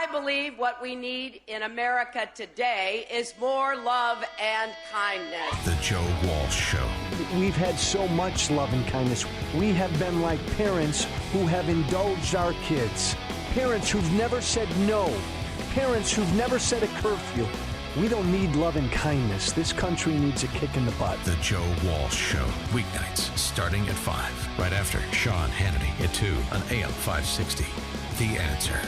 I believe what we need in America today is more love and kindness. The Joe Walsh Show. We've had so much love and kindness. We have been like parents who have indulged our kids. Parents who've never said no. Parents who've never set a curfew. We don't need love and kindness. This country needs a kick in the butt. The Joe Walsh Show. Weeknights starting at 5. Right after Sean Hannity at 2 on AM 560. The Answer.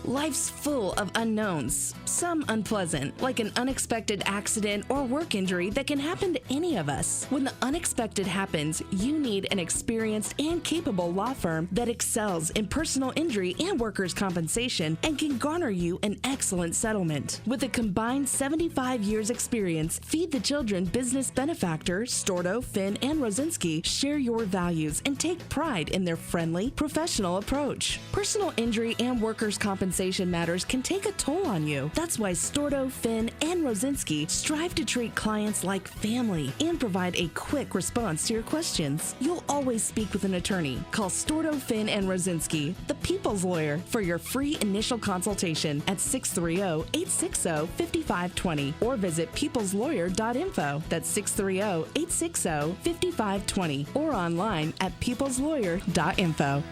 Life's full of unknowns, some unpleasant, like an unexpected accident or work injury that can happen to any of us. When the unexpected happens, you need an experienced and capable law firm that excels in personal injury and workers' compensation and can garner you an excellent settlement. With a combined 75 years experience, Feed the Children business benefactor Stordo, Finn, and Rosinski share your values and take pride in their friendly, professional approach. Personal injury and workers' compensation matters can take a toll on you. That's why Stordo, Finn, and Rosinski strive to treat clients like family and provide a quick response to your questions. You'll always speak with an attorney. Call Stordo, Finn, and Rosinski, the People's Lawyer, for your free initial consultation at 630-860-5520 or visit peopleslawyer.info. That's 630-860-5520 or online at peopleslawyer.info.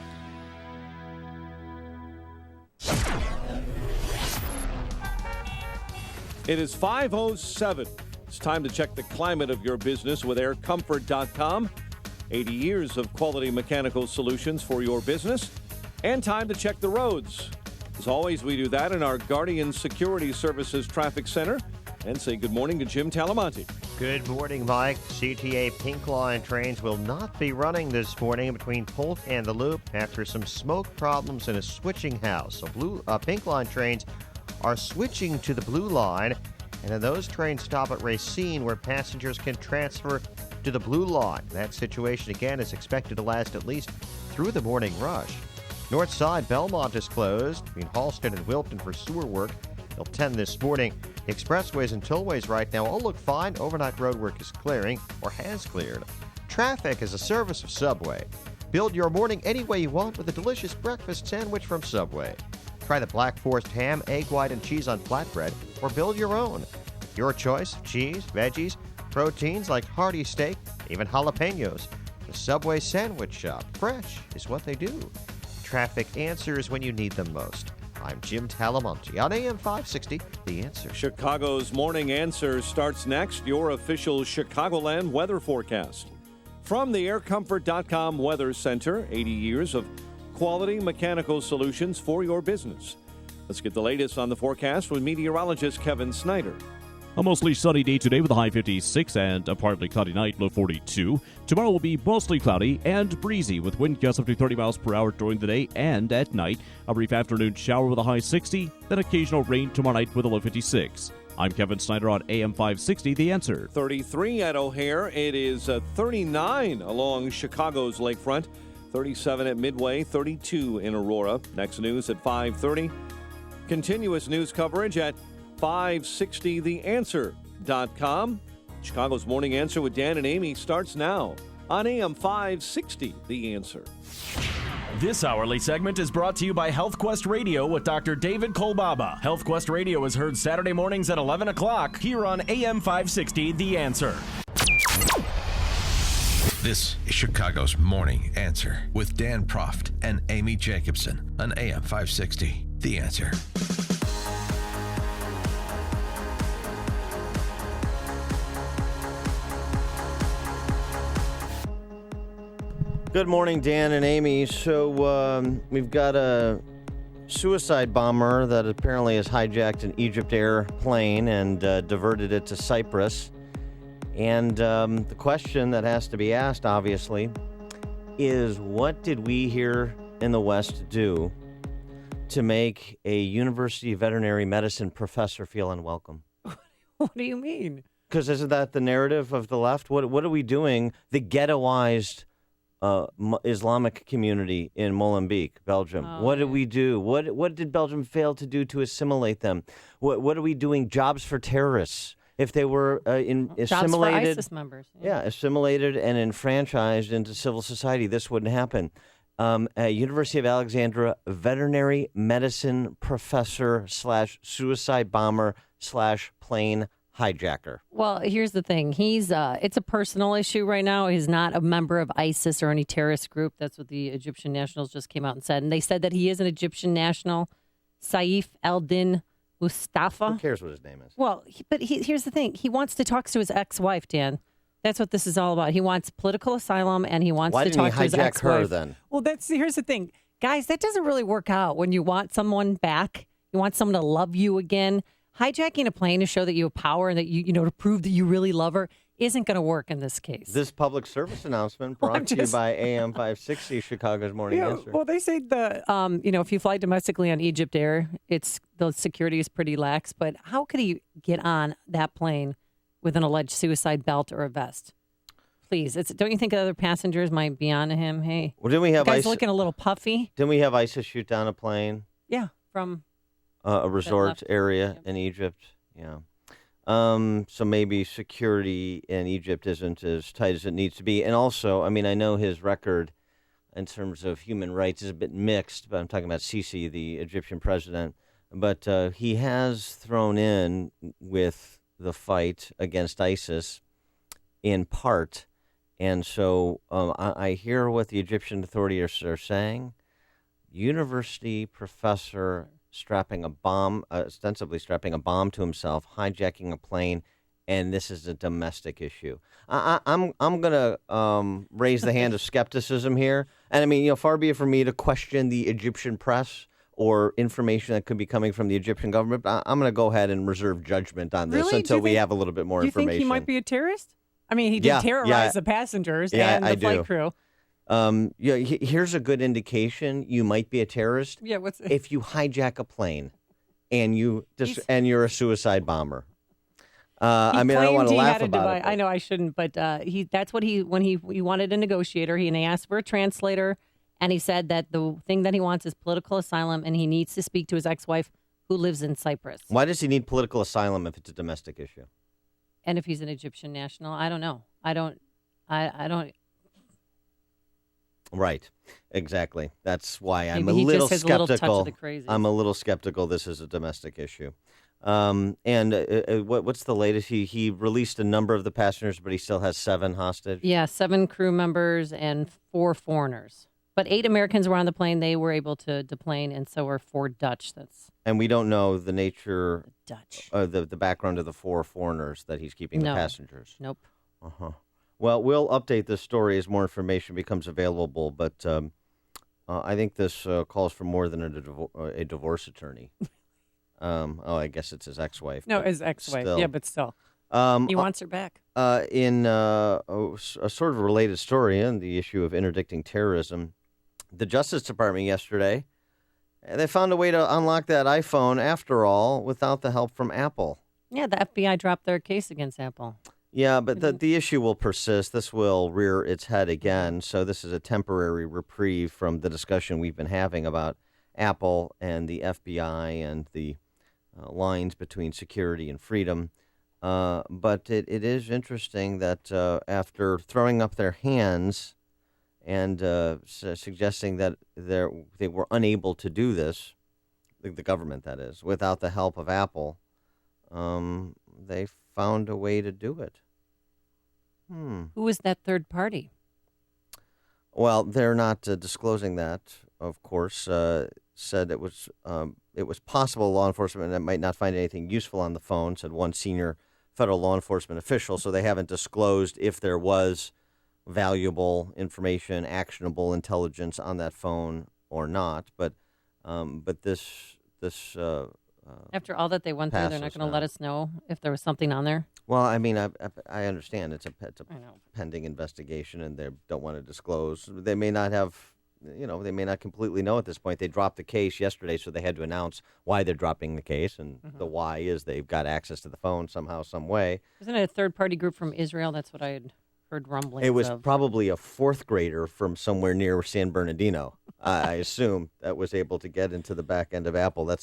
It is 5:07. It's time to check the climate of your business with aircomfort.com. 80 years of quality mechanical solutions for your business. And time to check the roads. As always, we do that in our Guardian Security Services Traffic Center. And say good morning to Jim Talamonte. Good morning, Mike. CTA Pink Line trains will not be running this morning between Polk and the Loop after some smoke problems in a switching house. So Pink Line trains are switching to the Blue Line, and then those trains stop at Racine where passengers can transfer to the Blue Line. That situation, again, is expected to last at least through the morning rush. North side, Belmont is closed between Halsted and Wilton for sewer work till 10 this morning. The expressways and tollways right now all look fine. Overnight road work is clearing or has cleared. Traffic is a service of Subway. Build your morning any way you want with a delicious breakfast sandwich from Subway. Try the Black Forest ham, egg white, and cheese on flatbread, or build your own. Your choice of cheese, veggies, proteins like hearty steak, even jalapenos. The Subway Sandwich Shop. Fresh is what they do. Traffic answers when you need them most. I'm Jim Talamonte on AM 560, The Answer. Chicago's Morning Answer starts next. Your official Chicagoland weather forecast. From the aircomfort.com Weather Center, 80 years of quality mechanical solutions for your business. Let's get the latest on the forecast with meteorologist Kevin Snyder. A mostly sunny day today with a high 56 and a partly cloudy night, low 42. Tomorrow will be mostly cloudy and breezy with wind gusts up to 30 miles per hour during the day and at night. A brief afternoon shower with a high 60, then occasional rain tomorrow night with a low 56. I'm Kevin Snyder on AM 560, The Answer. 33 at O'Hare. It is 39 along Chicago's lakefront. 37 at Midway, 32 in Aurora. Next news at 5:30. Continuous news coverage at 560theanswer.com. Chicago's Morning Answer with Dan and Amy starts now on AM 560, The Answer. This hourly segment is brought to you by HealthQuest Radio with Dr. David Kolbaba. HealthQuest Radio is heard Saturday mornings at 11 o'clock here on AM 560, The Answer. This is Chicago's Morning Answer with Dan Proft and Amy Jacobson on AM 560, The Answer. Good morning, Dan and Amy. So we've got a suicide bomber that apparently has hijacked an Egypt Air plane and diverted it to Cyprus. And the question that has to be asked, obviously, is what did we here in the West do to make a university veterinary medicine professor feel unwelcome? What do you mean? Because isn't that the narrative of the left? What are we doing? The ghettoized Islamic community in Molenbeek, Belgium. Oh, what did we do? What did Belgium fail to do to assimilate them? What are we doing? Jobs for terrorists. If they were assimilated, jobs for ISIS members. Yeah, assimilated and enfranchised into civil society, this wouldn't happen. University of Alexandria veterinary medicine professor / suicide bomber / plane hijacker. Well, here's the thing. It's a personal issue right now. He's not a member of ISIS or any terrorist group. That's what the Egyptian nationals just came out and said. And they said that he is an Egyptian national, Saif al-Din Mustafa. Who cares what his name is? Well, here's the thing. He wants to talk to his ex-wife, Dan. That's what this is all about. He wants political asylum, and he wants to talk to his ex-wife. Why didn't he hijack her then? Well, here's the thing. Guys, that doesn't really work out when you want someone back. You want someone to love you again. Hijacking a plane to show that you have power and that you to prove that you really love her isn't going to work in this case. This public service announcement brought to you by AM 560, Chicago's Morning Answer. Well, they say if you fly domestically on Egypt Air, the security is pretty lax. But how could he get on that plane with an alleged suicide belt or a vest? Please, don't you think other passengers might be on to him? Hey, well, didn't we have guy's looking a little puffy? Didn't we have ISIS shoot down a plane? Yeah, from a resort area in Egypt. Yeah. So maybe security in Egypt isn't as tight as it needs to be. And also, I mean, I know his record in terms of human rights is a bit mixed, but I'm talking about Sisi, the Egyptian president. But he has thrown in with the fight against ISIS in part. And so I hear what the Egyptian authorities are saying. University professor ostensibly strapping a bomb to himself, hijacking a plane, and this is a domestic issue. I'm going to raise the hand of skepticism here. And I mean, far be it from me to question the Egyptian press or information that could be coming from the Egyptian government. But I'm going to go ahead and reserve judgment on this until we have a little bit more information. You think he might be a terrorist? I mean, he did terrorize the passengers and the flight crew. Here's a good indication you might be a terrorist. Yeah, if you hijack a plane and you're a suicide bomber. I mean, I don't want to laugh about it. I know I shouldn't, but that's what when he wanted a negotiator, he asked for a translator, and he said that the thing that he wants is political asylum, and he needs to speak to his ex-wife who lives in Cyprus. Why does he need political asylum if it's a domestic issue? And if he's an Egyptian national, I don't know. I don't. Right, exactly. That's why I'm Maybe a little just has skeptical. A little touch of the crazy. I'm a little skeptical. This is a domestic issue. What's the latest? He released a number of the passengers, but he still has 7 hostage. Yeah, 7 crew members and 4 foreigners. But 8 Americans were on the plane. They were able to deplane, and so were 4 Dutch. And we don't know the nature, Dutch, the background of the 4 foreigners that he's keeping the passengers. Nope. Well, we'll update this story as more information becomes available, but I think this calls for more than a divorce attorney. I guess it's his ex-wife. No, his ex-wife. Still. Yeah, but still. He wants her back. In a sort of related story on the issue of interdicting terrorism, the Justice Department yesterday, they found a way to unlock that iPhone, after all, without the help from Apple. Yeah, the FBI dropped their case against Apple. Yeah, but the issue will persist. This will rear its head again. So this is a temporary reprieve from the discussion we've been having about Apple and the FBI and the lines between security and freedom. But it is interesting that after throwing up their hands and suggesting that they were unable to do this, the government that is, without the help of Apple, they found a way to do it. Who is that third party? Well, they're not disclosing that, of course. Said it was possible law enforcement might not find anything useful on the phone, said one senior federal law enforcement official. So they haven't disclosed if there was valuable information, actionable intelligence on that phone or not. But this after all that they went through, they're not going to let us know if there was something on there. Well, I mean, I understand it's a pending investigation, and they don't want to disclose. They may not have, they may not completely know at this point. They dropped the case yesterday, so they had to announce why they're dropping the case, and the why is they've got access to the phone somehow, some way. Isn't it a third-party group from Israel? That's what I had heard rumblings of. It was probably a 4th grader from somewhere near San Bernardino, I assume, that was able to get into the back end of Apple.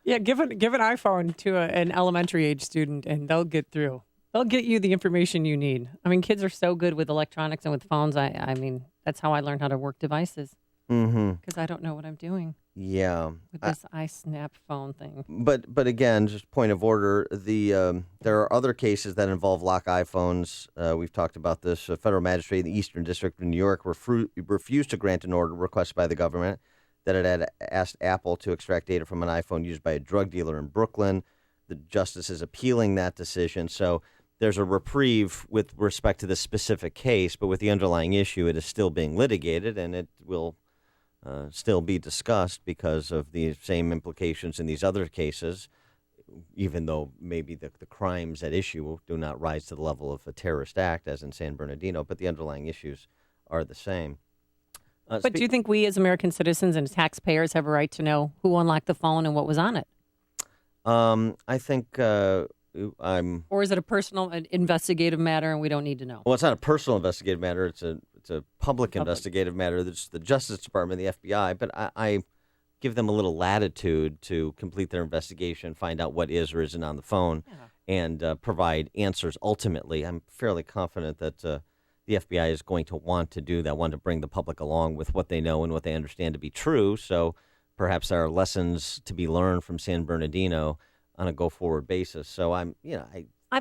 Yeah, give an iPhone to an elementary age student, and they'll get through. They'll get you the information you need. I mean, kids are so good with electronics and with phones. I mean, that's how I learned how to work devices. because I don't know what I'm doing Yeah. with this iSnap phone thing. But again, just point of order, there are other cases that involve lock iPhones. We've talked about this. A federal magistrate in the Eastern District of New York refused to grant an order requested by the government that it had asked Apple to extract data from an iPhone used by a drug dealer in Brooklyn. The justice is appealing that decision. So there's a reprieve with respect to this specific case, but with the underlying issue, it is still being litigated, and it will still be discussed because of the same implications in these other cases, even though maybe the crimes at issue do not rise to the level of a terrorist act, as in San Bernardino, but the underlying issues are the same. But do you think we as American citizens and taxpayers have a right to know who unlocked the phone and what was on it? I think Or is it a personal investigative matter and we don't need to know? Well, it's not a personal investigative matter. It's a public investigative matter. That's the Justice Department, the FBI. But I give them a little latitude to complete their investigation, find out what is or isn't on the phone, and provide answers. Ultimately, I'm fairly confident that the FBI is going to want to do that, want to bring the public along with what they know and what they understand to be true. So perhaps there are lessons to be learned from San Bernardino on a go-forward basis. So I've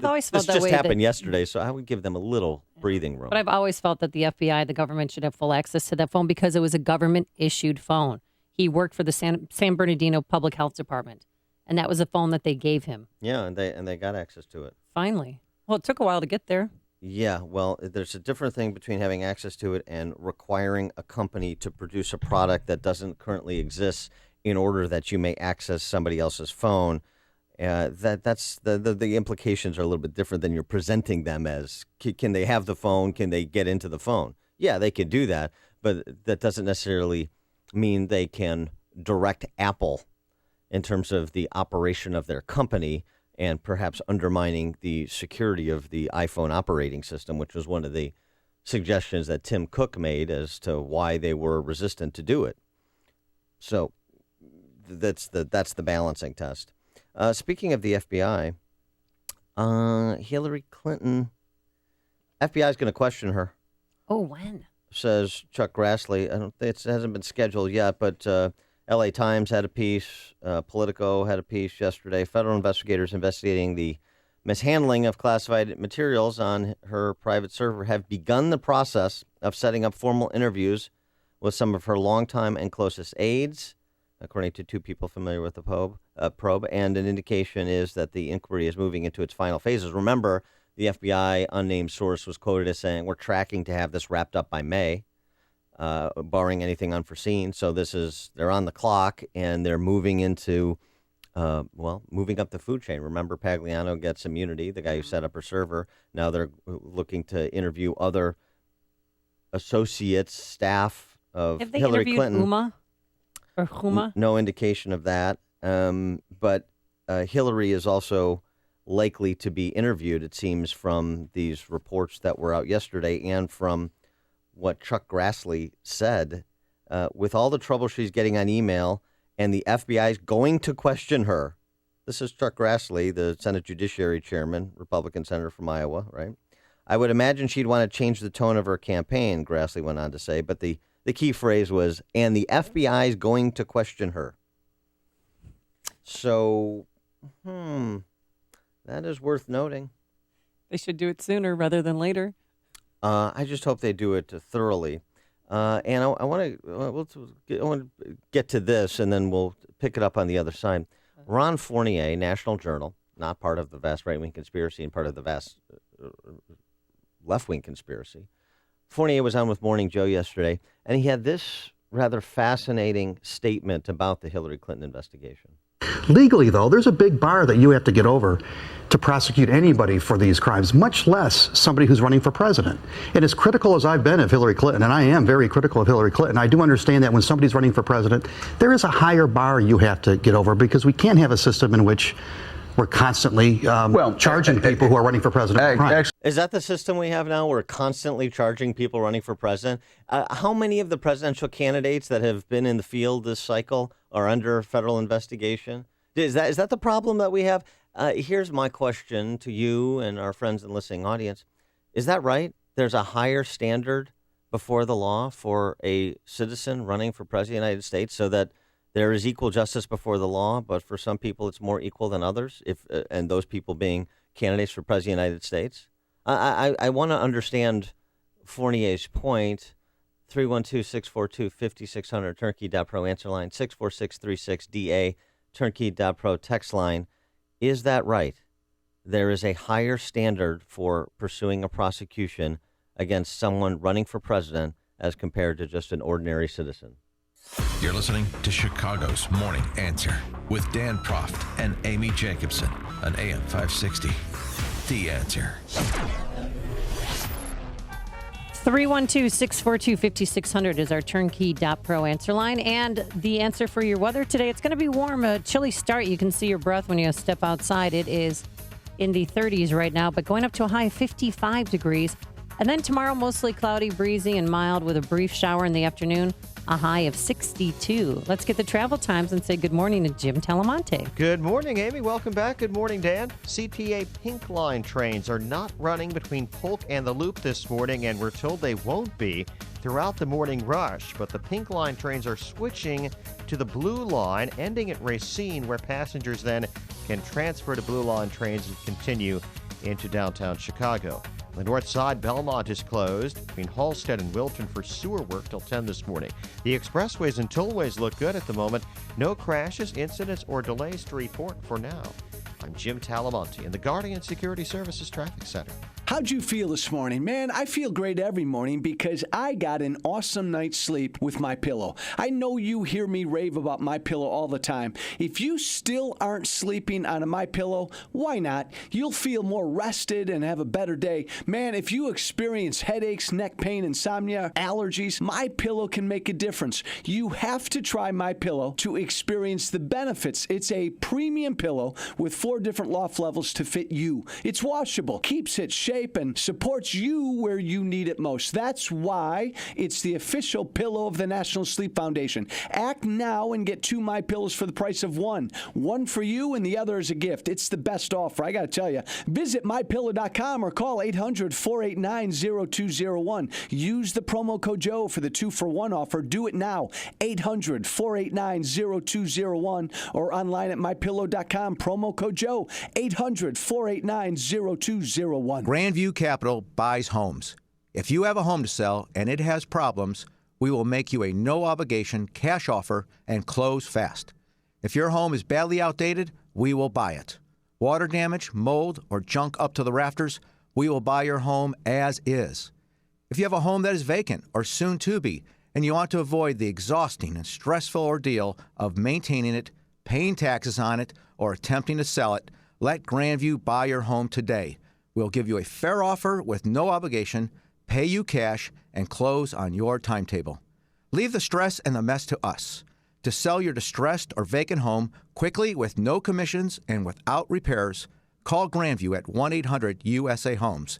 always felt this that just way happened yesterday, so I would give them a little breathing room. But I've always felt that the FBI, the government, should have full access to that phone because it was a government-issued phone. He worked for the San Bernardino Public Health Department, and that was a phone that they gave him. Yeah, and they got access to it. Finally. Well, it took a while to get there. Yeah, well, there's a different thing between having access to it and requiring a company to produce a product that doesn't currently exist in order that you may access somebody else's phone. That's the implications are a little bit different than you're presenting them as. Can they have the phone? Can they get into the phone? Yeah, they can do that, but that doesn't necessarily mean they can direct Apple in terms of the operation of their company and perhaps undermining the security of the iPhone operating system, which was one of the suggestions that Tim Cook made as to why they were resistant to do it. So that's the balancing test. Speaking of the FBI, Hillary Clinton, FBI is going to question her. Oh, when? Says Chuck Grassley. It hasn't been scheduled yet, but L.A. Times had a piece. Politico had a piece yesterday. Federal investigators investigating the mishandling of classified materials on her private server have begun the process of setting up formal interviews with some of her longtime and closest aides, according to two people familiar with the probe, and an indication is that the inquiry is moving into its final phases. Remember, the FBI unnamed source was quoted as saying, we're tracking to have this wrapped up by May, barring anything unforeseen. So they're on the clock, and they're moving into, moving up the food chain. Remember, Pagliano gets immunity, the guy who set up her server. Now they're looking to interview other associates, staff of Hillary Clinton. Have they interviewed Uma? Or Huma? No indication of that. But Hillary is also likely to be interviewed, it seems, from these reports that were out yesterday and from what Chuck Grassley said. With all the trouble she's getting on email and the FBI is going to question her. This is Chuck Grassley, the Senate Judiciary Chairman, Republican senator from Iowa, right? I would imagine she'd want to change the tone of her campaign, Grassley went on to say, but the key phrase was, and the FBI is going to question her. So, that is worth noting. They should do it sooner rather than later. I just hope they do it thoroughly. And I want to get to this, and then we'll pick it up on the other side. Ron Fournier, National Journal, not part of the vast right-wing conspiracy and part of the vast left-wing conspiracy. Fournier was on with Morning Joe yesterday, and he had this rather fascinating statement about the Hillary Clinton investigation. Legally, though, there's a big bar that you have to get over to prosecute anybody for these crimes, much less somebody who's running for president. And as critical as I've been of Hillary Clinton, and I am very critical of Hillary Clinton, I do understand that when somebody's running for president, there is a higher bar you have to get over, because we can't have a system in which we're constantly charging people who are running for president. Is that the system we have now? We're constantly charging people running for president. How many of the presidential candidates that have been in the field this cycle are under federal investigation? Is that the problem that we have? Here's my question to you and our friends and listening audience. Is that right? There's a higher standard before the law for a citizen running for president of the United States, so that there is equal justice before the law, but for some people it's more equal than others, and those people being candidates for president of the United States? I want to understand Fournier's point. 312-642-5600, Turnkey.pro answer line, 64636-DA, Turnkey.pro text line. Is that right? There is a higher standard for pursuing a prosecution against someone running for president as compared to just an ordinary citizen. You're listening to Chicago's Morning Answer with Dan Proft and Amy Jacobson on AM 560. The Answer. 312-642-5600 is our Turnkey.pro answer line. And the answer for your weather today, it's going to be warm, a chilly start. You can see your breath when you step outside. It is in the 30s right now, but going up to a high of 55 degrees. And then tomorrow, mostly cloudy, breezy, and mild with a brief shower in the afternoon, a high of 62. Let's get the travel times and say good morning to Jim Talamonte. Good morning, Amy. Welcome back. Good morning, Dan. CTA Pink Line trains are not running between Polk and the Loop this morning, and we're told they won't be throughout the morning rush. But the Pink Line trains are switching to the Blue Line, ending at Racine, where passengers then can transfer to Blue Line trains and continue into downtown Chicago. The north side, Belmont is closed between Halstead and Wilton for sewer work till 10 this morning. The expressways and tollways look good at the moment. No crashes, incidents, or delays to report for now. I'm Jim Talamonte in the Guardian Security Services Traffic Center. How'd you feel this morning? Man, I feel great every morning because I got an awesome night's sleep with MyPillow. I know you hear me rave about MyPillow all the time. If you still aren't sleeping on a MyPillow, why not? You'll feel more rested and have a better day. Man, if you experience headaches, neck pain, insomnia, allergies, MyPillow can make a difference. You have to try MyPillow to experience the benefits. It's a premium pillow with 4 different loft levels to fit you. It's washable, keeps its shape, and supports you where you need it most. That's why it's the official pillow of the National Sleep Foundation. Act now and get 2 MyPillows for the price of 1. One for you and the other as a gift. It's the best offer, I got to tell you. Visit MyPillow.com or call 800-489-0201. Use the promo code Joe for the 2-for-1 offer. Do it now. 800-489-0201 or online at MyPillow.com. Promo code Joe. 800-489-0201. Grandview Capital buys homes. If you have a home to sell and it has problems, we will make you a no-obligation cash offer and close fast. If your home is badly outdated, we will buy it. Water damage, mold, or junk up to the rafters, we will buy your home as is. If you have a home that is vacant or soon to be, and you want to avoid the exhausting and stressful ordeal of maintaining it, paying taxes on it, or attempting to sell it, let Grandview buy your home today. We'll give you a fair offer with no obligation, pay you cash, and close on your timetable. Leave the stress and the mess to us. To sell your distressed or vacant home quickly with no commissions and without repairs, call Grandview at 1-800-USA-HOMES.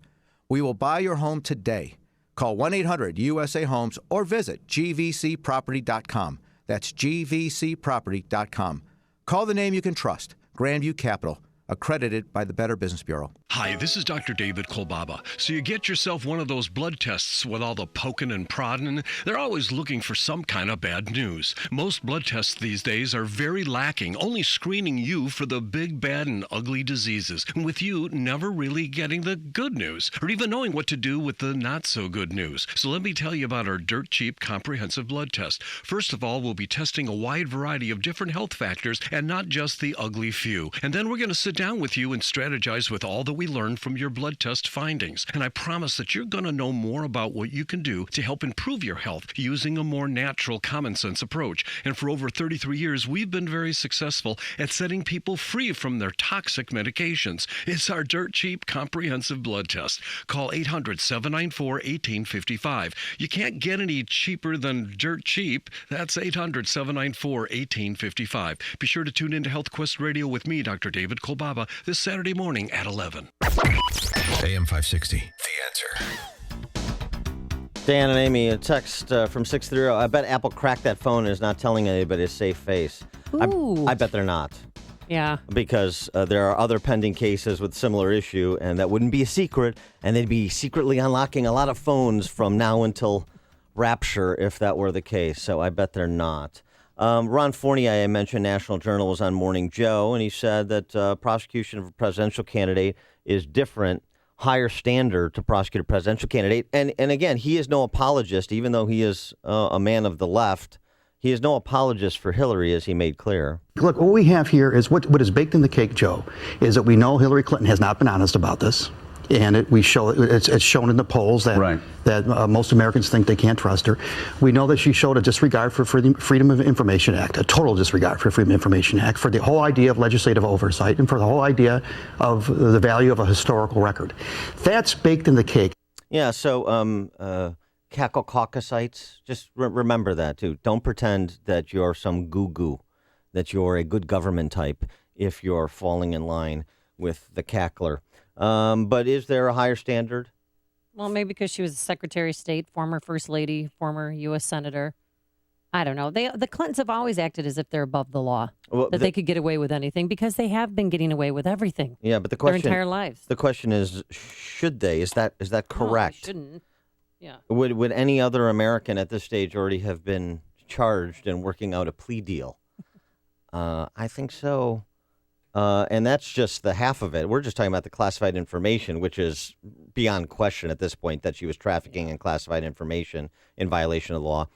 We will buy your home today. Call 1-800-USA-HOMES or visit gvcproperty.com. That's gvcproperty.com. Call the name you can trust, Grandview Capital, accredited by the Better Business Bureau. Hi, this is Dr. David Kolbaba. So you get yourself one of those blood tests with all the poking and prodding. They're always looking for some kind of bad news. Most blood tests these days are very lacking, only screening you for the big, bad, and ugly diseases, and with you never really getting the good news, or even knowing what to do with the not-so-good news. So let me tell you about our dirt cheap comprehensive blood test. First of all, we'll be testing a wide variety of different health factors and not just the ugly few. And then we're going to sit down with you and strategize with all that we learned from your blood test findings. And I promise that you're going to know more about what you can do to help improve your health using a more natural, common sense approach. And for over 33 years, we've been very successful at setting people free from their toxic medications. It's our dirt cheap comprehensive blood test. Call 800-794-1855. You can't get any cheaper than dirt cheap. That's 800-794-1855. Be sure to tune in to Health Quest Radio with me, Dr. David Kolbaba, this Saturday morning at 11. AM 560, The Answer. Dan and Amy, a text from 630. I bet Apple cracked that phone and is not telling anybody a safe face. I bet they're not. Yeah. Because there are other pending cases with similar issue, and that wouldn't be a secret, and they'd be secretly unlocking a lot of phones from now until rapture if that were the case, so I bet they're not. Ron Fournier, I mentioned, National Journal, was on Morning Joe, and he said that prosecution of a presidential candidate is different, higher standard to prosecute a presidential candidate. And again, he is no apologist, even though he is a man of the left. He is no apologist for Hillary, as he made clear. Look, what we have here is what is baked in the cake, Joe, is that we know Hillary Clinton has not been honest about this. And it's shown in the polls that most Americans think they can't trust her. We know that she showed a disregard for Freedom of Information Act, a total disregard for Freedom of Information Act, for the whole idea of legislative oversight, and for the whole idea of the value of a historical record. That's baked in the cake. Yeah, so cackle caucusites, just remember that, too. Don't pretend that you're some goo-goo, that you're a good government type if you're falling in line with the cackler. But is there a higher standard? Well, maybe because she was a Secretary of State, former First Lady, former U.S. Senator. I don't know. The Clintons have always acted as if they're above the law, that they could get away with anything, because they have been getting away with everything. Yeah, but the question, their entire lives. The question is, should they? Is that correct? No, shouldn't. Yeah. Would any other American at this stage already have been charged and working out a plea deal? I think so. And that's just the half of it. We're just talking about the classified information, which is beyond question at this point that she was trafficking in classified information in violation of the law.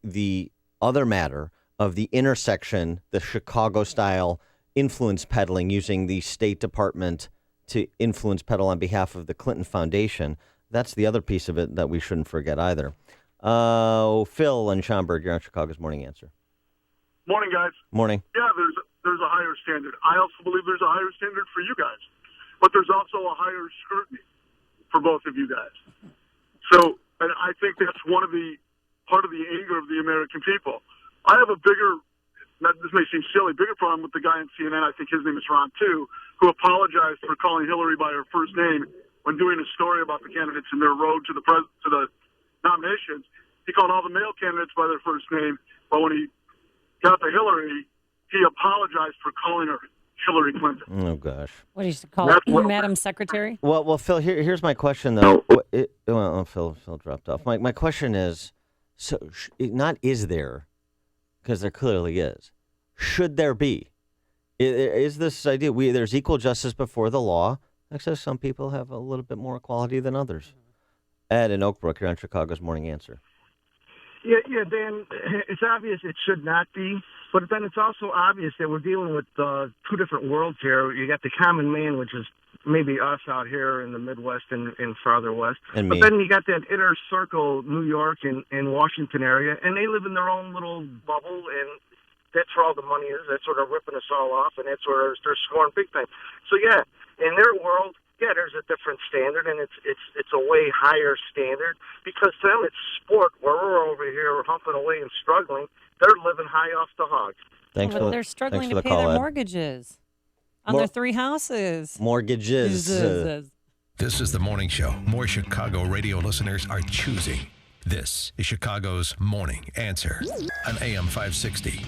The other matter of the intersection, the Chicago-style influence peddling, using the State Department to influence peddle on behalf of the Clinton Foundation, that's the other piece of it that we shouldn't forget either. Phil and Schaumburg, you're on Chicago's Morning Answer. Morning, guys. Morning. Yeah, there's a higher standard. I also believe there's a higher standard for you guys, but there's also a higher scrutiny for both of you guys. So, and I think that's part of the anger of the American people. I have a bigger, this may seem silly, bigger problem with the guy on CNN. I think his name is Ron too, who apologized for calling Hillary by her first name when doing a story about the candidates and their road to the nominations. He called all the male candidates by their first name, but when he got to Hillary, he apologized for calling her Hillary Clinton. Oh, gosh. What do you call it? Madam Secretary? Well, Phil, here's my question, though. Phil dropped off. My question is, not is there, because there clearly is. Should there be? Is this idea, there's equal justice before the law, except some people have a little bit more equality than others. Ed in Oak Brook, you're on Chicago's Morning Answer. Yeah, Dan, it's obvious it should not be, but then it's also obvious that we're dealing with two different worlds here. You got the common man, which is maybe us out here in the Midwest and farther west. And but then you got that inner circle, New York and Washington area, and they live in their own little bubble, and that's where all the money is. That's where they're ripping us all off, and that's where they're scoring big time. So, yeah, in their world, yeah, there's a different standard, and it's a way higher standard, because to them it's sport, where we're over here humping away and struggling. They're living high off the hog. They're struggling to pay their mortgages on their 3 houses. Mortgages. This is the morning show more Chicago radio listeners are choosing. This is Chicago's Morning Answer on AM 560.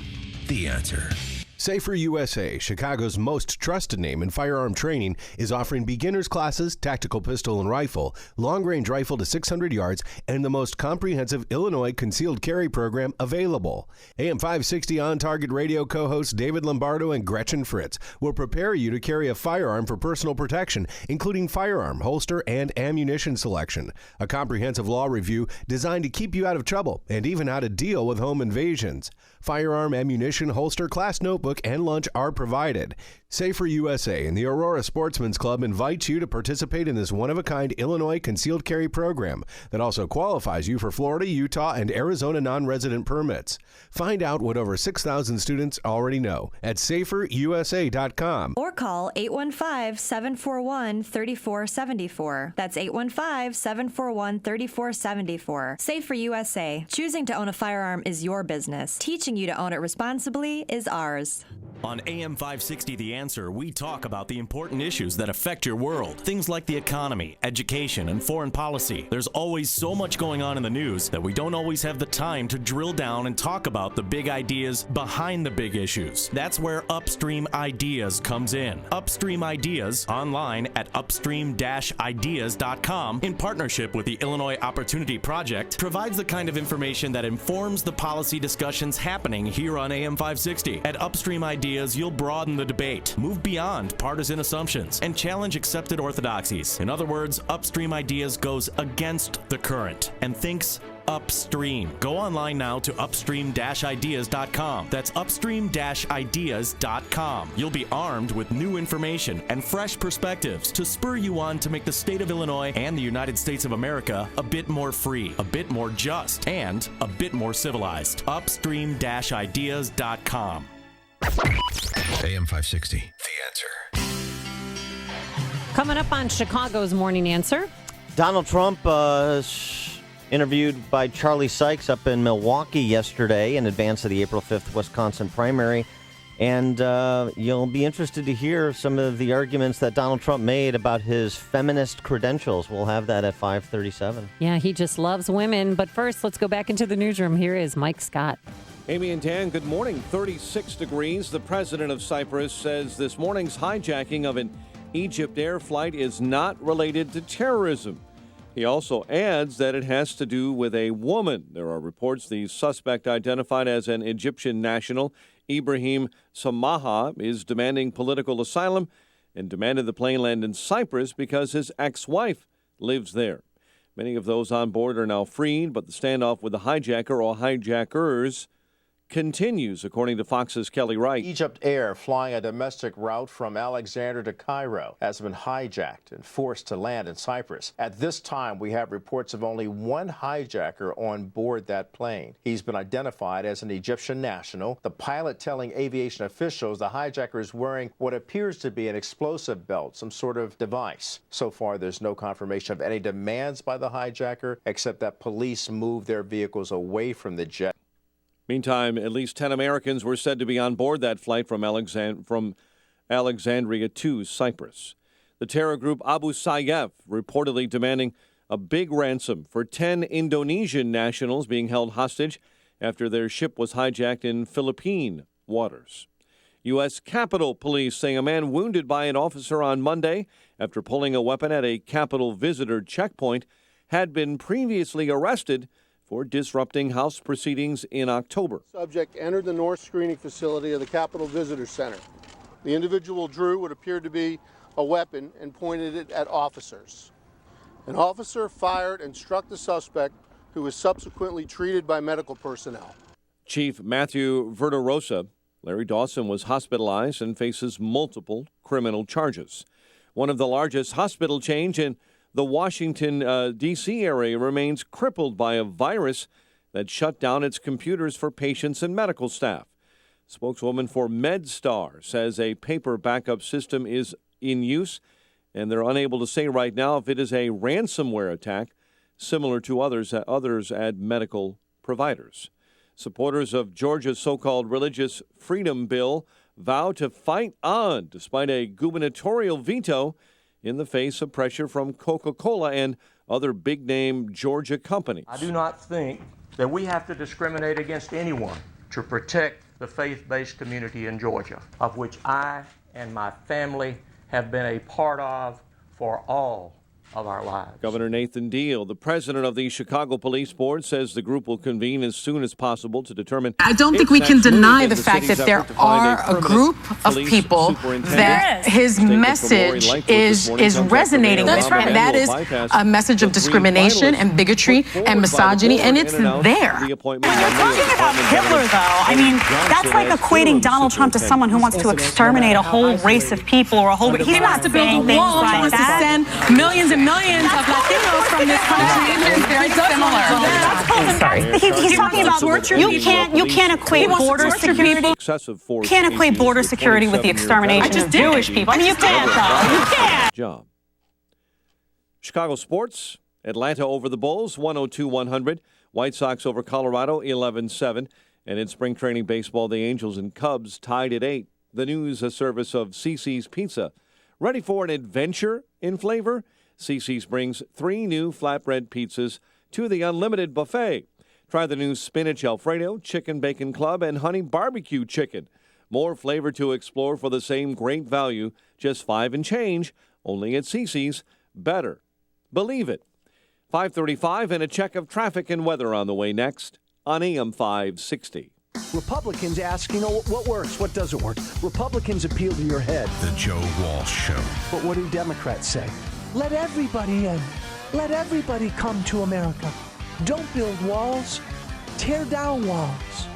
The Answer. Safer USA, Chicago's most trusted name in firearm training, is offering beginners classes, tactical pistol and rifle, long-range rifle to 600 yards, and the most comprehensive Illinois concealed carry program available. AM 560 On Target Radio co-hosts David Lombardo and Gretchen Fritz will prepare you to carry a firearm for personal protection, including firearm, holster, and ammunition selection. A comprehensive law review designed to keep you out of trouble and even how to deal with home invasions. Firearm, ammunition, holster, class notebook, and lunch are provided. Safer USA and the Aurora Sportsman's Club invites you to participate in this one-of-a-kind Illinois concealed carry program that also qualifies you for Florida, Utah, and Arizona non-resident permits. Find out what over 6,000 students already know at saferusa.com. Or call 815-741-3474. That's 815-741-3474. Safer USA. Choosing to own a firearm is your business. Teaching you to own it responsibly is ours. On AM 560 The Answer, we talk about the important issues that affect your world. Things like the economy, education, and foreign policy. There's always so much going on in the news that we don't always have the time to drill down and talk about the big ideas behind the big issues. That's where Upstream Ideas comes in. Upstream Ideas, online at upstream-ideas.com, in partnership with the Illinois Opportunity Project, provides the kind of information that informs the policy discussions happening here on AM 560. At Upstream Ideas, you'll broaden the debate, move beyond partisan assumptions, and challenge accepted orthodoxies. In other words, Upstream Ideas goes against the current and thinks upstream. Go online now to upstream-ideas.com. That's upstream-ideas.com. You'll be armed with new information and fresh perspectives to spur you on to make the state of Illinois and the United States of America a bit more free, a bit more just, and a bit more civilized. Upstream-ideas.com. AM 560, The Answer. Coming up on Chicago's Morning Answer. Donald Trump interviewed by Charlie Sykes up in Milwaukee yesterday in advance of the April 5th Wisconsin primary. And you'll be interested to hear some of the arguments that Donald Trump made about his feminist credentials. We'll have that at 5:37. Yeah, he just loves women. But first, let's go back into the newsroom. Here is Mike Scott. Amy and Dan, good morning. 36 degrees. The president of Cyprus says this morning's hijacking of an Egypt Air flight is not related to terrorism. He also adds that it has to do with a woman. There are reports the suspect, identified as an Egyptian national, Ibrahim Samaha, is demanding political asylum and demanded the plane land in Cyprus because his ex-wife lives there. Many of those on board are now freed, but the standoff with the hijacker or hijackers continues, according to Fox's Kelly Wright. Egypt Air, flying a domestic route from Alexandria to Cairo, has been hijacked and forced to land in Cyprus. At this time, we have reports of only one hijacker on board that plane. He's been identified as an Egyptian national, the pilot telling aviation officials the hijacker is wearing what appears to be an explosive belt, some sort of device. So far, there's no confirmation of any demands by the hijacker, except that police moved their vehicles away from the jet. Meantime, at least 10 Americans were said to be on board that flight from Alexandria to Cyprus. The terror group Abu Sayyaf reportedly demanding a big ransom for 10 Indonesian nationals being held hostage after their ship was hijacked in Philippine waters. U.S. Capitol Police say a man wounded by an officer on Monday after pulling a weapon at a Capitol visitor checkpoint had been previously arrested for disrupting House proceedings in October. Subject entered the north screening facility of the Capitol Visitor Center. The individual drew what appeared to be a weapon and pointed it at officers. An officer fired and struck the suspect, who was subsequently treated by medical personnel. Chief Matthew Verderosa, Larry Dawson, was hospitalized and faces multiple criminal charges. One of the largest hospital chains in the Washington, D.C. area remains crippled by a virus that shut down its computers for patients and medical staff. Spokeswoman for MedStar says a paper backup system is in use, and they're unable to say right now if it is a ransomware attack similar to others at medical providers. Supporters of Georgia's so-called religious freedom bill vow to fight on despite a gubernatorial veto in the face of pressure from Coca-Cola and other big-name Georgia companies. I do not think that we have to discriminate against anyone to protect the faith-based community in Georgia, of which I and my family have been a part of for all of our lives. Governor Nathan Deal, the president of the Chicago Police Board, says the group will convene as soon as possible to determine. I don't think we can deny the fact that there are a group of people that his message is resonating with. And that is a message of discrimination and bigotry and misogyny, and it's there. When you're talking about Hitler, though, I mean, that's like equating Donald Trump to someone who wants to exterminate a whole race of people or a whole. He's not to build a wall. He wants to send millions and millions of Latinos from this country. It's very similar. Sorry. He's talking about torture. You can't equate border security. You can't equate border security with the extermination of Jewish people. I mean, you can't, though. You can't. Job. Chicago sports. Atlanta over the Bulls, 102-100. White Sox over Colorado, 11-7. And in spring training baseball, the Angels and Cubs tied at 8. The news, a service of CiCi's Pizza. Ready for an adventure in flavor? CiCi's brings 3 new flatbread pizzas to the unlimited buffet. Try the new Spinach Alfredo, Chicken Bacon Club, and Honey Barbecue Chicken. More flavor to explore for the same great value, just $5 and change, only at CiCi's. Better. Believe it. 5:35 and a check of traffic and weather on the way next on AM 560. Republicans ask, what works, what doesn't work. Republicans appeal to your head. The Joe Walsh Show. But what do Democrats say? Let everybody in. Let everybody come to America. Don't build walls. Tear down walls.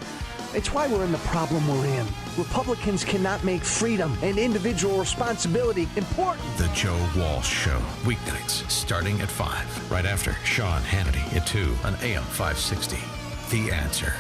It's why we're in the problem we're in. Republicans cannot make freedom and individual responsibility important. The Joe Walsh Show. Weeknights starting at 5. Right after Sean Hannity at 2 on AM 560. The Answer.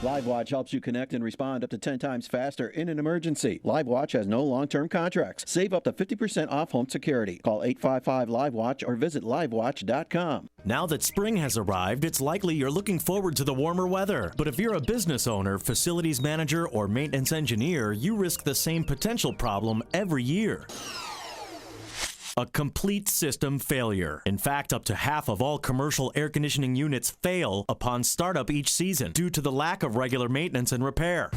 LiveWatch helps you connect and respond up to 10 times faster in an emergency. LiveWatch has no long-term contracts. Save up to 50% off home security. Call 855-LiveWatch or visit livewatch.com. Now that spring has arrived, it's likely you're looking forward to the warmer weather. But if you're a business owner, facilities manager, or maintenance engineer, you risk the same potential problem every year. A complete system failure. In fact, up to half of all commercial air conditioning units fail upon startup each season due to the lack of regular maintenance and repair.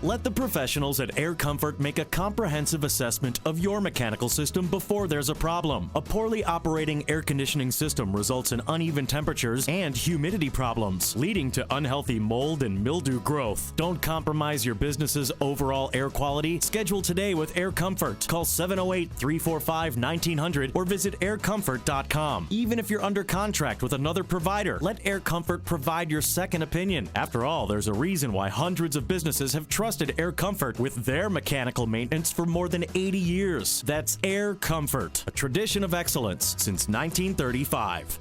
Let the professionals at Air Comfort make a comprehensive assessment of your mechanical system before there's a problem. A poorly operating air conditioning system results in uneven temperatures and humidity problems, leading to unhealthy mold and mildew growth. Don't compromise your business's overall air quality. Schedule today with Air Comfort. Call 708-345-1900 or visit aircomfort.com. Even if you're under contract with another provider, let Air Comfort provide your second opinion. After all, there's a reason why hundreds of businesses have trusted Air Comfort with their mechanical maintenance for more than 80 years. That's Air Comfort, a tradition of excellence since 1935.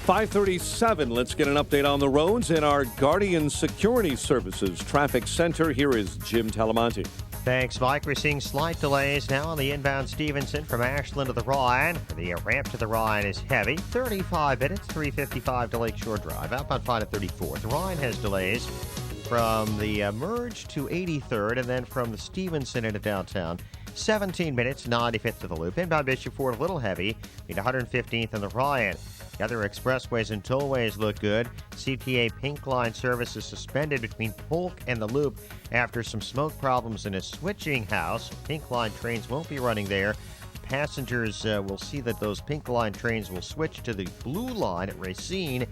5:37. Let's get an update on the roads in our Guardian Security Services Traffic Center. Here is Jim Talamonte. Thanks, Mike. We're seeing slight delays now on the inbound Stevenson from Ashland to the Ryan. The ramp to the Ryan is heavy. 35 minutes, 355 to Lakeshore Drive. Outbound 5 at 34th. The Ryan has delays from the merge to 83rd and then from the Stevenson into downtown. 17 minutes, 95th to the Loop. Inbound Bishop Ford a little heavy. 115th and the Ryan. The other expressways and tollways look good. CTA Pink Line service is suspended between Polk and the Loop after some smoke problems in a switching house. Pink Line trains won't be running there. Passengers will see that those Pink Line trains will switch to the Blue Line at Racine.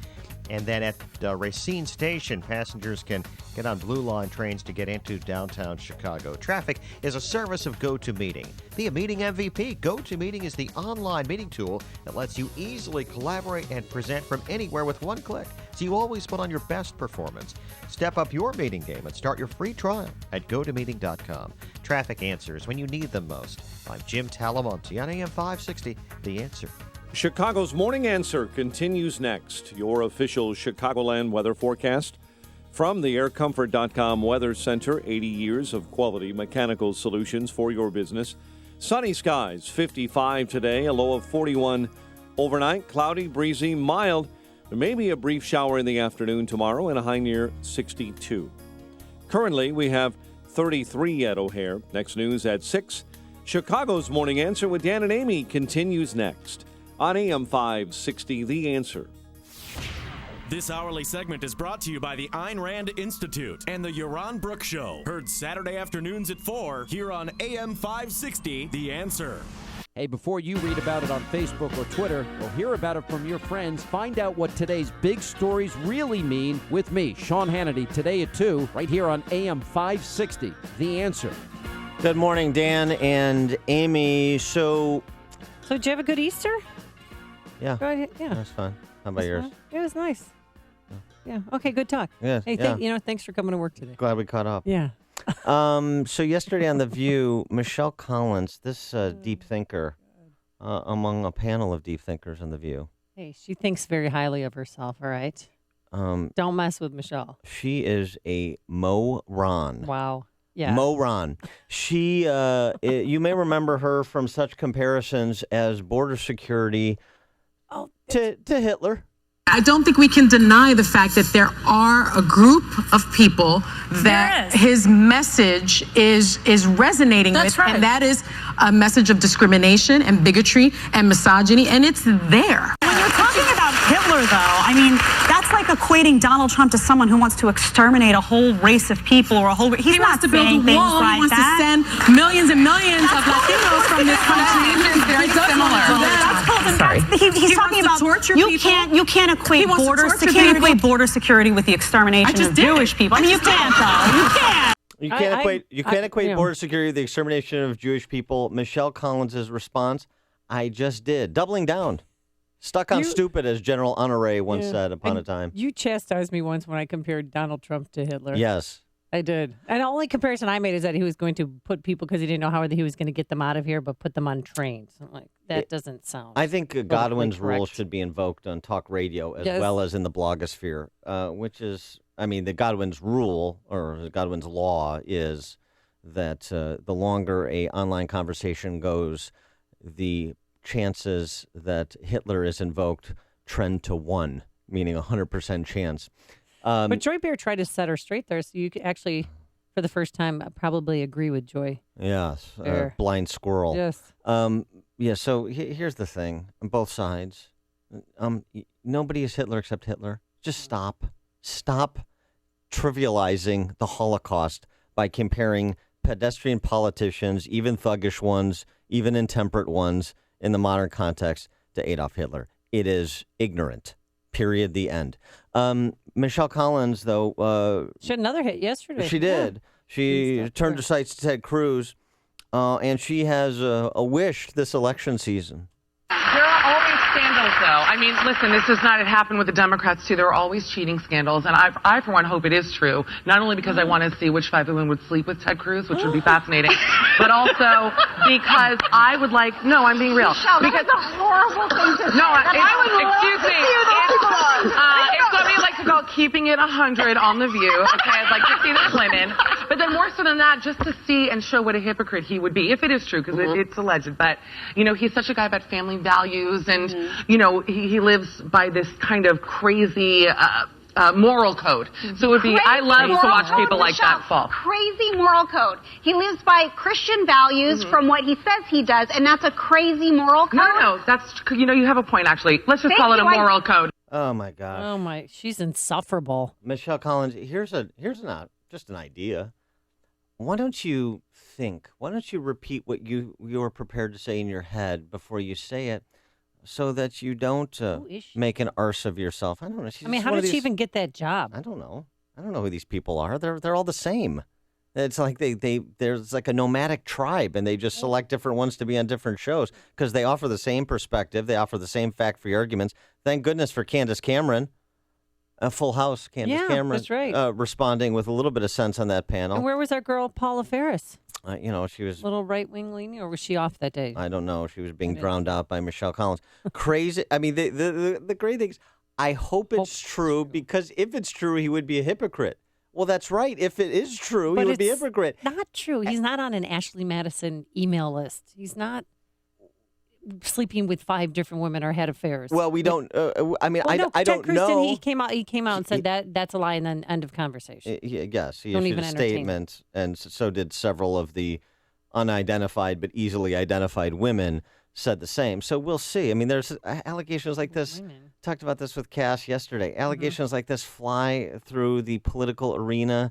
And then at Racine Station, passengers can get on Blue Line trains to get into downtown Chicago. Traffic is a service of GoToMeeting. Be a meeting MVP. GoToMeeting is the online meeting tool that lets you easily collaborate and present from anywhere with one click, so you always put on your best performance. Step up your meeting game and start your free trial at GoToMeeting.com. Traffic answers when you need them most. I'm Jim Talamonte on AM 560, The Answer. Chicago's Morning Answer continues next. Your official Chicagoland weather forecast from the aircomfort.com Weather Center. 80 years of quality mechanical solutions for your business. Sunny skies, 55 today, a low of 41 overnight. Cloudy, breezy, mild. There may be a brief shower in the afternoon tomorrow and a high near 62. Currently, we have 33 at O'Hare. Next news at 6. Chicago's Morning Answer with Dan and Amy continues next on AM 560, The Answer. This hourly segment is brought to you by the Ayn Rand Institute and the Yaron Brook Show. Heard Saturday afternoons at 4 here on AM 560, The Answer. Hey, before you read about it on Facebook or Twitter or hear about it from your friends, find out what today's big stories really mean with me, Sean Hannity, today at 2, right here on AM 560, The Answer. Good morning, Dan and Amy. So did you have a good Easter? Yeah. Right, yeah. That's fun. How about yours? It was nice. Yeah. Okay, good talk. Yeah. Hey, thanks for coming to work today. Glad we caught up. Yeah. So yesterday on The View, Michelle Collins, this deep thinker, among a panel of deep thinkers on The View. Hey, she thinks very highly of herself, all right? Don't mess with Michelle. She is a moron. Wow. Yeah. Moron. She, you may remember her from such comparisons as border security to Hitler. I don't think we can deny the fact that there are a group of people that his message is resonating with, and that is a message of discrimination and bigotry and misogyny, and it's there. When you're talking about Hitler, though, I mean, that's like equating Donald Trump to someone who wants to exterminate a whole race of people or a whole. He wants to build a wall. He wants to send millions and millions of Latinos from this country. Very similar. Sorry. He's talking about torture you can't equate border security with the extermination of Jewish people. I mean, you can't though. You can't. You can't equate border security with the extermination of Jewish people. Michelle Collins' response, I just did. Doubling down. Stuck on stupid, as General Honoré once said upon a time. You chastised me once when I compared Donald Trump to Hitler. Yes. I did. And the only comparison I made is that he was going to put people, because he didn't know how he was going to get them out of here, but put them on trains. I'm like, that doesn't sound. I think Godwin's rule should be invoked on talk radio as well as in the blogosphere, which is, I mean, the Godwin's rule or Godwin's law is that the longer a online conversation goes, the chances that Hitler is invoked trend to 1, meaning 100% chance. But Joy Bear tried to set her straight there, so you could actually, for the first time, probably agree with Joy. Yes, blind squirrel. Yes. Yeah, so here's the thing on both sides. Nobody is Hitler except Hitler. Just stop. Stop trivializing the Holocaust by comparing pedestrian politicians, even thuggish ones, even intemperate ones in the modern context to Adolf Hitler. It is ignorant. Period. The end. Michelle Collins, though, she had another hit yesterday. She did. Yeah. She turned her sights to Ted Cruz, and she has a wish this election season. There are always scandals, though. I mean, listen, this does not happen with the Democrats, too. There are always cheating scandals, and I for one, hope it is true. Not only because I want to see which 5 women would sleep with Ted Cruz, which would be fascinating, but also because I would like, no, I'm being real. Michelle, because that's a horrible thing to say. No, Excuse me. It's going to be like to go keeping it 100 on The View. Okay, I'd like to see the Clinton. But then more so than that, just to see and show what a hypocrite he would be, if it is true, because it's alleged. But, you know, he's such a guy about family values, and, you know, he lives by this kind of crazy moral code. So it would be, I love to watch people like that fall. Crazy moral code. He lives by Christian values from what he says he does, and that's a crazy moral code? No, that's, you know, you have a point, actually. Let's just call it a moral code. Oh, my gosh. Oh, my. She's insufferable. Michelle Collins, here's just an idea. Why don't you think? Why don't you repeat what you're prepared to say in your head before you say it, so that you don't make an arse of yourself? I don't know. I mean, how did she even get that job? I don't know. I don't know who these people are. They're all the same. It's like there's like a nomadic tribe, and they just select different ones to be on different shows because they offer the same perspective. They offer the same fact-free arguments. Thank goodness for Candace Cameron. A Full House, Candace Cameron, that's right. Responding with a little bit of sense on that panel. And where was our girl, Paula Ferris? You know, she was a little right-wing leaning, or was she off that day? I don't know. She was being drowned out by Michelle Collins. Crazy. I mean, the great thing is, I hope it's true, because if it's true, he would be a hypocrite. Well, that's right. If it is true, he would be a hypocrite. Not true. He's not on an Ashley Madison email list. He's not sleeping with 5 different women or had affairs. Well, we don't. I mean, well, I don't know. He came out and said that's a lie, and then end of conversation. Yes, he issued a statement, and so did several of the unidentified but easily identified women. Said the same. So we'll see. I mean, there's allegations like this. Talked about this with Cass yesterday. Allegations like this fly through the political arena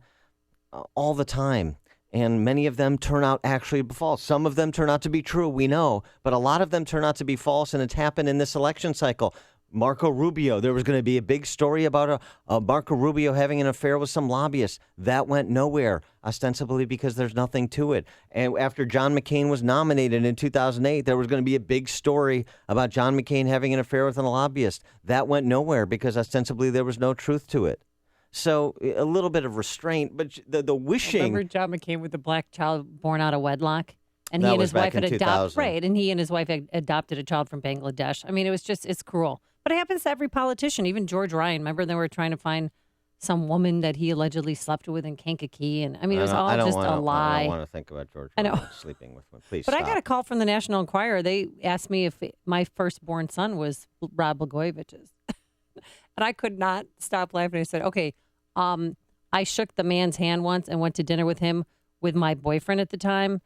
all the time. And many of them turn out actually to be false. Some of them turn out to be true, we know. But a lot of them turn out to be false, and it's happened in this election cycle. Marco Rubio, there was going to be a big story about Marco Rubio having an affair with some lobbyists. That went nowhere, ostensibly because there's nothing to it. And after John McCain was nominated in 2008, there was going to be a big story about John McCain having an affair with a lobbyist. That went nowhere because ostensibly there was no truth to it. So a little bit of restraint, but the wishing. Remember John McCain with the black child born out of wedlock? And that he and was his wife back had in 2000. and he and his wife had adopted a child from Bangladesh. I mean, it's cruel. But it happens to every politician, even George Ryan. Remember they were trying to find some woman that he allegedly slept with in Kankakee, and I mean, it was all just a lie. I don't want to think about George Ryan sleeping with one. Please But stop. I got a call from the National Enquirer. They asked me if my firstborn son was Rod Blagojevich's. And I could not stop laughing. I said, okay, I shook the man's hand once and went to dinner with him with my boyfriend at the time.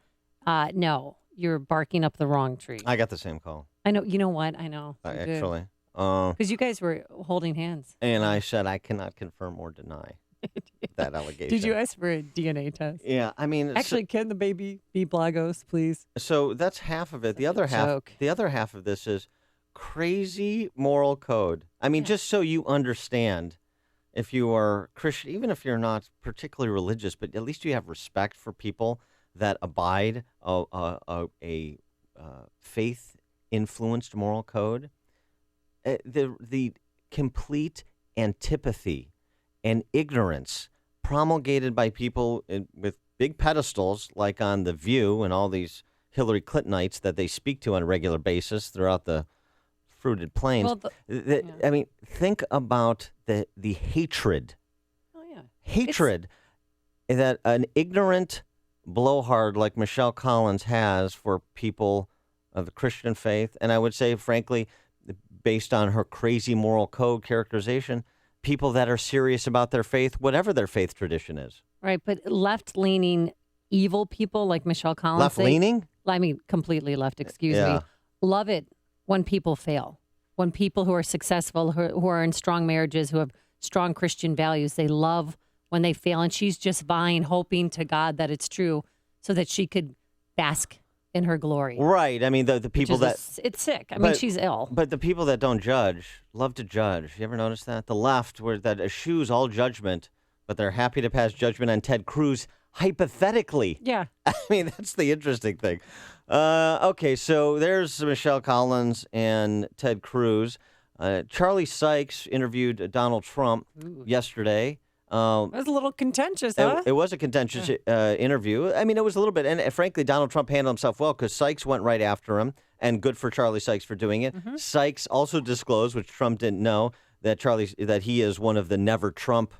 No, you're barking up the wrong tree. I got the same call. I know. You know what? I know. Actually. Because you guys were holding hands. And I said I cannot confirm or deny that allegation. Did you ask for a DNA test? Yeah, I mean, actually, can the baby be Blagos, please? So that's half of it. The other half of this is crazy moral code. I mean, just so you understand, if you are Christian, even if you're not particularly religious, but at least you have respect for people that abide a faith-influenced moral code. The complete antipathy and ignorance promulgated by people with big pedestals like on The View and all these Hillary Clintonites that they speak to on a regular basis throughout the fruited plains. Well, I mean, think about the hatred. Oh, yeah. Hatred that an ignorant blowhard like Michelle Collins has for people of the Christian faith. And I would say, frankly, based on her crazy moral code characterization, people that are serious about their faith, whatever their faith tradition is. Right, but left-leaning evil people like Michelle Collins. Left-leaning? I mean, completely left, excuse me. Love it when people fail. When people who are successful, who are in strong marriages, who have strong Christian values, they love when they fail. And she's just vying, hoping to God that it's true so that she could bask in her glory. Right. I mean, the people it's sick. I mean, she's ill. But the people that don't judge love to judge. You ever notice that? The left, where that eschews all judgment, but they're happy to pass judgment on Ted Cruz, hypothetically. Yeah. I mean, that's the interesting thing. Okay, so there's Michelle Collins and Ted Cruz. Charlie Sykes interviewed Donald Trump yesterday. It was a little contentious, huh? It was a contentious interview. I mean, it was a little bit. And frankly, Donald Trump handled himself well because Sykes went right after him, and good for Charlie Sykes for doing it. Mm-hmm. Sykes also disclosed, which Trump didn't know, that he is one of the never Trump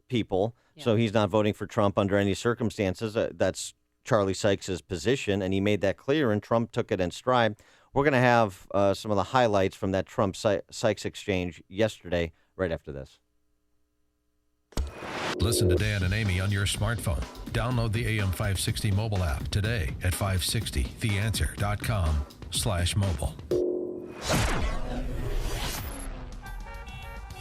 people. Yeah. So he's not voting for Trump under any circumstances. That's Charlie Sykes' position, and he made that clear, and Trump took it in stride. We're going to have some of the highlights from that Trump-Sykes exchange yesterday right after this. Listen to Dan and Amy on your smartphone. Download the AM560 mobile app today at 560theanswer.com/mobile.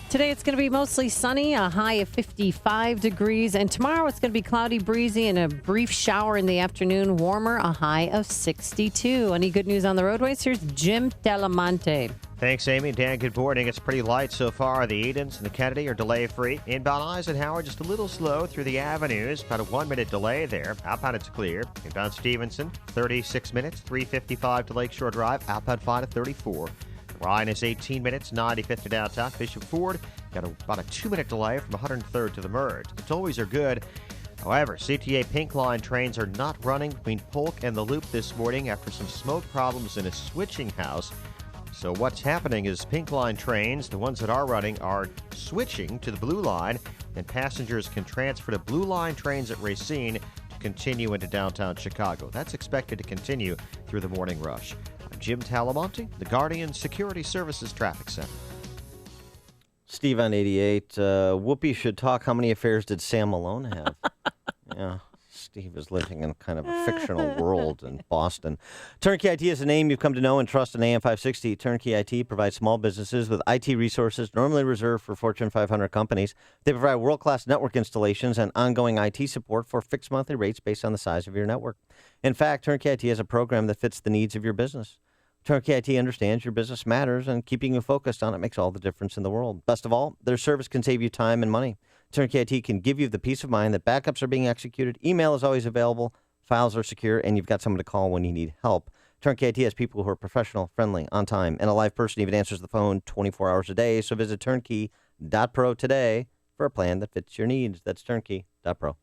Today it's going to be mostly sunny, a high of 55 degrees. And tomorrow it's going to be cloudy, breezy, and a brief shower in the afternoon. Warmer, a high of 62. Any good news on the roadways? Here's Jim Delamonte. Thanks, Amy. Dan, good morning. It's pretty light so far. The Edens and the Kennedy are delay-free. Inbound Eisenhower just a little slow through the avenues. About a 1-minute delay there. Outbound, it's clear. Inbound Stevenson, 36 minutes, 3:55 to Lakeshore Drive. Outbound 5 to 34. Ryan is 18 minutes, 95th to downtown. Bishop Ford got about a 2-minute delay from 103rd to the merge. The tollways are good. However, CTA Pink Line trains are not running between Polk and the Loop this morning after some smoke problems in a switching house. So what's happening is Pink Line trains, the ones that are running, are switching to the Blue Line, and passengers can transfer to Blue Line trains at Racine to continue into downtown Chicago. That's expected to continue through the morning rush. I'm Jim Talamonte, the Guardian Security Services Traffic Center. Steve on 88. Whoopi should talk. How many affairs did Sam Malone have? Yeah. Steve is living in kind of a fictional world in Boston. Turnkey IT is a name you've come to know and trust in AM 560. Turnkey IT provides small businesses with IT resources normally reserved for Fortune 500 companies. They provide world-class network installations and ongoing IT support for fixed monthly rates based on the size of your network. In fact, Turnkey IT has a program that fits the needs of your business. Turnkey IT understands your business matters, and keeping you focused on it makes all the difference in the world. Best of all, their service can save you time and money. Turnkey IT can give you the peace of mind that backups are being executed, email is always available, files are secure, and you've got someone to call when you need help. Turnkey IT has people who are professional, friendly, on time, and a live person even answers the phone 24 hours a day. So visit turnkey.pro today for a plan that fits your needs. That's turnkey.pro.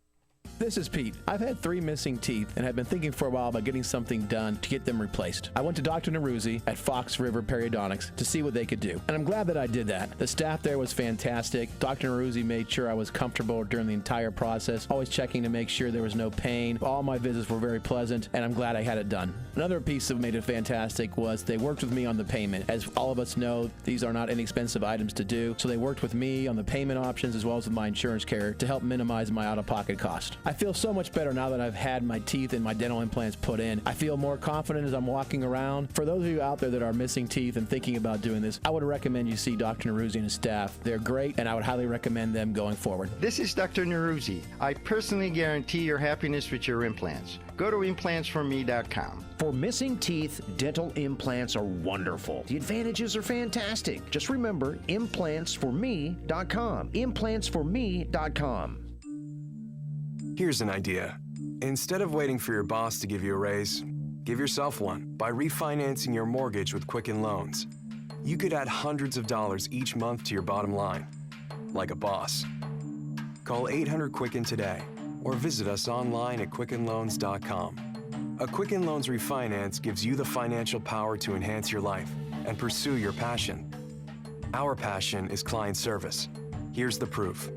This is Pete. I've had 3 missing teeth and have been thinking for a while about getting something done to get them replaced. I went to Dr. Neruzzi at Fox River Periodontics to see what they could do, and I'm glad that I did that. The staff there was fantastic. Dr. Neruzzi made sure I was comfortable during the entire process, always checking to make sure there was no pain. All my visits were very pleasant, and I'm glad I had it done. Another piece that made it fantastic was they worked with me on the payment. As all of us know, these are not inexpensive items to do, so they worked with me on the payment options as well as with my insurance carrier to help minimize my out-of-pocket cost. I feel so much better now that I've had my teeth and my dental implants put in. I feel more confident as I'm walking around. For those of you out there that are missing teeth and thinking about doing this, I would recommend you see Dr. Neruzzi and his staff. They're great, and I would highly recommend them going forward. This is Dr. Neruzzi. I personally guarantee your happiness with your implants. Go to implantsforme.com. For missing teeth, dental implants are wonderful. The advantages are fantastic. Just remember, implantsforme.com. Implantsforme.com. Here's an idea. Instead of waiting for your boss to give you a raise, give yourself one by refinancing your mortgage with Quicken Loans. You could add hundreds of dollars each month to your bottom line, like a boss. Call 800-QUICKEN today or visit us online at QuickenLoans.com. A Quicken Loans refinance gives you the financial power to enhance your life and pursue your passion. Our passion is client service. Here's the proof.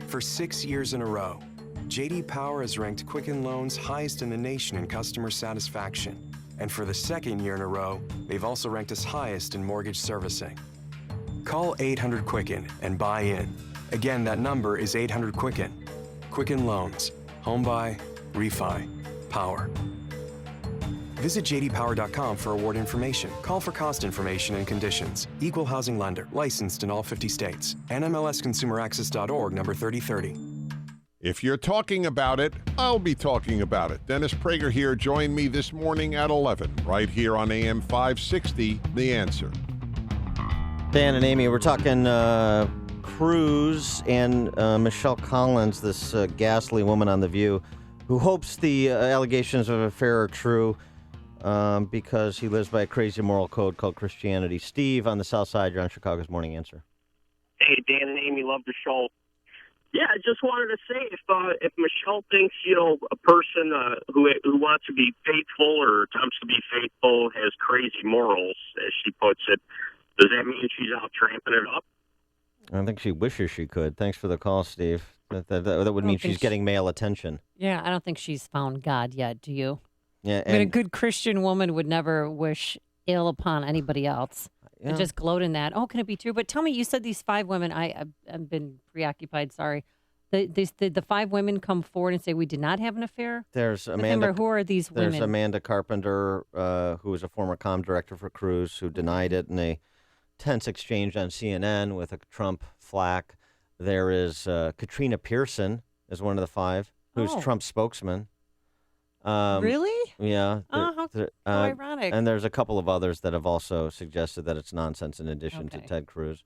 For 6 years in a row, J.D. Power has ranked Quicken Loans highest in the nation in customer satisfaction. And for the 2nd year in a row, they've also ranked us highest in mortgage servicing. Call 800-QUICKEN and buy in. Again, that number is 800-QUICKEN. Quicken Loans. Home buy, refi, power. Visit jdpower.com for award information. Call for cost information and conditions. Equal housing lender. Licensed in all 50 states. NMLSConsumerAccess.org, number 3030. If you're talking about it, I'll be talking about it. Dennis Prager here. Join me this morning at 11, right here on AM 560, The Answer. Dan and Amy, we're talking Cruz and Michelle Collins, this ghastly woman on The View, who hopes the allegations of an affair are true because he lives by a crazy moral code called Christianity. Steve on the South Side, you're on Chicago's Morning Answer. Hey, Dan and Amy, love the show. Yeah, I just wanted to say if Michelle thinks, a person who wants to be faithful or attempts to be faithful has crazy morals, as she puts it, does that mean she's out tramping it up? I think she wishes she could. Thanks for the call, Steve. That would mean she's getting male attention. Yeah, I don't think she's found God yet, do you? Yeah, I mean, a good Christian woman would never wish ill upon anybody else. Yeah. And just gloat in that. Oh, can it be true? But tell me, you said these 5 women. I've been preoccupied. Sorry. The 5 women come forward and say we did not have an affair. There's Amanda. Who are these women? There's Amanda Carpenter, who was a former comm director for Cruz, who denied it in a tense exchange on CNN with a Trump flack. There is Katrina Pearson is one of the 5, who's Trump's spokesman. Really? Yeah. How ironic. And there's a couple of others that have also suggested that it's nonsense in addition to Ted Cruz.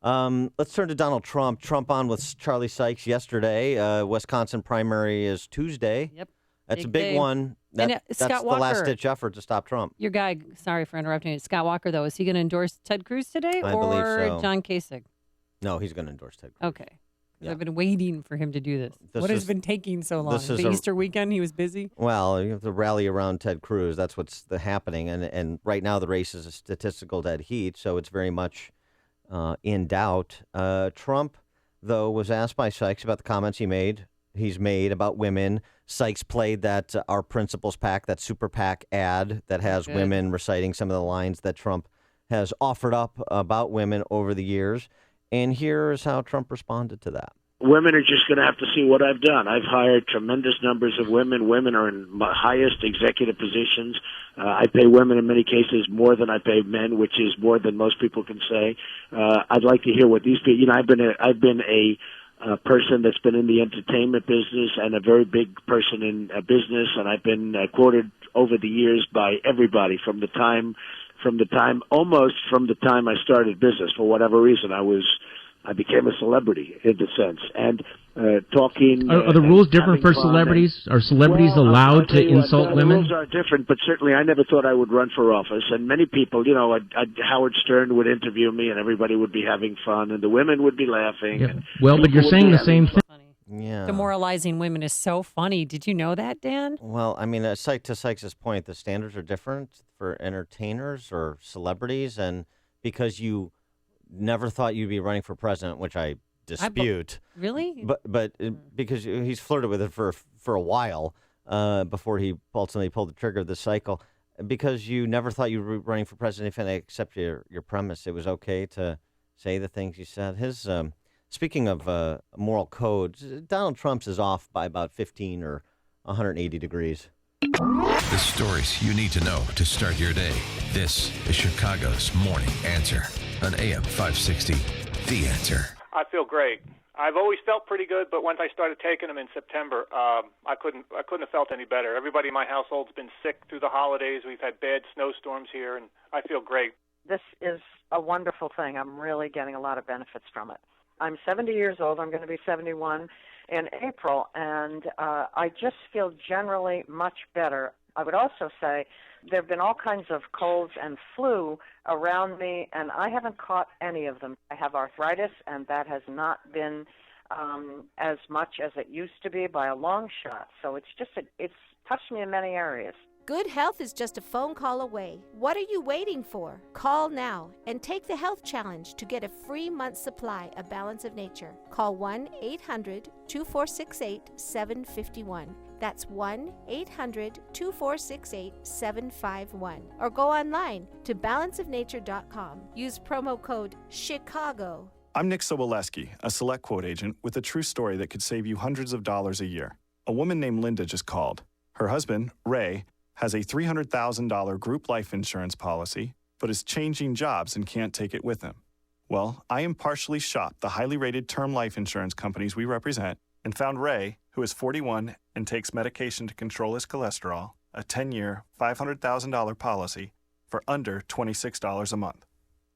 Let's turn to Donald Trump. Trump on with Charlie Sykes yesterday. Wisconsin primary is Tuesday. Yep. That's a big one. That's the last-ditch effort to stop Trump. Your guy, sorry for interrupting you, Scott Walker, though, is he going to endorse Ted Cruz today I believe so. John Kasich? No, he's going to endorse Ted Cruz. Okay. I've been waiting for him to do this. What has been taking so long? The Easter weekend, he was busy? Well, you have to rally around Ted Cruz. That's what's happening. And right now the race is a statistical dead heat, so it's very much in doubt. Trump, though, was asked by Sykes about the comments he's made about women. Sykes played that Our Principles PAC, that super PAC ad that has women reciting some of the lines that Trump has offered up about women over the years. And here's how Trump responded to that. Women are just going to have to see what I've done. I've hired tremendous numbers of women. Women are in my highest executive positions. I pay women in many cases more than I pay men, which is more than most people can say. I'd like to hear what these people. I've been a person that's been in the entertainment business and a very big person in business, and I've been quoted over the years by everybody from the time I started business. For whatever reason, I became a celebrity in the sense, and talking. Are the rules different for celebrities? Are celebrities allowed to insult women? The rules are different, but certainly I never thought I would run for office. And many people, Howard Stern would interview me, and everybody would be having fun, and the women would be laughing. Yeah. Well, but you're saying the same thing. demoralizing women is so funny. Did you know that, Dan? Well, I mean, to Sykes' point, the standards are different for entertainers or celebrities, and because you never thought you'd be running for president, which I dispute. Really? But because he's flirted with it for a while before he ultimately pulled the trigger of this cycle. Because you never thought you were running for president, if I accept your premise, it was okay to say the things you said. His speaking of moral codes, Donald Trump's is off by about 15 or 180 degrees. The stories you need to know to start your day. This is Chicago's Morning Answer on AM 560. The Answer. I feel great. I've always felt pretty good, but once I started taking them in September, I couldn't have felt any better. Everybody in my household's been sick through the holidays. We've had bad snowstorms here, and I feel great. This is a wonderful thing. I'm really getting a lot of benefits from it. I'm 70 years old. I'm going to be 71 in April, and I just feel generally much better. I would also say there have been all kinds of colds and flu around me, and I haven't caught any of them. I have arthritis, and that has not been as much as it used to be by a long shot. So it's touched me in many areas. Good health is just a phone call away. What are you waiting for? Call now and take the health challenge to get a free month's supply of Balance of Nature. Call 1-800-2468-751. That's 1-800-2468-751. Or go online to balanceofnature.com. Use promo code CHICAGO. I'm Nick Soboleski, a Select Quote agent with a true story that could save you hundreds of dollars a year. A woman named Linda just called. Her husband, Ray, has a $300,000 group life insurance policy, but is changing jobs and can't take it with him. Well, I impartially shopped the highly rated term life insurance companies we represent and found Ray, who is 41 and takes medication to control his cholesterol, a 10-year, $500,000 policy for under $26 a month.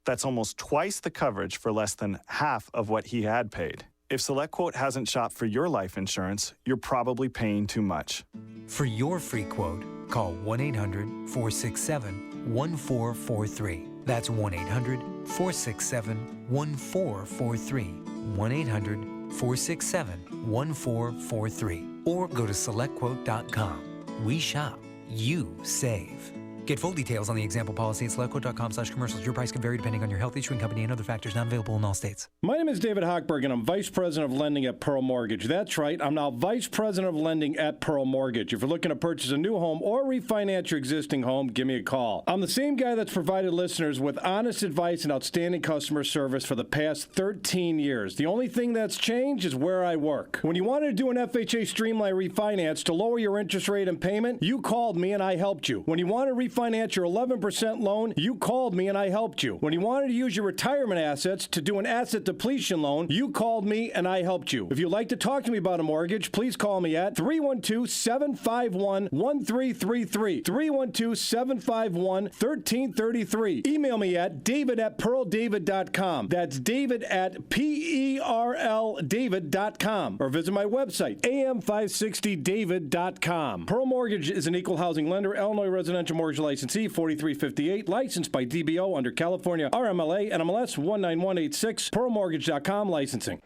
That's almost twice the coverage for less than half of what he had paid. If SelectQuote hasn't shopped for your life insurance, you're probably paying too much. For your free quote, call 1-800-467-1443. That's 1-800-467-1443. 1-800-467-1443. Or go to SelectQuote.com. We shop. You save. Get full details on the example policy at SelectQuote.com/commercials. Your price can vary depending on your health, issuing company, and other factors not available in all states. My name is David Hochberg, and I'm Vice President of Lending at Pearl Mortgage. That's right. I'm now Vice President of Lending at Pearl Mortgage. If you're looking to purchase a new home or refinance your existing home, give me a call. I'm the same guy that's provided listeners with honest advice and outstanding customer service for the past 13 years. The only thing that's changed is where I work. When you wanted to do an FHA Streamline refinance to lower your interest rate and payment, you called me and I helped you. When you wanted to refinance your 11% loan, you called me and I helped you. When you wanted to use your retirement assets to do an asset depletion loan, you called me and I helped you. If you'd like to talk to me about a mortgage, please call me at 312-751-1333. 312-751-1333. Email me at david@pearldavid.com. That's david@PERLDavid.com. Or visit my website, am560david.com. Pearl Mortgage is an equal housing lender, Illinois residential mortgage licensee, 4358, licensed by DBO under California RMLA NMLS 19186, pearlmortgage.com licensing.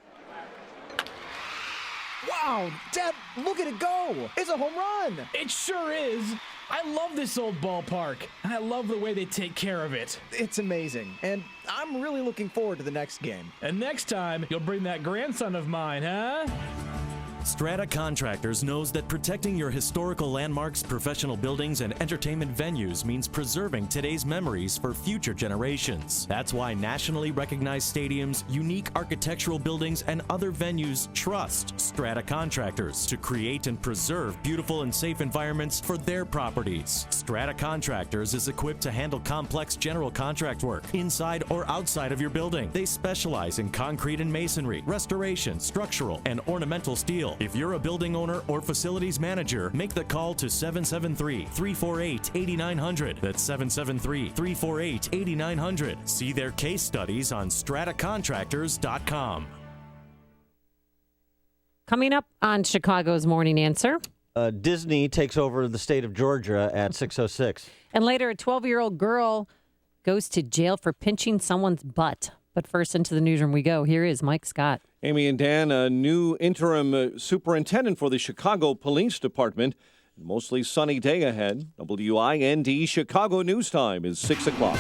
Wow, Dad, look at it go. It's a home run. It sure is. I love this old ballpark, and I love the way they take care of it. It's amazing, and I'm really looking forward to the next game. And next time, you'll bring that grandson of mine, huh? Strata Contractors knows that protecting your historical landmarks, professional buildings, and entertainment venues means preserving today's memories for future generations. That's why nationally recognized stadiums, unique architectural buildings, and other venues trust Strata Contractors to create and preserve beautiful and safe environments for their properties. Strata Contractors is equipped to handle complex general contract work inside or outside of your building. They specialize in concrete and masonry, restoration, structural, and ornamental steel. If you're a building owner or facilities manager, make the call to 773-348-8900. That's 773-348-8900. See their case studies on stratacontractors.com. Coming up on Chicago's Morning Answer. Disney takes over the state of Georgia at 6:06. And later, a 12-year-old girl goes to jail for pinching someone's butt. But first, into the newsroom we go. Here is Mike Scott. Amy and Dan, a new interim superintendent for the Chicago Police Department. Mostly sunny day ahead. WIND Chicago News Time is 6 o'clock.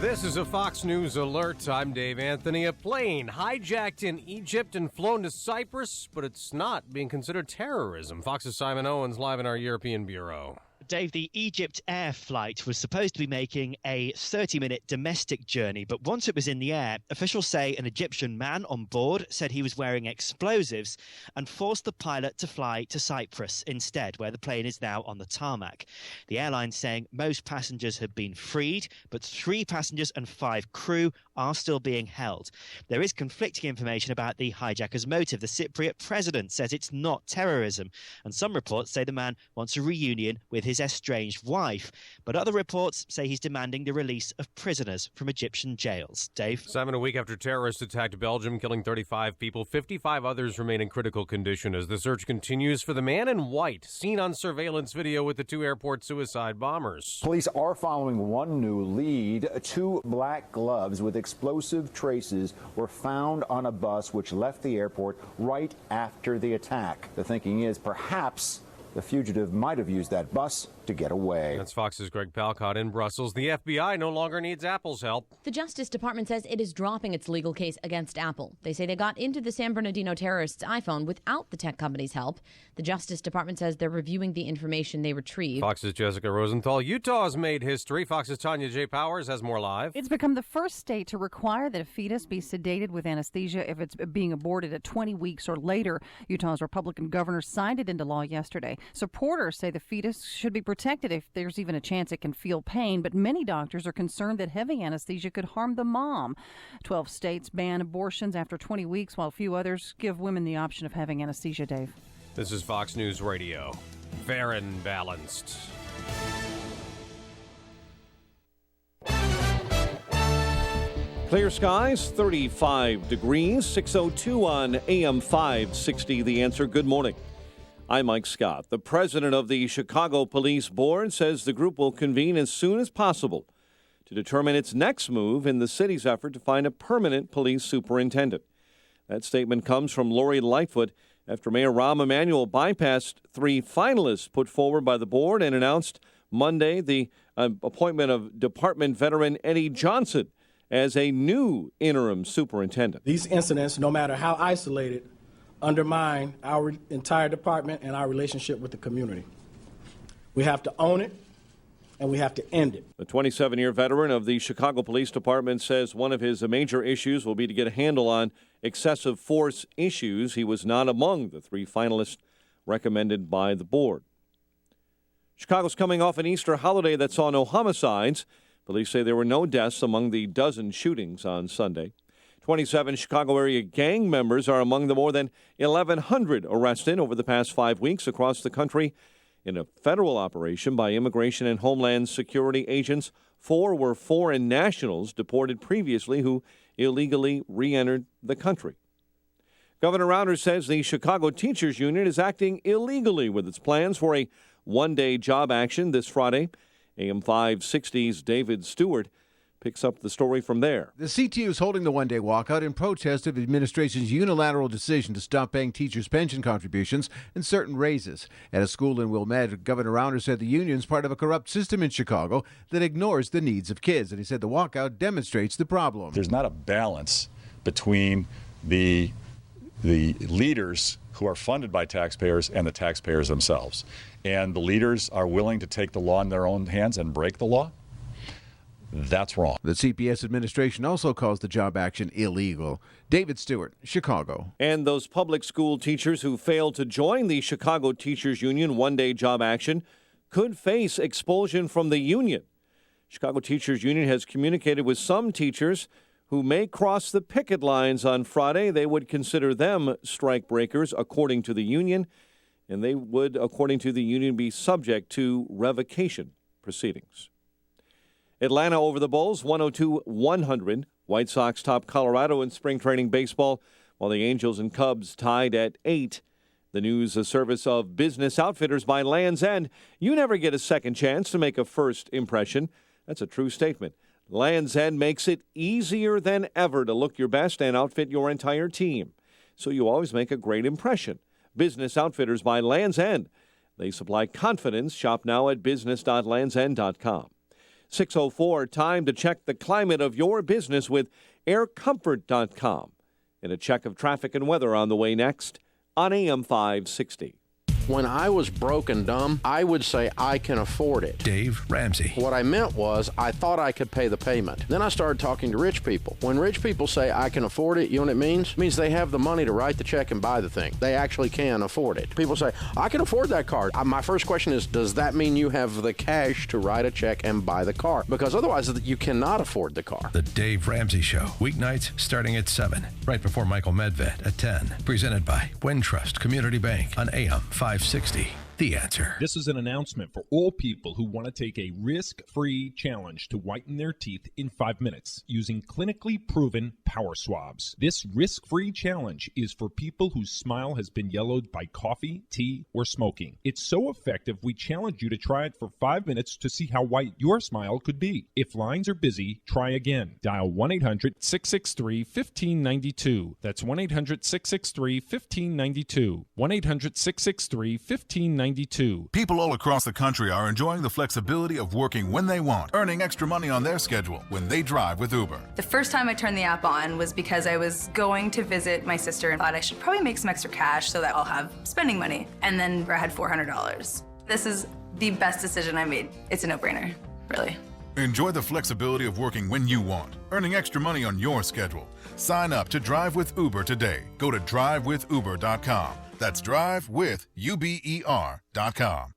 This is a Fox News alert. I'm Dave Anthony. A plane hijacked in Egypt and flown to Cyprus, but it's not being considered terrorism. Fox's Simon Owens live in our European bureau. Dave, the Egypt Air flight was supposed to be making a 30-minute domestic journey, but once it was in the air, officials say an Egyptian man on board said he was wearing explosives and forced the pilot to fly to Cyprus instead, where the plane is now on the tarmac. The airline saying most passengers have been freed, but 3 passengers and 5 crew are still being held. There is conflicting information about the hijacker's motive. The Cypriot president says it's not terrorism, and some reports say the man wants a reunion with his estranged wife, but other reports say he's demanding the release of prisoners from Egyptian jails. Dave? 7 a week after terrorists attacked Belgium, killing 35 people. 55 others remain in critical condition as the search continues for the man in white seen on surveillance video with the 2 airport suicide bombers. Police are following one new lead. 2 black gloves with explosive traces were found on a bus which left the airport right after the attack. The thinking is perhaps the fugitive might have used that bus to get away. That's Fox's Greg Palcott in Brussels. The FBI no longer needs Apple's help. The Justice Department says it is dropping its legal case against Apple. They say they got into the San Bernardino terrorists' iPhone without the tech company's help. The Justice Department says they're reviewing the information they retrieved. Fox's Jessica Rosenthal. Utah's made history. Fox's Tanya J. Powers has more live. It's become the first state to require that a fetus be sedated with anesthesia if it's being aborted at 20 weeks or later. Utah's Republican governor signed it into law yesterday. Supporters say the fetus should be protected if there's even a chance it can feel pain, but many doctors are concerned that heavy anesthesia could harm the mom. 12 states ban abortions after 20 weeks, while few others give women the option of having anesthesia, Dave. This is Fox News Radio. Fair and balanced. Clear skies, 35 degrees, 6:02 on AM 560. The Answer. Good morning. I'm Mike Scott. The president of the Chicago Police Board says the group will convene as soon as possible to determine its next move in the city's effort to find a permanent police superintendent. That statement comes from Lori Lightfoot after Mayor Rahm Emanuel bypassed 3 finalists put forward by the board and announced Monday the appointment of department veteran Eddie Johnson as a new interim superintendent. These incidents, no matter how isolated, undermine our entire department and our relationship with the community. We have to own it, and we have to end it. The 27-year veteran of the Chicago Police Department says one of his major issues will be to get a handle on excessive force issues. He was not among the 3 finalists recommended by the board. Chicago's coming off an Easter holiday that saw no homicides. Police say there were no deaths among the dozen shootings on Sunday. 27 Chicago area gang members are among the more than 1,100 arrested over the past 5 weeks across the country. In a federal operation by Immigration and Homeland Security agents, 4 were foreign nationals deported previously who illegally re-entered the country. Governor Rauner says the Chicago Teachers Union is acting illegally with its plans for a one-day job action this Friday. AM 560's David Stewart picks up the story from there. The CTU is holding the one-day walkout in protest of the administration's unilateral decision to stop paying teachers' pension contributions and certain raises. At a school in Wilmette, Governor Rauner said the union is part of a corrupt system in Chicago that ignores the needs of kids, and he said the walkout demonstrates the problem. There's not a balance between the leaders who are funded by taxpayers and the taxpayers themselves. And the leaders are willing to take the law in their own hands and break the law. That's wrong. The CPS administration also calls the job action illegal. David Stewart, Chicago. And those public school teachers who failed to join the Chicago Teachers Union one-day job action could face expulsion from the union. Chicago Teachers Union has communicated with some teachers who may cross the picket lines on Friday. They would consider them strike breakers, according to the union, and they would, according to the union, be subject to revocation proceedings. Atlanta over the Bulls, 102-100. White Sox top Colorado in spring training baseball, while the Angels and Cubs tied at 8. The news, a service of Business Outfitters by Land's End. You never get a second chance to make a first impression. That's a true statement. Land's End makes it easier than ever to look your best and outfit your entire team, so you always make a great impression. Business Outfitters by Land's End. They supply confidence. Shop now at business.landsend.com. 6:04, time to check the climate of your business with aircomfort.com. And a check of traffic and weather on the way next on AM 560. When I was broke and dumb, I would say I can afford it. Dave Ramsey. What I meant was I thought I could pay the payment. Then I started talking to rich people. When rich people say I can afford it, you know what it means? It means they have the money to write the check and buy the thing. They actually can afford it. People say, I can afford that car. My first question is, does that mean you have the cash to write a check and buy the car? Because otherwise you cannot afford the car. The Dave Ramsey Show, weeknights starting at 7, right before Michael Medved at 10. Presented by Wintrust Community Bank on AM 560. The Answer. This is an announcement for all people who want to take a risk-free challenge to whiten their teeth in 5 minutes using clinically proven power swabs. This risk-free challenge is for people whose smile has been yellowed by coffee, tea, or smoking. It's so effective, we challenge you to try it for 5 minutes to see how white your smile could be. If lines are busy, try again. Dial 1-800-663-1592. That's 1-800-663-1592. 1-800-663-1592. People all across the country are enjoying the flexibility of working when they want, earning extra money on their schedule when they drive with Uber. The first time I turned the app on was because I was going to visit my sister and thought I should probably make some extra cash so that I'll have spending money. And then I had $400. This is the best decision I made. It's a no-brainer, really. Enjoy the flexibility of working when you want, earning extra money on your schedule. Sign up to Drive with Uber today. Go to drivewithuber.com. That's drivewithuber.com.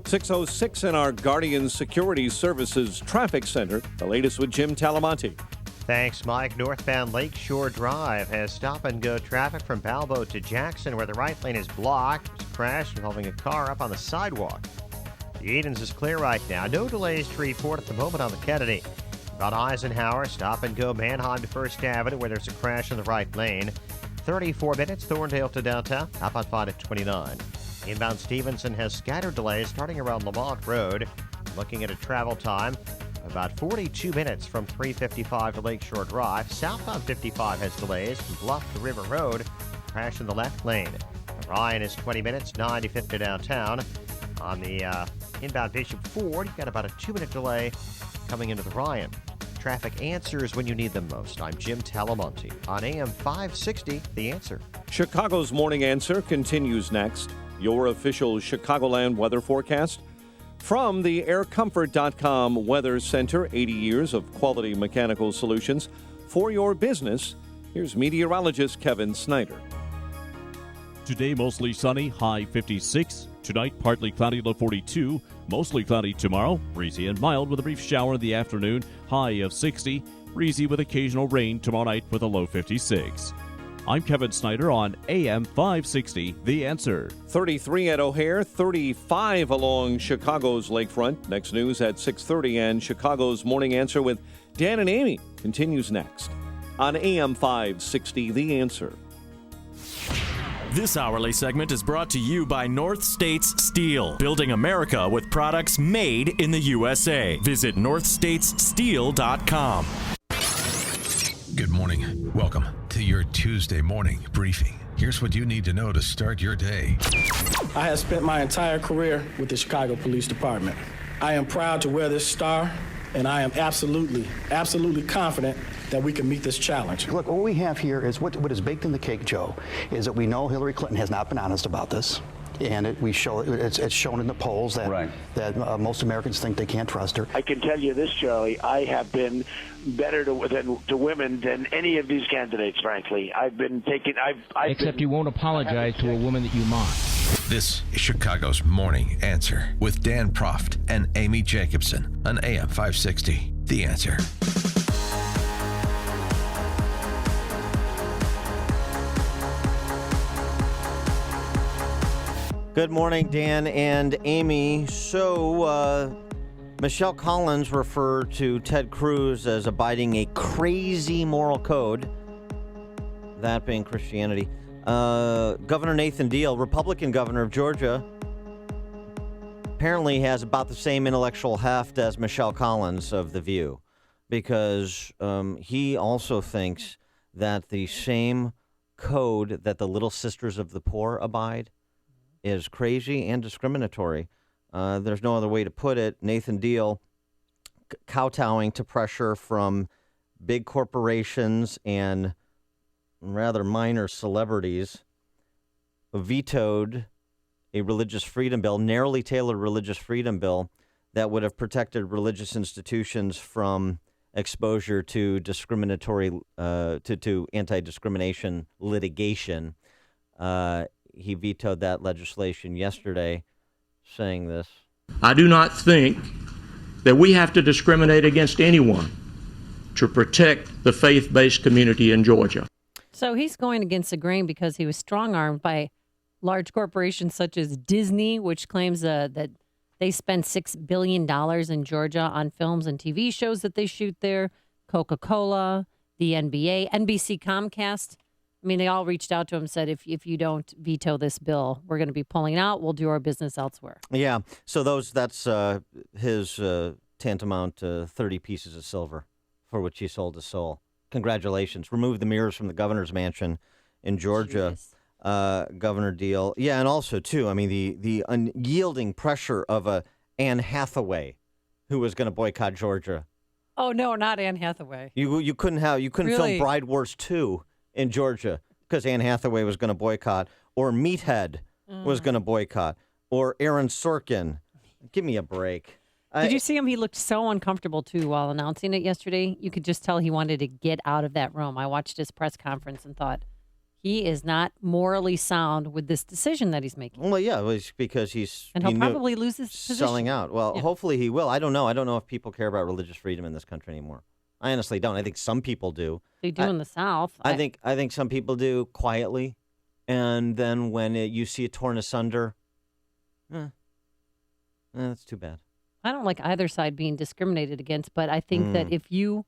6:06 in our Guardian Security Services Traffic Center. The latest with Jim Talamonte. Thanks, Mike. Northbound Lakeshore Drive has stop-and-go traffic from Balbo to Jackson, where the right lane is blocked. There's a crash involving a car up on the sidewalk. The Edens is clear right now. No delays to report at the moment on the Kennedy. About Eisenhower, stop-and-go Manheim to First Avenue, where there's a crash in the right lane. 34 minutes, Thorndale to downtown. Hop on 5 at 29. Inbound Stevenson has scattered delays starting around Lamont Road. Looking at a travel time, about 42 minutes from 355 to Lakeshore Drive. Southbound 55 has delays from Bluff to River Road. Crash in the left lane. Ryan is 20 minutes, 95th to downtown. On the inbound Bishop Ford, you've got about a 2-minute delay coming into the Ryan. Traffic answers when you need them most. I'm Jim Talamonte on AM 560, The Answer. Chicago's Morning Answer continues next. Your official Chicagoland weather forecast from the aircomfort.com Weather Center. 80 years of quality mechanical solutions for your business. Here's meteorologist Kevin Snyder. Today, mostly sunny, high 56. Tonight, partly cloudy, low 42. Mostly cloudy tomorrow, breezy and mild with a brief shower in the afternoon, high of 60. Breezy with occasional rain tomorrow night with a low 56. I'm Kevin Snyder on AM 560, The Answer. 33 at O'Hare, 35 along Chicago's lakefront. Next news at 6:30, and Chicago's Morning Answer with Dan and Amy continues next on AM 560, The Answer. This hourly segment is brought to you by North States Steel, building America with products made in the USA. Visit northstatessteel.com. Good morning. Welcome to your Tuesday morning briefing. Here's what you need to know to start your day. I have spent my entire career with the Chicago Police Department. I am proud to wear this star, and I am absolutely confident that we can meet this challenge. Look, what we have here is what is baked in the cake, Joe, is that we know Hillary Clinton has not been honest about this. And it's shown in the polls that most Americans think they can't trust her. I can tell you this, Charlie, I have been better to women than any of these candidates, frankly. Except you won't apologize to a woman that you mock. This is Chicago's Morning Answer with Dan Proft and Amy Jacobson on AM 560, The Answer. Good morning, Dan and Amy. So, Michelle Collins referred to Ted Cruz as abiding a crazy moral code, that being Christianity. Governor Nathan Deal, Republican governor of Georgia, apparently has about the same intellectual heft as Michelle Collins of The View, because he also thinks that the same code that the Little Sisters of the Poor abide is crazy and discriminatory. There's no other way to put it. Nathan Deal, kowtowing to pressure from big corporations and rather minor celebrities, vetoed a religious freedom bill, narrowly tailored religious freedom bill that would have protected religious institutions from exposure to discriminatory, to anti-discrimination litigation. He vetoed that legislation yesterday, saying this. I do not think that we have to discriminate against anyone to protect the faith-based community in Georgia. So he's going against the grain because he was strong-armed by large corporations such as Disney, which claims that they spend $6 billion in Georgia on films and TV shows that they shoot there, Coca-Cola, the NBA, NBC, Comcast. I mean, they all reached out to him and said, if you don't veto this bill, we're going to be pulling out. We'll do our business elsewhere. Yeah, so that's his tantamount to 30 pieces of silver for which he sold his soul. Congratulations. Remove the mirrors from the governor's mansion in Georgia, Governor Deal. Yeah, and also, too, I mean, the unyielding pressure of Anne Hathaway, who was going to boycott Georgia. Oh, no, not Anne Hathaway. You couldn't Really? film Bride Wars 2 in Georgia because Anne Hathaway was going to boycott, or Meathead was going to boycott, or Aaron Sorkin. Give me a break. Did you see him? He looked so uncomfortable, too, while announcing it yesterday. You could just tell he wanted to get out of that room. I watched his press conference and thought, he is not morally sound with this decision that he's making. Well, yeah, it's because he'll probably lose his position. Selling out. Well, hopefully he will. I don't know. I don't know if people care about religious freedom in this country anymore. I honestly don't. I think some people do. They do in the South. I think some people do quietly, and then when you see it torn asunder, that's too bad. I don't like either side being discriminated against, but I think that if you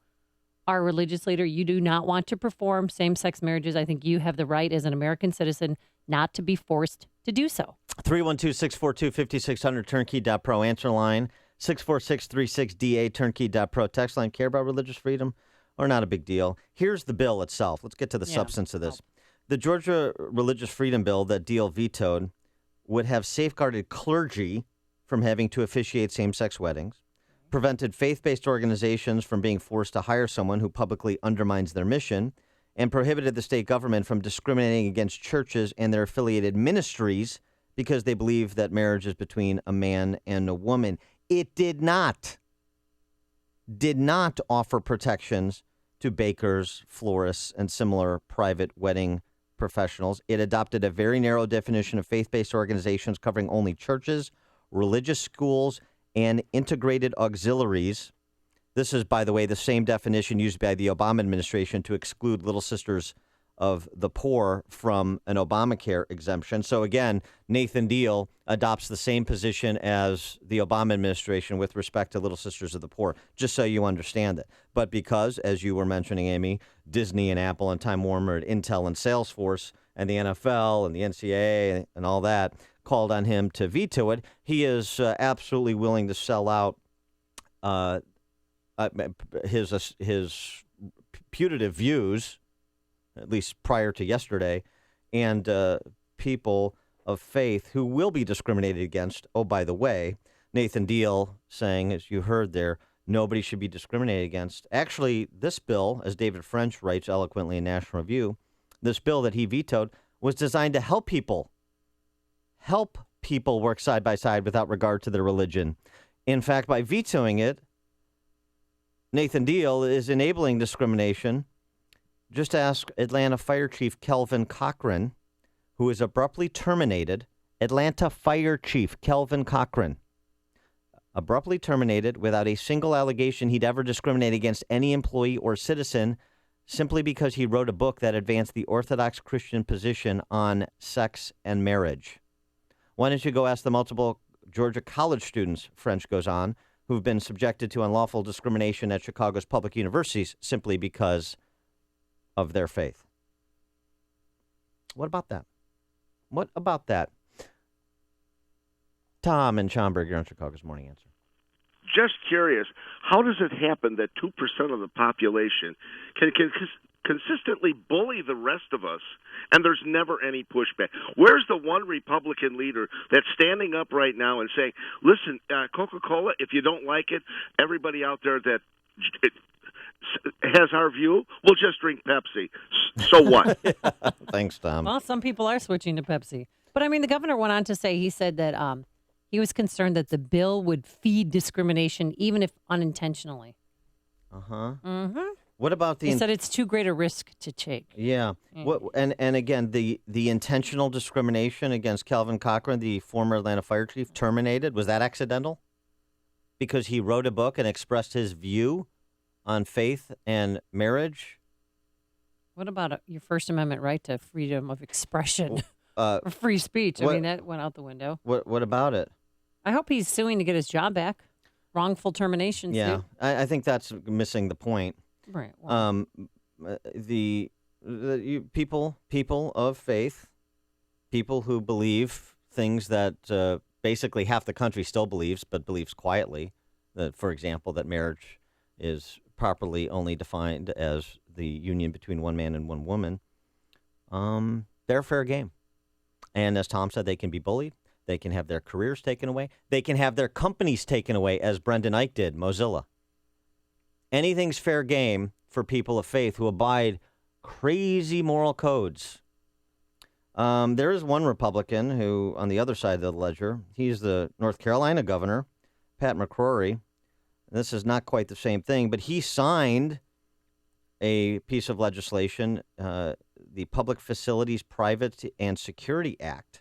are a religious leader, you do not want to perform same-sex marriages. I think you have the right as an American citizen not to be forced to do so. 312-642-5600, turnkey.pro, answer line, 64636DA, turnkey.pro, text line, care about religious freedom or not a big deal. Here's the bill itself. Let's get to the substance of this. The Georgia Religious Freedom Bill that Deal vetoed would have safeguarded clergy from having to officiate same-sex weddings, prevented faith-based organizations from being forced to hire someone who publicly undermines their mission, and prohibited the state government from discriminating against churches and their affiliated ministries because they believe that marriage is between a man and a woman. It did not offer protections to bakers, florists, and similar private wedding professionals. It adopted a very narrow definition of faith-based organizations covering only churches, religious schools, and integrated auxiliaries. This is, by the way, the same definition used by the Obama administration to exclude Little Sisters of the Poor from an Obamacare exemption. So again, Nathan Deal adopts the same position as the Obama administration with respect to Little Sisters of the Poor, just so you understand it. But because, as you were mentioning, Amy, Disney and Apple and Time Warner and Intel and Salesforce and the NFL and the NCAA and all that called on him to veto it, he is absolutely willing to sell out his putative views, at least prior to yesterday, and people of faith who will be discriminated against. Oh, by the way, Nathan Deal saying, as you heard there, nobody should be discriminated against. Actually, this bill, as David French writes eloquently in National Review, this bill that he vetoed was designed to help people work side by side without regard to their religion. In fact, by vetoing it, Nathan Deal is enabling discrimination. Just ask Atlanta Fire Chief Kelvin Cochran, who is abruptly terminated. Atlanta Fire Chief Kelvin Cochran, abruptly terminated without a single allegation he'd ever discriminate against any employee or citizen, simply because he wrote a book that advanced the Orthodox Christian position on sex and marriage. Why don't you go ask the multiple Georgia college students, French goes on, who've been subjected to unlawful discrimination at Chicago's public universities simply because of their faith. What about that? Tom in Schaumburg, you're on Chicago's Morning Answer. Just curious, how does it happen that 2% of the population can consistently bully the rest of us, and there's never any pushback? Where's the one Republican leader that's standing up right now and saying, listen, Coca-Cola, if you don't like it, everybody out there that has our view, we'll just drink Pepsi. So what? Thanks, Tom. Well, some people are switching to Pepsi. But, I mean, the governor went on to say, he said that he was concerned that the bill would feed discrimination, even if unintentionally. Uh-huh. Mm-hmm. What about the... He said it's too great a risk to take. Yeah. What, and again, the intentional discrimination against Calvin Cochran, the former Atlanta fire chief, terminated. Was that accidental? Because he wrote a book and expressed his view on faith and marriage? What about your First Amendment right to freedom of expression or free speech? I mean, that went out the window. What about it? I hope he's suing to get his job back. Wrongful termination. Yeah, suit. I think that's missing the point. Right. Well. The people of faith, people who believe things that basically half the country still believes, but believes quietly. That, for example, that marriage is properly only defined as the union between one man and one woman. They're fair game. And as Tom said, they can be bullied. They can have their careers taken away. They can have their companies taken away, as Brendan Eich did, Mozilla. Anything's fair game for people of faith who abide crazy moral codes. There is one Republican who, on the other side of the ledger, he's the North Carolina governor, Pat McCrory. This is not quite the same thing, but he signed a piece of legislation, the Public Facilities Private and Security Act,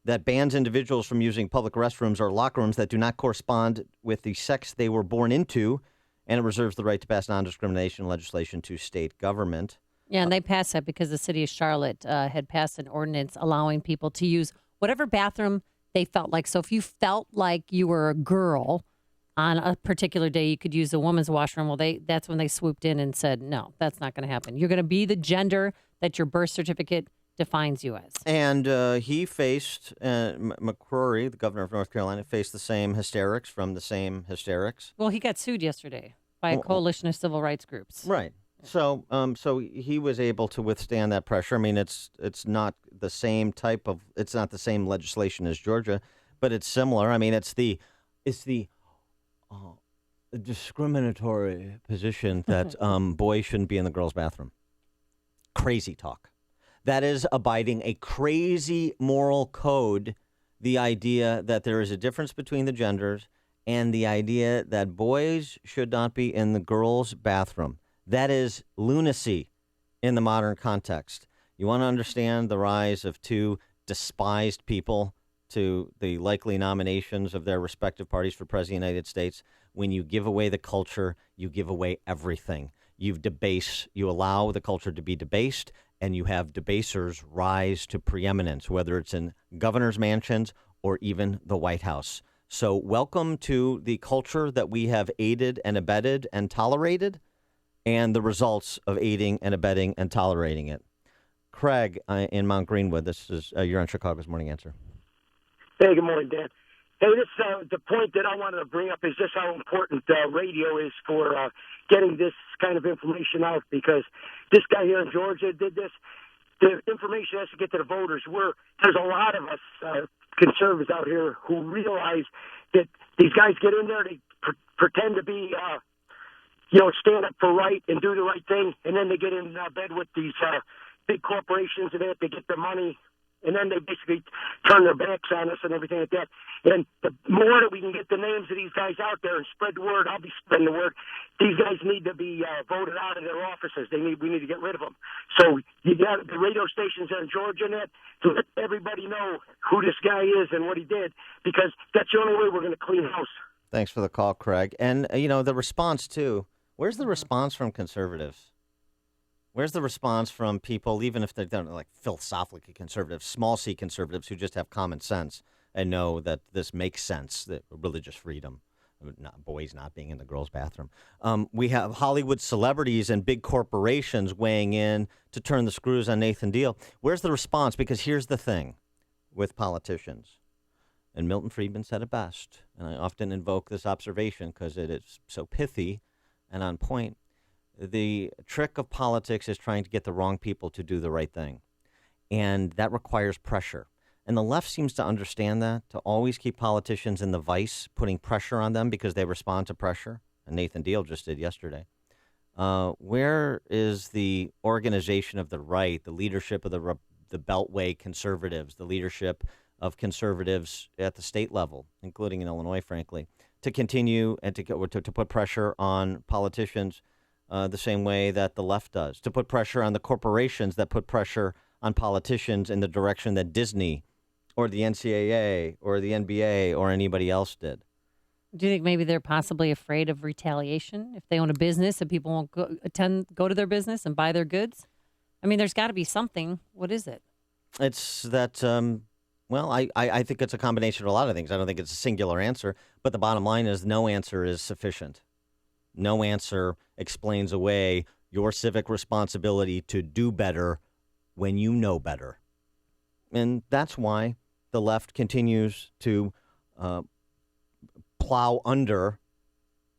that bans individuals from using public restrooms or locker rooms that do not correspond with the sex they were born into, and it reserves the right to pass non-discrimination legislation to state government. Yeah, and they passed that because the city of Charlotte had passed an ordinance allowing people to use whatever bathroom they felt like. So if you felt like you were a girl on a particular day, you could use a woman's washroom. Well, that's when they swooped in and said, no, that's not going to happen. You're going to be the gender that your birth certificate defines you as. And he faced, McCrory, the governor of North Carolina, faced the same hysterics from the same hysterics. Well, he got sued yesterday by a coalition of civil rights groups. Right. So he was able to withstand that pressure. I mean, it's not the same it's not the same legislation as Georgia, but it's similar. I mean, it's the discriminatory position that boys shouldn't be in the girls' bathroom. Crazy talk. That is abiding a crazy moral code, the idea that there is a difference between the genders and the idea that boys should not be in the girls' bathroom. That is lunacy in the modern context. You want to understand the rise of two despised people to the likely nominations of their respective parties for president of the United States? When you give away the culture, you give away everything. You allow the culture to be debased, and you have debasers rise to preeminence, whether it's in governor's mansions or even the White House. So welcome to the culture that we have aided and abetted and tolerated, and the results of aiding and abetting and tolerating it. Craig in Mount Greenwood, this is you're on Chicago's Morning Answer. Hey, good morning, Dan. Hey, the point that I wanted to bring up is just how important radio is for getting this kind of information out, because this guy here in Georgia did this. The information has to get to the voters. There's a lot of us conservatives out here who realize that these guys get in there, they pretend to be stand up for right and do the right thing, and then they get in bed with these big corporations and they have to get their money, and then they basically turn their backs on us and everything like that. And the more that we can get the names of these guys out there and spread the word, I'll be spreading the word. These guys need to be voted out of their offices. We need to get rid of them. So you got the radio stations in Georgia and that to let everybody know who this guy is and what he did, because that's the only way we're going to clean house. Thanks for the call, Craig. And, the response, too. Where's the response from conservatives? Where's the response from people, even if they're like philosophically conservative, small c conservatives who just have common sense and know that this makes sense, that religious freedom, boys not being in the girls' bathroom. We have Hollywood celebrities and big corporations weighing in to turn the screws on Nathan Deal. Where's the response? Because here's the thing with politicians. And Milton Friedman said it best, and I often invoke this observation because it is so pithy and on point. The trick of politics is trying to get the wrong people to do the right thing, and that requires pressure. And the left seems to understand that, to always keep politicians in the vice, putting pressure on them because they respond to pressure, and Nathan Deal just did yesterday. Where is the organization of the right, the leadership of the Beltway conservatives, the leadership of conservatives at the state level, including in Illinois, frankly, to continue and to put pressure on politicians the same way that the left does, to put pressure on the corporations that put pressure on politicians in the direction that Disney or the NCAA or the NBA or anybody else did. Do you think maybe they're possibly afraid of retaliation if they own a business and people won't go to their business and buy their goods? I mean, there's got to be something. What is it? It's that, well, I think it's a combination of a lot of things. I don't think it's a singular answer, but the bottom line is no answer is sufficient. No answer explains away your civic responsibility to do better when you know better. And that's why the left continues to plow under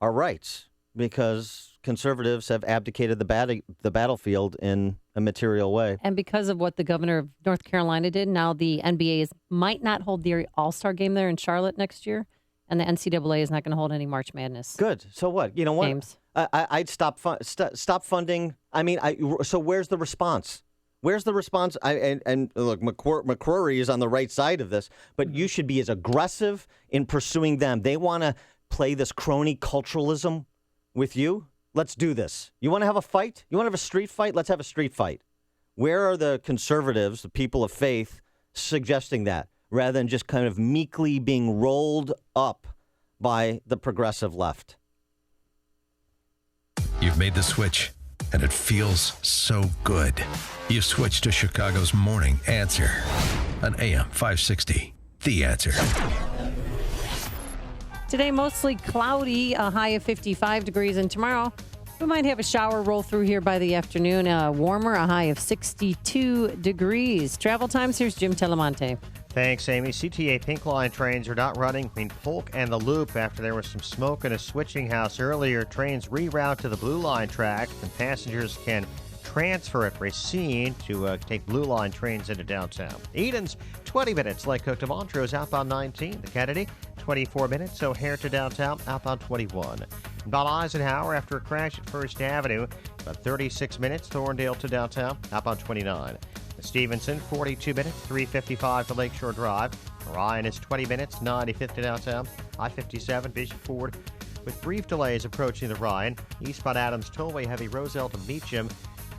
our rights, because conservatives have abdicated the battlefield in a material way. And because of what the governor of North Carolina did, now the NBA might not hold the All-Star game there in Charlotte next year, and the NCAA is not going to hold any March Madness. Good. So what? You know what? Games. I'd stop funding. I mean, so where's the response? Where's the response? And look, McCrory is on the right side of this, but you should be as aggressive in pursuing them. They want to play this crony culturalism with you. Let's do this. You want to have a fight? You want to have a street fight? Let's have a street fight. Where are the conservatives, the people of faith, suggesting that, rather than just kind of meekly being rolled up by the progressive left? You've made the switch, and it feels so good. You've switched to Chicago's Morning Answer on AM 560. The Answer. Today, mostly cloudy, a high of 55 degrees. And tomorrow, we might have a shower roll through here by the afternoon. Warmer, a high of 62 degrees. Travel times, here's Jim Telemonte. Thanks, Amy. CTA Pink Line trains are not running between Polk and the Loop after there was some smoke in a switching house earlier. Trains reroute to the Blue Line track, and passengers can transfer at Racine to take Blue Line trains into downtown. Eden's 20 minutes. Lake Cook to Montrose, outbound 19. The Kennedy, 24 minutes. O'Hare to downtown, outbound 21. About Eisenhower after a crash at First Avenue, about 36 minutes. Thorndale to downtown, outbound 29. Stevenson, 42 minutes, 3:55 to Lakeshore Drive. Orion is 20 minutes, 95th to downtown. I-57, Bishop Ford, with brief delays approaching the Rhine. Eastbound Adams Tollway, heavy Roselle to Meacham.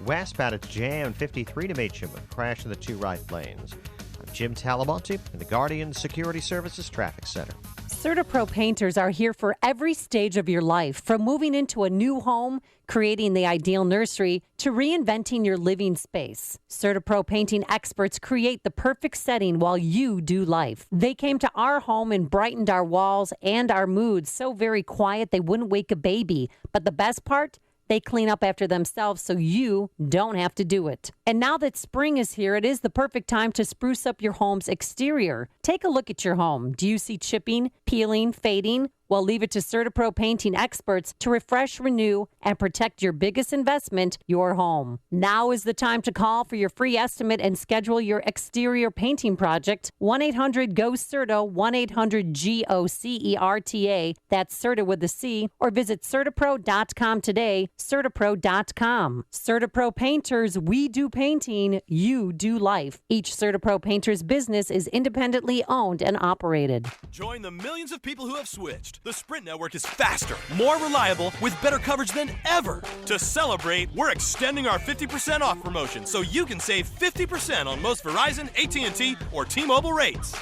Westbound, it's jammed, 53 to Meacham, with a crash in the two right lanes. I'm Jim Talamonte in the Guardian Security Services Traffic Center. CertaPro painters are here for every stage of your life, from moving into a new home, creating the ideal nursery, to reinventing your living space. CertaPro painting experts create the perfect setting while you do life. They came to our home and brightened our walls and our moods so very quiet they wouldn't wake a baby. But the best part? They clean up after themselves so you don't have to do it. And now that spring is here, it is the perfect time to spruce up your home's exterior. Take a look at your home. Do you see chipping, peeling, fading? Well, leave it to CertaPro painting experts to refresh, renew, and protect your biggest investment, your home. Now is the time to call for your free estimate and schedule your exterior painting project. 1-800-GO-CERTA, 1-800-GOCERTA. That's CERTA with the C. Or visit CertaPro.com today, CertaPro.com. CertaPro Painters, we do painting, you do life. Each CertaPro Painters business is independently owned and operated. Join the millions of people who have switched. The Sprint network is faster, more reliable, with better coverage than ever. To celebrate, we're extending our 50% off promotion so you can save 50% on most Verizon, AT&T, or T-Mobile rates.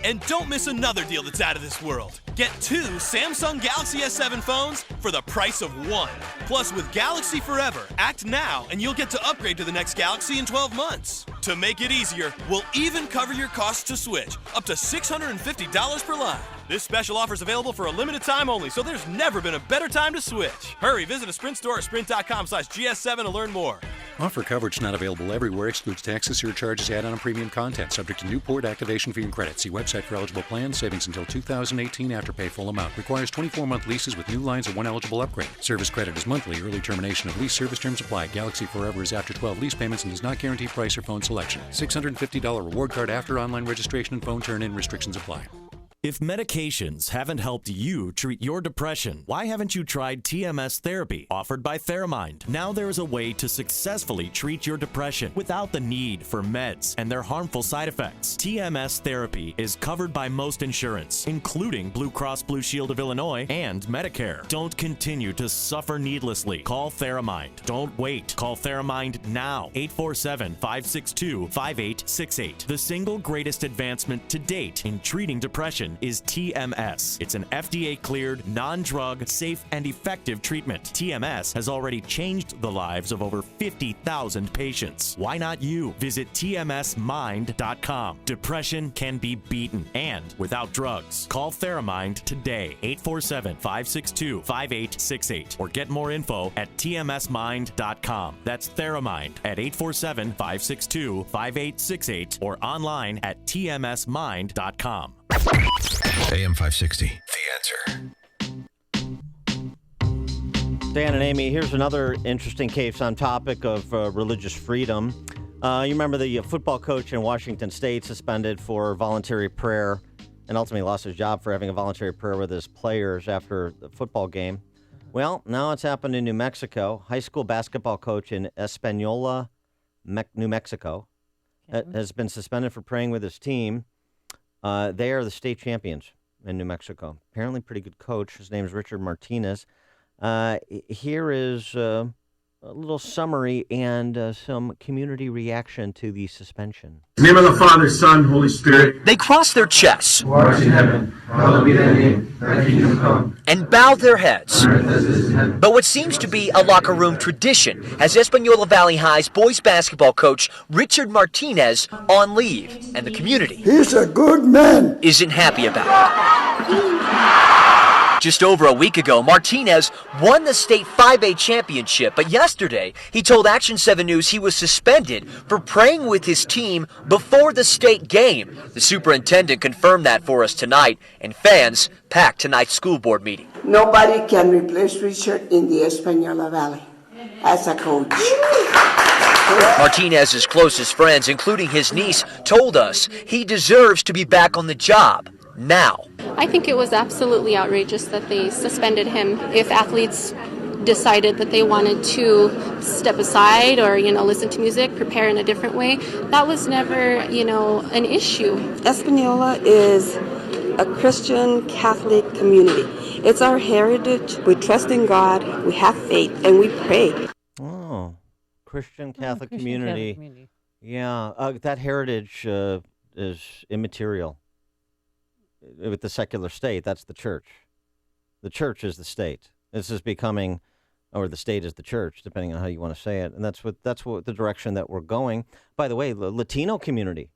And don't miss another deal that's out of this world. Get 2 Samsung Galaxy S7 phones for the price of 1. Plus, with Galaxy Forever, act now and you'll get to upgrade to the next Galaxy in 12 months. To make it easier, we'll even cover your costs to switch, up to $650 per line. This special offer is available for a limited time only, so there's never been a better time to switch. Hurry, visit a Sprint store or sprint.com/GS7 to learn more. Offer coverage not available everywhere. Excludes taxes, surcharges, add-on, and premium content. Subject to Newport activation fee and credit. See website for eligible plans. Savings until 2018 after-pay full amount. Requires 24-month leases with new lines and one eligible upgrade. Service credit is monthly. Early termination of lease. Service terms apply. Galaxy Forever is after 12 lease payments and does not guarantee price or phone selection. $650 reward card after online registration and phone turn-in. Restrictions apply. If medications haven't helped you treat your depression, why haven't you tried TMS therapy offered by Theramind? Now there is a way to successfully treat your depression without the need for meds and their harmful side effects. TMS therapy is covered by most insurance, including Blue Cross Blue Shield of Illinois and Medicare. Don't continue to suffer needlessly. Call Theramind. Don't wait. Call Theramind now. 847-562-5868. The single greatest advancement to date in treating depression is TMS. It's an FDA-cleared, non-drug, safe, and effective treatment. TMS has already changed the lives of over 50,000 patients. Why not you? Visit tmsmind.com. Depression can be beaten, and without drugs. Call Theramind today, 847-562-5868, or get more info at tmsmind.com. That's Theramind at 847-562-5868, or online at tmsmind.com. AM 560, The Answer. Dan and Amy, here's another interesting case on topic of religious freedom. You remember the football coach in Washington State suspended for voluntary prayer and ultimately lost his job for having a voluntary prayer with his players after the football game. Well, now it's happened in New Mexico. High school basketball coach in Espanola, New Mexico, has been suspended for praying with his team. They are the state champions in New Mexico. Apparently pretty good coach. His name is Richard Martinez. Here is a little summary and some community reaction to the suspension. In the name of the Father, Son, Holy Spirit. They cross their chests. Who art in heaven, hallowed be thy name. Thy kingdom come. And bow their heads. On earth as it is in heaven. But what seems to be a locker room tradition has Espanola Valley High's boys basketball coach Richard Martinez on leave, and the community He's a good man. isn't happy about it. Just over a week ago, Martinez won the state 5A championship, but yesterday he told Action 7 News he was suspended for praying with his team before the state game. The superintendent confirmed that for us tonight, and fans packed tonight's school board meeting. Nobody can replace Richard in the Espanola Valley as a coach. Martinez's closest friends, including his niece, told us he deserves to be back on the job now. I think it was absolutely outrageous that they suspended him. If athletes decided that they wanted to step aside or, listen to music, prepare in a different way, that was never, an issue. Espanola is a Christian Catholic community. It's our heritage. We trust in God, we have faith, and we pray. Oh, Christian Catholic community. Yeah, that heritage is immaterial. With the secular state, that's the church. The church is the state. This is becoming, or the state is the church, depending on how you want to say it. And that's what the direction that we're going. By the way, the Latino community.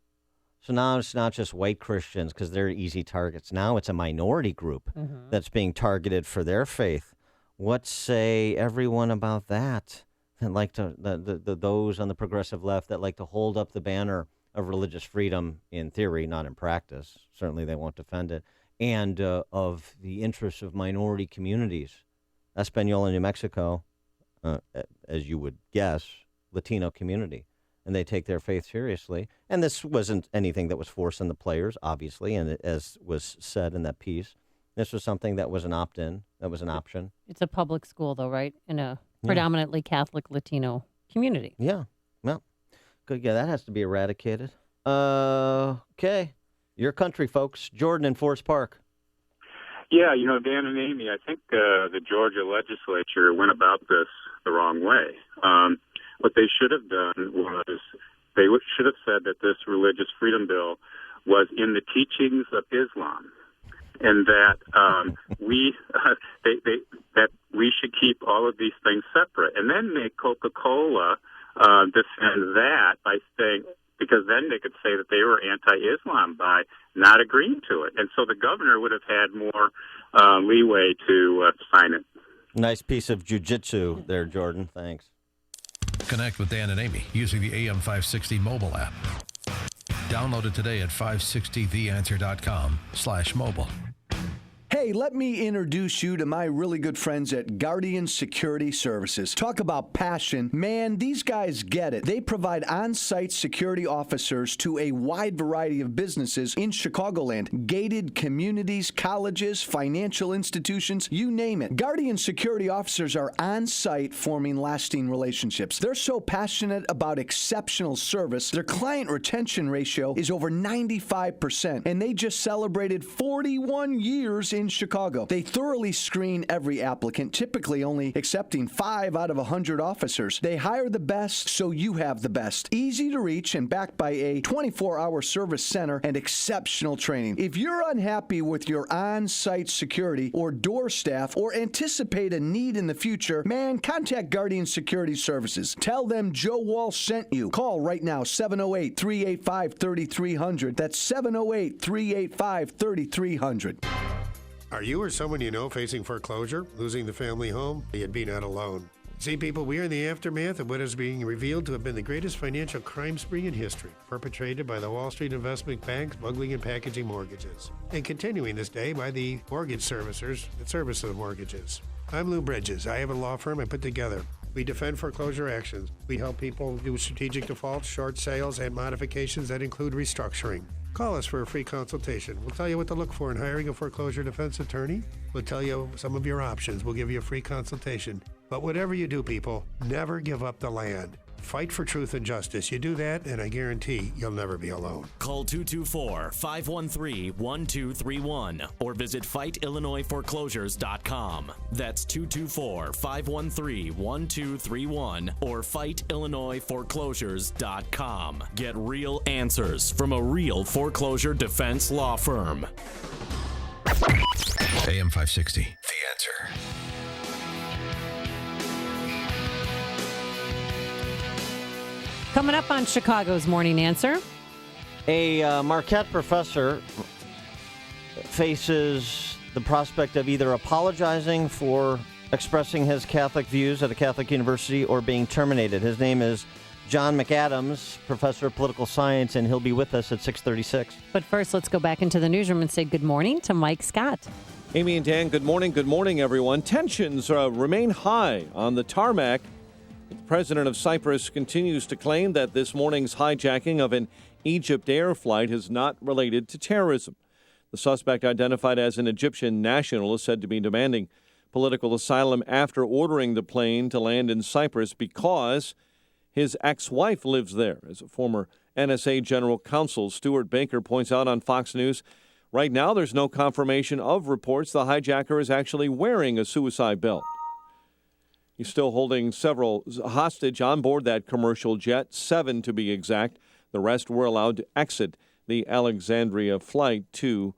So now it's not just white Christians because they're easy targets. Now it's a minority group that's being targeted for their faith. What say everyone about that? That like to those on the progressive left that like to hold up the banner of religious freedom in theory, not in practice. Certainly they won't defend it. And of the interests of minority communities. Espanola, New Mexico, as you would guess, Latino community. And they take their faith seriously. And this wasn't anything that was forced on the players, obviously, and as was said in that piece. This was something that was an opt-in, that was an option. It's a public school, though, right? In a predominantly Catholic Latino community. Yeah, well. Good, yeah, that has to be eradicated. Okay. Your country, folks. Jordan in Forest Park. Yeah, Dan and Amy, I think the Georgia legislature went about this the wrong way. What they should have done was they should have said that this religious freedom bill was in the teachings of Islam, and that that we should keep all of these things separate, and then make Coca-Cola defend that by saying, because then they could say that they were anti-Islam by not agreeing to it. And so the governor would have had more leeway to sign it. Nice piece of jujitsu there, Jordan. Thanks. Connect with Dan and Amy using the AM 560 mobile app. Download it today at 560theanswer.com/mobile. Hey, let me introduce you to my really good friends at Guardian Security Services. Talk about passion. Man, these guys get it. They provide on-site security officers to a wide variety of businesses in Chicagoland. Gated communities, colleges, financial institutions, you name it. Guardian Security Officers are on-site forming lasting relationships. They're so passionate about exceptional service, their client retention ratio is over 95%, and they just celebrated 41 years in Chicago. They thoroughly screen every applicant, typically only accepting 5 out of 100 officers. They hire the best, so you have the best. Easy to reach and backed by a 24-hour service center and exceptional training. If you're unhappy with your on-site security or door staff or anticipate a need in the future, man, contact Guardian Security Services. Tell them Joe Walsh sent you. Call right now, 708-385-3300. That's 708-385-3300. Are you or someone you know facing foreclosure, losing the family home? You'd be not alone. See, people, we are in the aftermath of what is being revealed to have been the greatest financial crime spree in history, perpetrated by the Wall Street investment banks smuggling and packaging mortgages, and continuing this day by the mortgage servicers that service those mortgages. I'm Lou Bridges. I have a law firm I put together. We defend foreclosure actions. We help people do strategic defaults, short sales, and modifications that include restructuring. Call us for a free consultation. We'll tell you what to look for in hiring a foreclosure defense attorney. We'll tell you some of your options. We'll give you a free consultation. But whatever you do, people, never give up the land. Fight for truth and justice. You do that, and I guarantee you'll never be alone. Call 224-513-1231 or visit FightIllinoisForeclosures.com. That's 224-513-1231 or FightIllinoisForeclosures.com. Get real answers from a real foreclosure defense law firm. AM 560, The Answer. Coming up on Chicago's Morning Answer. A Marquette professor faces the prospect of either apologizing for expressing his Catholic views at a Catholic university or being terminated. His name is John McAdams, professor of political science, and he'll be with us at 6:36. But first, let's go back into the newsroom and say good morning to Mike Scott. Amy and Dan, good morning. Good morning, everyone. Tensions remain high on the tarmac. The president of Cyprus continues to claim that this morning's hijacking of an Egypt Air flight is not related to terrorism. The suspect, identified as an Egyptian national, is said to be demanding political asylum after ordering the plane to land in Cyprus because his ex-wife lives there. As a former NSA general counsel, Stuart Baker, points out on Fox News, right now there's no confirmation of reports the hijacker is actually wearing a suicide belt. He's still holding several hostage on board that commercial jet, 7 to be exact. The rest were allowed to exit the Alexandria flight to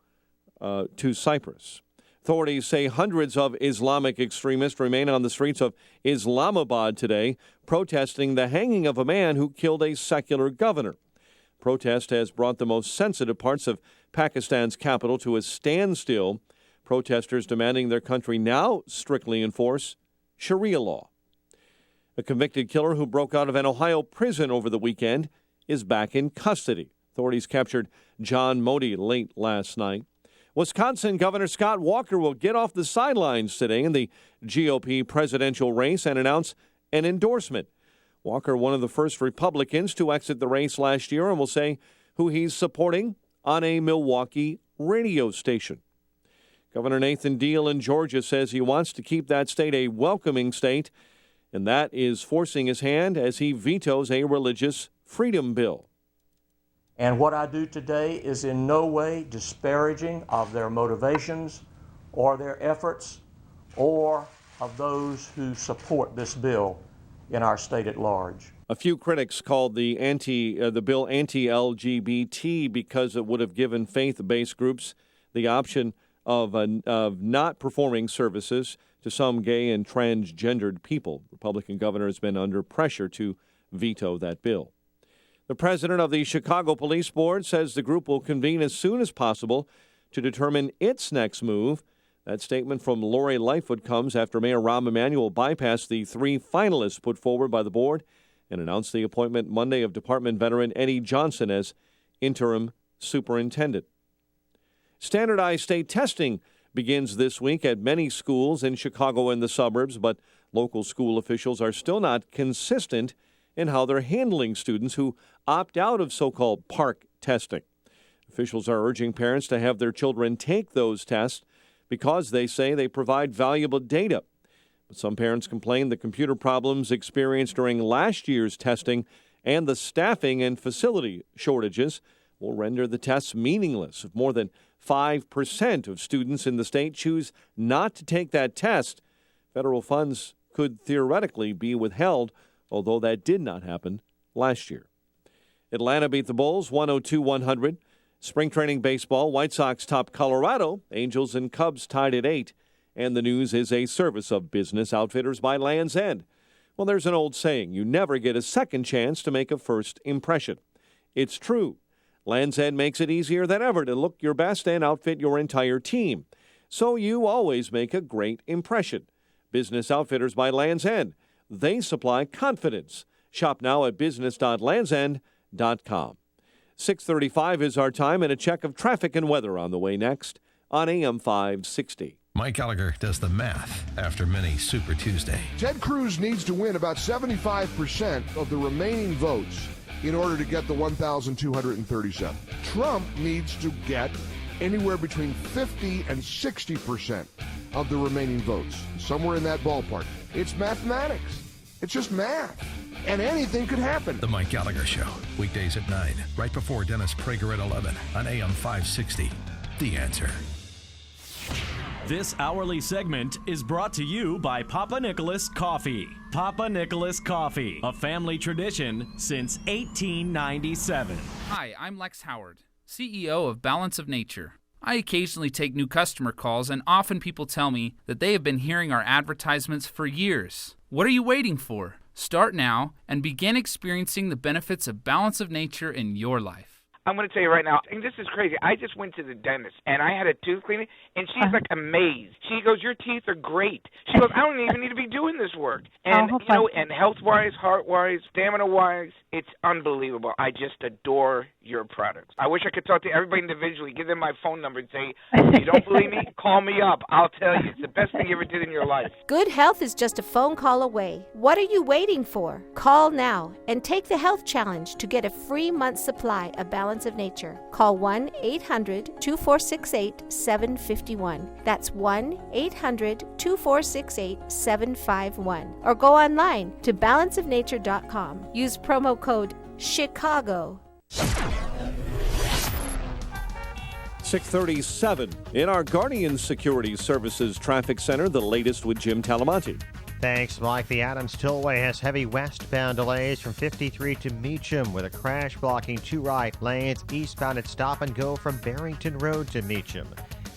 Cyprus. Authorities say hundreds of Islamic extremists remain on the streets of Islamabad today, protesting the hanging of a man who killed a secular governor. Protest has brought the most sensitive parts of Pakistan's capital to a standstill. Protesters demanding their country now strictly enforce Sharia law. A convicted killer who broke out of an Ohio prison over the weekend is back in custody. Authorities captured John Modi late last night. Wisconsin Governor Scott Walker will get off the sidelines today in the GOP presidential race and announce an endorsement. Walker, one of the first Republicans to exit the race last year, and will say who he's supporting on a Milwaukee radio station. Governor Nathan Deal in Georgia says he wants to keep that state a welcoming state, and that is forcing his hand as he vetoes a religious freedom bill. And what I do today is in no way disparaging of their motivations or their efforts or of those who support this bill in our state at large. A few critics called the bill anti-LGBT because it would have given faith-based groups the option of not performing services to some gay and transgendered people. Republican governor has been under pressure to veto that bill. The president of the Chicago Police Board says the group will convene as soon as possible to determine its next move. That statement from Lori Lightfoot comes after Mayor Rahm Emanuel bypassed the 3 finalists put forward by the board and announced the appointment Monday of Department veteran Eddie Johnson as interim superintendent. Standardized state testing begins this week at many schools in Chicago and the suburbs, but local school officials are still not consistent in how they're handling students who opt out of so-called park testing. Officials are urging parents to have their children take those tests because they say they provide valuable data. But some parents complain the computer problems experienced during last year's testing and the staffing and facility shortages will render the tests meaningless. If more than 5% of students in the state choose not to take that test, federal funds could theoretically be withheld, although that did not happen last year. Atlanta beat the Bulls 102-100. Spring training baseball, White Sox top Colorado, Angels and Cubs tied at 8. And the news is a service of Business Outfitters by Land's End. Well, there's an old saying, you never get a second chance to make a first impression. It's true. Land's End makes it easier than ever to look your best and outfit your entire team. So you always make a great impression. Business Outfitters by Land's End. They supply confidence. Shop now at business.landsend.com. 6:35 is our time, and a check of traffic and weather on the way next on AM 560. Mike Gallagher does the math after mini Super Tuesday. Ted Cruz needs to win about 75% of the remaining votes in order to get the 1,237. Trump needs to get anywhere between 50 and 60% of the remaining votes, somewhere in that ballpark. It's mathematics. It's just math. And anything could happen. The Mike Gallagher Show, weekdays at 9, right before Dennis Prager at 11 on AM 560. The Answer. This hourly segment is brought to you by Papa Nicholas Coffee. Papa Nicholas Coffee, a family tradition since 1897. Hi, I'm Lex Howard, CEO of Balance of Nature. I occasionally take new customer calls, and often people tell me that they have been hearing our advertisements for years. What are you waiting for? Start now and begin experiencing the benefits of Balance of Nature in your life. I'm going to tell you right now, and this is crazy. I just went to the dentist, and I had a tooth cleaning, and she's like amazed. She goes, your teeth are great. She goes, I don't even need to be doing this work. And, you know, and health-wise, heart-wise, stamina-wise, it's unbelievable. I just adore your products. I wish I could talk to everybody individually, give them my phone number and say, if you don't believe me, call me up. I'll tell you. It's the best thing you ever did in your life. Good health is just a phone call away. What are you waiting for? Call now and take the health challenge to get a free month's supply of Balance of Nature. Call 1-800-2468-751. That's 1-800-2468-751. Or go online to balanceofnature.com. Use promo code CHICAGO. 6:37 in our Guardian Security Services Traffic Center, the latest with Jim Talamonte. Thanks, Mike. The Adams Tollway has heavy westbound delays from 53 to Meacham with a crash blocking 2 right lanes eastbound at Stop and Go from Barrington Road to Meacham.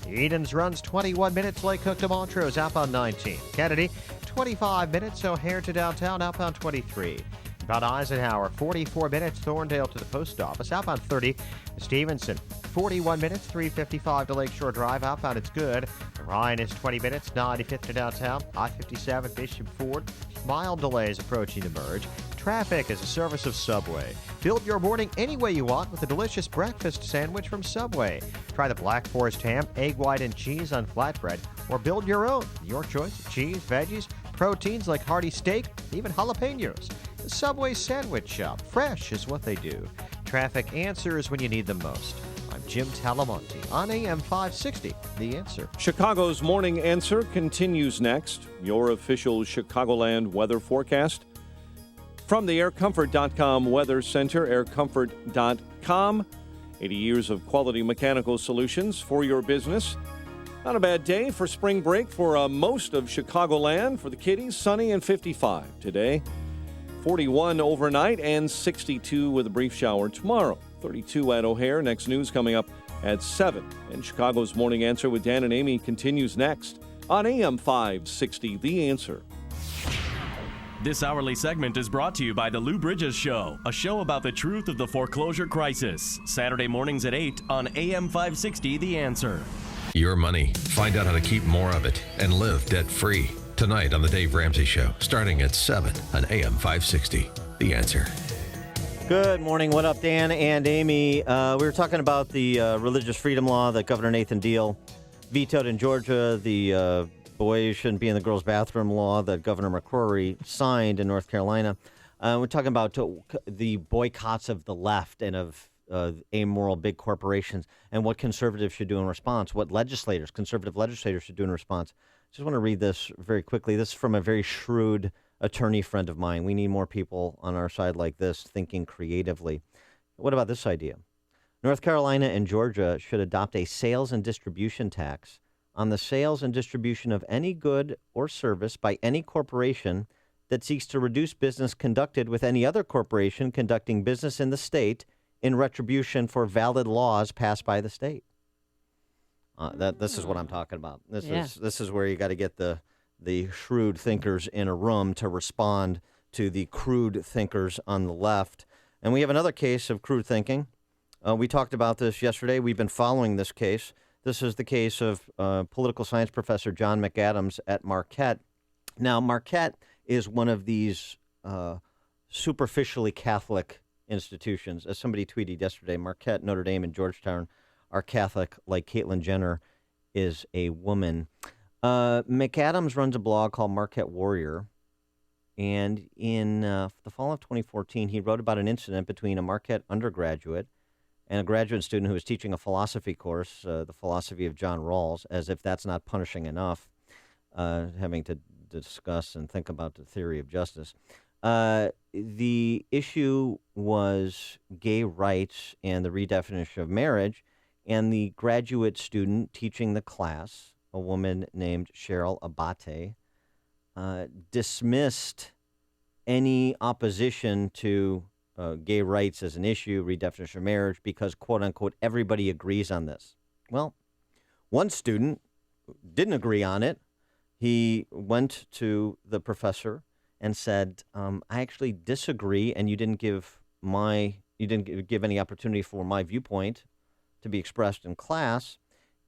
Edens runs 21 minutes, Lake Cook to Montrose outbound 19. Kennedy, 25 minutes, O'Hare to downtown outbound 23. About Eisenhower, 44 minutes, Thorndale to the post office outbound 30. Stevenson, 41 minutes, 355 to Lakeshore Drive outbound it's good. Ryan is 20 minutes, 95th to downtown. I-57 Bishop Ford, mild delays approaching the merge. Traffic is a service of Subway. Build your morning any way you want with a delicious breakfast sandwich from Subway. Try the Black Forest ham, egg white, and cheese on flatbread, or build your own. Your choice of cheese, veggies, proteins like hearty steak, even jalapenos. The Subway Sandwich Shop. Fresh is what they do. Traffic answers when you need them most. I'm Jim Talamonte on AM 560, The Answer. Chicago's Morning Answer continues next. Your official Chicagoland weather forecast. From the AirComfort.com Weather Center, aircomfort.com. 80 years of quality mechanical solutions for your business. Not a bad day for spring break for most of Chicagoland. For the kiddies, sunny and 55 today. 41 overnight and 62 with a brief shower tomorrow. 32 at O'Hare. Next news coming up at 7. And Chicago's Morning Answer with Dan and Amy continues next on AM 560, The Answer. This hourly segment is brought to you by The Lou Bridges Show, a show about the truth of the foreclosure crisis. Saturday mornings at 8 on AM 560, The Answer. Your money. Find out how to keep more of it and live debt-free. Tonight on The Dave Ramsey Show, starting at 7 on AM 560, The Answer. Good morning. What up, Dan and Amy? We were talking about the religious freedom law that Governor Nathan Deal vetoed in Georgia, the boys shouldn't be in the girls' bathroom law that Governor McCrory signed in North Carolina. We're talking about the boycotts of the left and of amoral big corporations and what conservatives should do in response, what conservative legislators should do in response. Just want to read this very quickly. This is from a very shrewd attorney friend of mine. We need more people on our side like this, thinking creatively. What about this idea? North Carolina and Georgia should adopt a sales and distribution tax on the sales and distribution of any good or service by any corporation that seeks to reduce business conducted with any other corporation conducting business in the state in retribution for valid laws passed by the state. This is what I'm talking about. This is where you got to get the shrewd thinkers in a room to respond to the crude thinkers on the left. And we have another case of crude thinking. We talked about this yesterday. We've been following this case. This is the case of political science professor John McAdams at Marquette. Now, Marquette is one of these superficially Catholic institutions. As somebody tweeted yesterday, Marquette, Notre Dame, and Georgetown are Catholic, like Caitlyn Jenner is a woman. McAdams runs a blog called Marquette Warrior, and in the fall of 2014, he wrote about an incident between a Marquette undergraduate and a graduate student who was teaching a philosophy course, the philosophy of John Rawls, as if that's not punishing enough, having to discuss and think about the theory of justice. The issue was gay rights and the redefinition of marriage, and the graduate student teaching the class, a woman named Cheryl Abate, dismissed any opposition to gay rights as an issue, redefinition of marriage, because, quote unquote, everybody agrees on this. Well, one student didn't agree on it. He went to the professor and said, I actually disagree, and you didn't give any opportunity for my viewpoint to be expressed in class.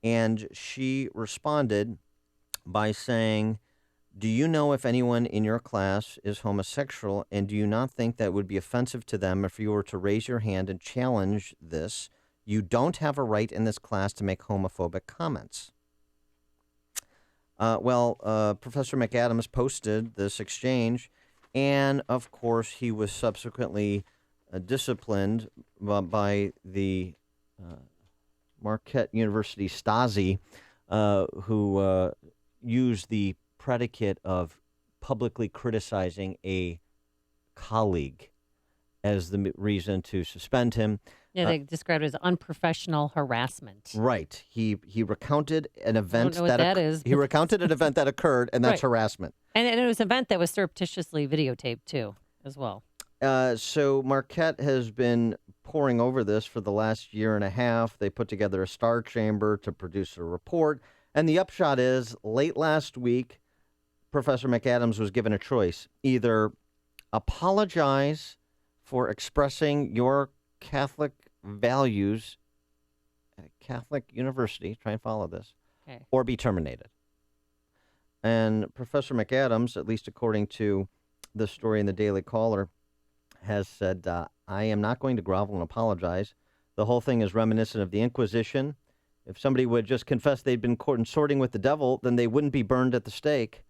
And she responded by saying, do you know if anyone in your class is homosexual, and do you not think that would be offensive to them if you were to raise your hand and challenge this? You don't have a right in this class to make homophobic comments. Professor McAdams posted this exchange, and of course he was subsequently disciplined by the Marquette University Stasi, who used the predicate of publicly criticizing a colleague as the reason to suspend him. Yeah, they described it as unprofessional harassment. Right. He recounted an event is. He recounted an event that occurred, and that's harassment. And it was an event that was surreptitiously videotaped too, as well. So Marquette has been poring over this for the last year and a half. They put together a star chamber to produce a report. And the upshot is, late last week, Professor McAdams was given a choice. Either apologize for expressing your Catholic values at a Catholic university, try and follow this, or be terminated. And Professor McAdams, at least according to the story in the Daily Caller, has said, I am not going to grovel and apologize. The whole thing is reminiscent of the Inquisition. If somebody would just confess they'd been consorting with the devil, then they wouldn't be burned at the stake.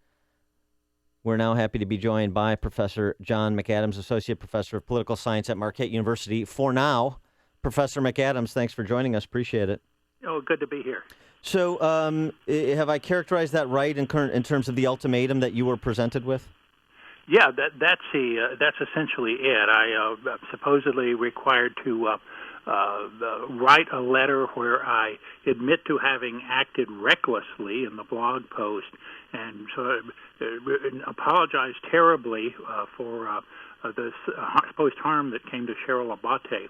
We're now happy to be joined by Professor John McAdams, Associate Professor of Political Science at Marquette University. For now, Professor McAdams, thanks for joining us. Appreciate it. Oh, good to be here. So have I characterized that right in terms of the ultimatum that you were presented with? Yeah, that's essentially it. I supposedly required to write a letter where I admit to having acted recklessly in the blog post, and so apologize terribly for the supposed harm that came to Cheryl Abate.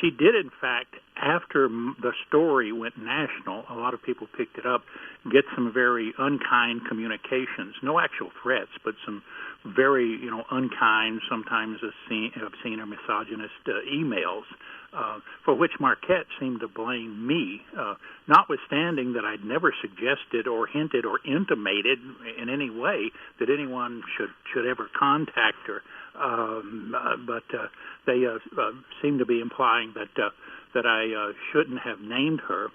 She did, in fact, after the story went national, a lot of people picked it up, get some very unkind communications. No actual threats, but some very, unkind, sometimes obscene or misogynist emails, for which Marquette seemed to blame me, notwithstanding that I'd never suggested or hinted or intimated in any way that anyone should ever contact her. But they seem to be implying that I shouldn't have named her.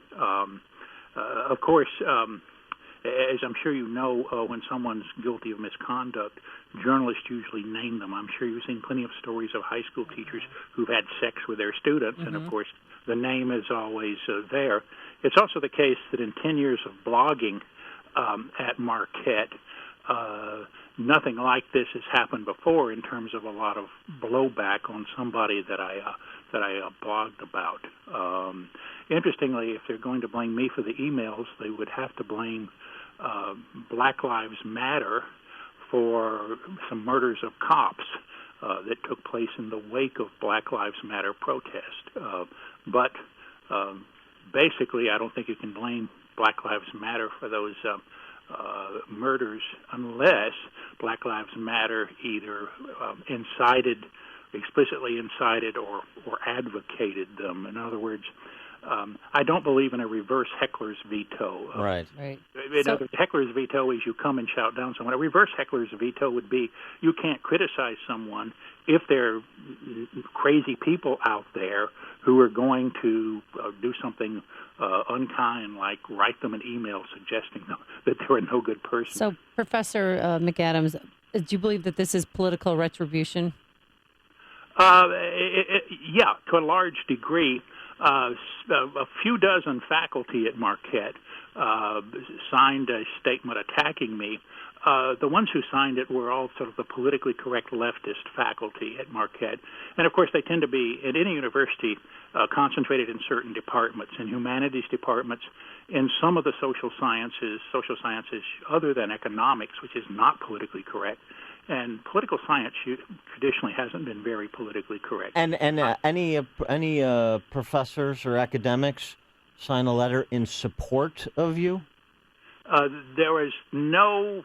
Of course, as I'm sure you know, when someone's guilty of misconduct, journalists usually name them. I'm sure you've seen plenty of stories of high school teachers who've had sex with their students, and of course the name is always there. It's also the case that in 10 years of blogging at Marquette, nothing like this has happened before in terms of a lot of blowback on somebody that I blogged about. Interestingly, if they're going to blame me for the emails, they would have to blame Black Lives Matter for some murders of cops that took place in the wake of Black Lives Matter protest. But basically, I don't think you can blame Black Lives Matter for those murders unless Black Lives Matter either explicitly incited or advocated them. In other words, I don't believe in a reverse heckler's veto. Right. In other words, heckler's veto is you come and shout down someone. A reverse heckler's veto would be you can't criticize someone if there are crazy people out there who are going to do something unkind, like write them an email suggesting that they're a no good person. So, Professor McAdams, do you believe that this is political retribution? Yeah, to a large degree. A few dozen faculty at Marquette signed a statement attacking me. The ones who signed it were all sort of the politically correct leftist faculty at Marquette. And, of course, they tend to be, at any university, concentrated in certain departments, in humanities departments, in some of the social sciences other than economics, which is not politically correct. And political science traditionally hasn't been very politically correct. And any professors or academics sign a letter in support of you? There was no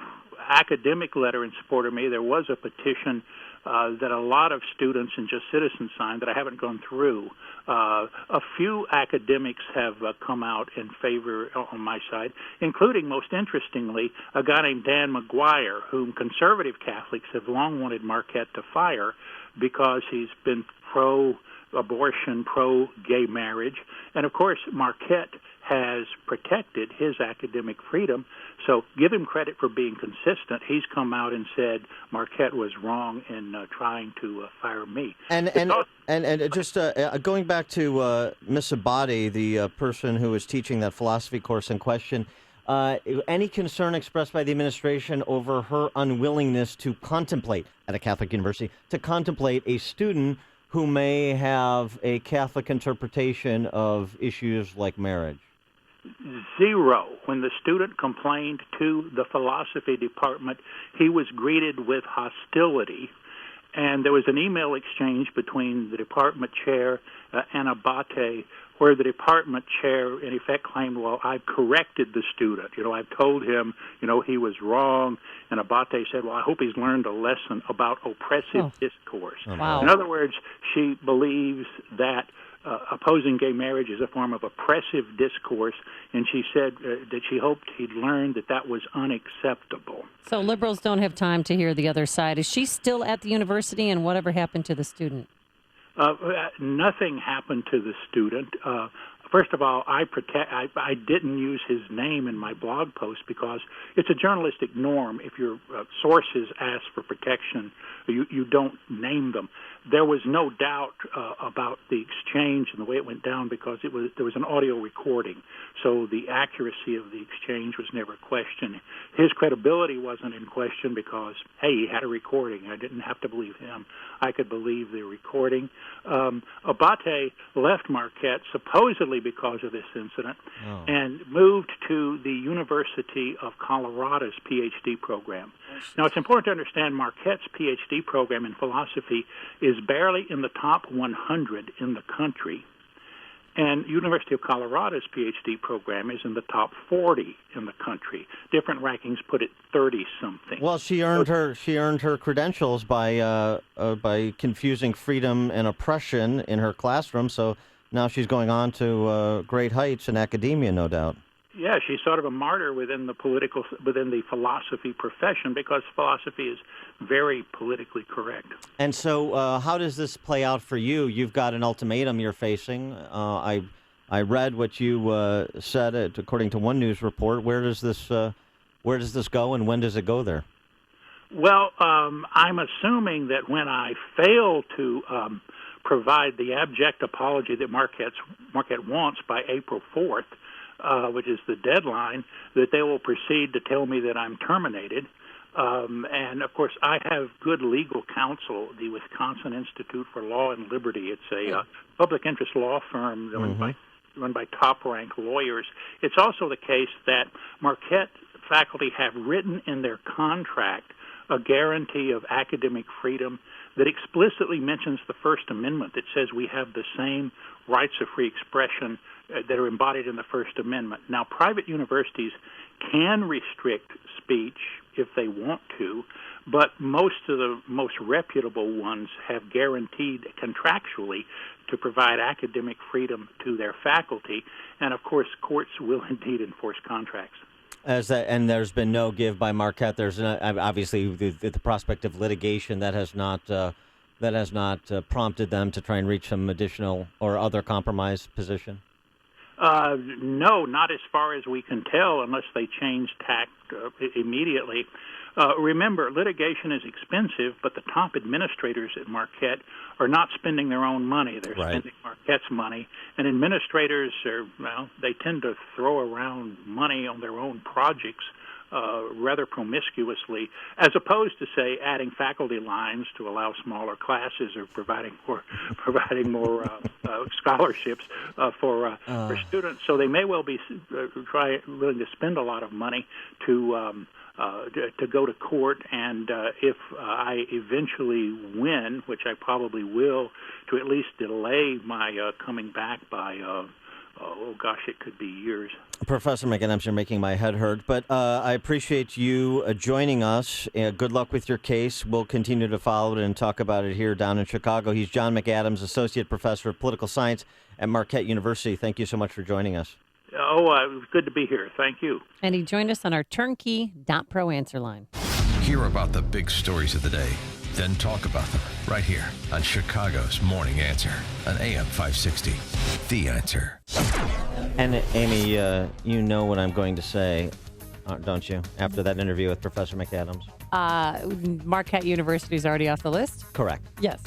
academic letter in support of me. There was a petition that a lot of students and just citizens signed that I haven't gone through. A few academics have come out in favor on my side, including, most interestingly, a guy named Dan McGuire, whom conservative Catholics have long wanted Marquette to fire because he's been pro-abortion, pro-gay marriage. And, of course, Marquette has protected his academic freedom. So give him credit for being consistent. He's come out and said Marquette was wrong in trying to fire me. And just going back to Miss Abadi, the person who was teaching that philosophy course in question, any concern expressed by the administration over her unwillingness to contemplate, at a Catholic university, to contemplate a student who may have a Catholic interpretation of issues like marriage? Zero. When the student complained to the philosophy department, he was greeted with hostility. And there was an email exchange between the department chair and Abate, where the department chair, in effect, claimed, well, I've corrected the student. I've told him, he was wrong. And Abate said, well, I hope he's learned a lesson about oppressive discourse. Wow. In other words, she believes that opposing gay marriage is a form of oppressive discourse, and she said that she hoped he'd learned that was unacceptable. So liberals don't have time to hear the other side. Is she still at the university, and whatever happened to the student? Nothing happened to the student. First of all, I didn't use his name in my blog post because it's a journalistic norm. If your sources ask for protection, you don't name them. There was no doubt about the exchange and the way it went down because there was an audio recording, so the accuracy of the exchange was never questioned. His credibility wasn't in question because, hey, he had a recording. I didn't have to believe him. I could believe the recording. Abate left Marquette supposedly because of this incident and moved to the University of Colorado's PhD program. Now, it's important to understand Marquette's PhD program in philosophy is barely in the top 100 in the country, and University of Colorado's PhD program is in the top 40 in the country. Different rankings put it 30-something. Well, she earned her credentials by confusing freedom and oppression in her classroom. So now she's going on to great heights in academia, no doubt. Yeah, she's sort of a martyr within the philosophy profession, because philosophy is very politically correct. And so how does this play out for you? You've got an ultimatum you're facing. I read what you said according to one news report. Where does this go, and when does it go there? Well, I'm assuming that when I fail to provide the abject apology that Marquette wants by April 4th, which is the deadline, that they will proceed to tell me that I'm terminated. And, of course, I have good legal counsel, the Wisconsin Institute for Law and Liberty. It's a public interest law firm run by top-ranked lawyers. It's also the case that Marquette faculty have written in their contract a guarantee of academic freedom that explicitly mentions the First Amendment, that says we have the same rights of free expression that are embodied in the First Amendment. Now, private universities can restrict speech if they want to, but most of the most reputable ones have guaranteed contractually to provide academic freedom to their faculty, and of course courts will indeed enforce contracts. And there's been no give by Marquette. There's obviously the prospect of litigation that has not prompted them to try and reach some additional or other compromise position. No, not as far as we can tell, unless they change tact immediately. Remember, litigation is expensive, but the top administrators at Marquette are not spending their own money. They're spending Marquette's money. And administrators they tend to throw around money on their own projects rather promiscuously, as opposed to, say, adding faculty lines to allow smaller classes or providing more scholarships for students. So they may well be willing to spend a lot of money to go to court, and if I eventually win, which I probably will, to at least delay my coming back by, it could be years. Professor McAdams, you're making my head hurt, but I appreciate you joining us. Good luck with your case. We'll continue to follow it and talk about it here down in Chicago. He's John McAdams, Associate Professor of Political Science at Marquette University. Thank you so much for joining us. It was good to be here. Thank you. And he joined us on our turnkey.pro answer line. Hear about the big stories of the day, then talk about them right here on Chicago's Morning Answer on AM 560. The Answer. And Amy, you know what I'm going to say, don't you, after that interview with Professor McAdams? Marquette University is already off the list? Correct. Yes.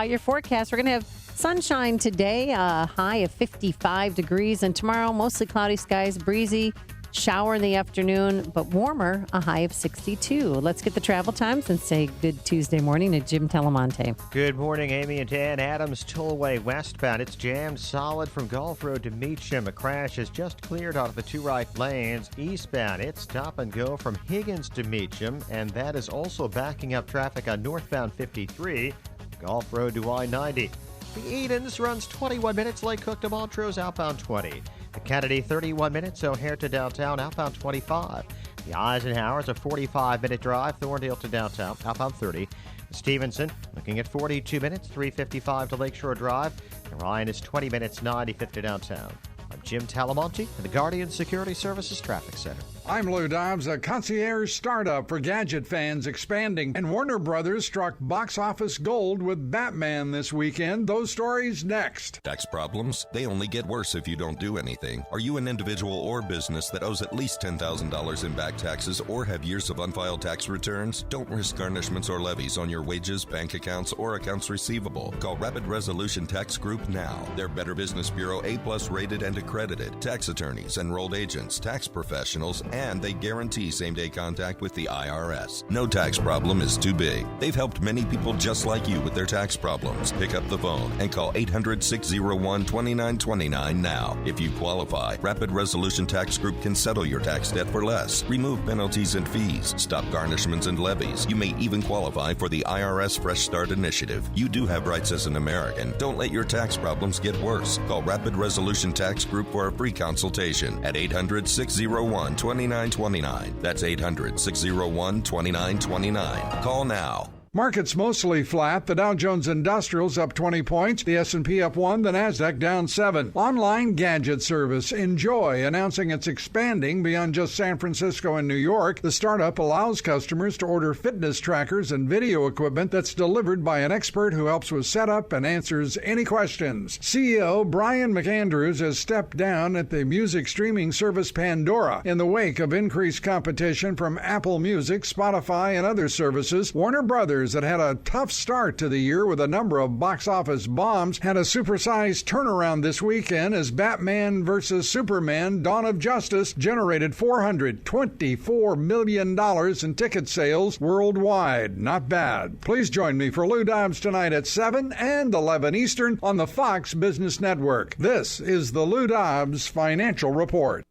Your forecast, we're going to have sunshine today, a high of 55 degrees, and tomorrow mostly cloudy skies, breezy, shower in the afternoon, but warmer, a high of 62. Let's get the travel times and say good Tuesday morning to Jim Telemonte. Good morning, Amy and Dan. Adams Tollway westbound. It's jammed solid from Gulf Road to Meacham. A crash is just cleared out of the two right lanes. Eastbound, it's stop and go from Higgins to Meacham, and that is also backing up traffic on northbound 53, Gulf Road to I-90. The Edens runs 21 minutes, Lake Cook to Montrose, outbound 20. The Kennedy, 31 minutes, O'Hare to downtown, outbound 25. The Eisenhower's a 45-minute drive, Thorndale to downtown, outbound 30. Stevenson, looking at 42 minutes, 355 to Lakeshore Drive. And Ryan is 20 minutes, 95 to downtown. I'm Jim Talamonte in the Guardian Security Services Traffic Center. I'm Lou Dobbs. A concierge startup for gadget fans expanding, and Warner Brothers struck box office gold with Batman this weekend. Those stories next. Tax problems? They only get worse if you don't do anything. Are you an individual or business that owes at least $10,000 in back taxes or have years of unfiled tax returns? Don't risk garnishments or levies on your wages, bank accounts, or accounts receivable. Call Rapid Resolution Tax Group now. They're Better Business Bureau A+ rated and accredited. Tax attorneys, enrolled agents, tax professionals, and they guarantee same-day contact with the IRS. No tax problem is too big. They've helped many people just like you with their tax problems. Pick up the phone and call 800-601-2929 now. If you qualify, Rapid Resolution Tax Group can settle your tax debt for less, remove penalties and fees, stop garnishments and levies. You may even qualify for the IRS Fresh Start Initiative. You do have rights as an American. Don't let your tax problems get worse. Call Rapid Resolution Tax Group for a free consultation at 800-601-2929. That's 800-601-2929. Call now. Markets mostly flat. The Dow Jones Industrial's up 20 points. The S&P up 1. The Nasdaq down 7. Online gadget service Enjoy announcing it's expanding beyond just San Francisco and New York. The startup allows customers to order fitness trackers and video equipment that's delivered by an expert who helps with setup and answers any questions. CEO Brian McAndrews has stepped down at the music streaming service Pandora in the wake of increased competition from Apple Music, Spotify, and other services. Warner Brothers, that had a tough start to the year with a number of box office bombs, had a supersized turnaround this weekend as Batman vs. Superman: Dawn of Justice generated $424 million in ticket sales worldwide. Not bad. Please join me for Lou Dobbs tonight at 7 and 11 Eastern on the Fox Business Network. This is the Lou Dobbs Financial Report.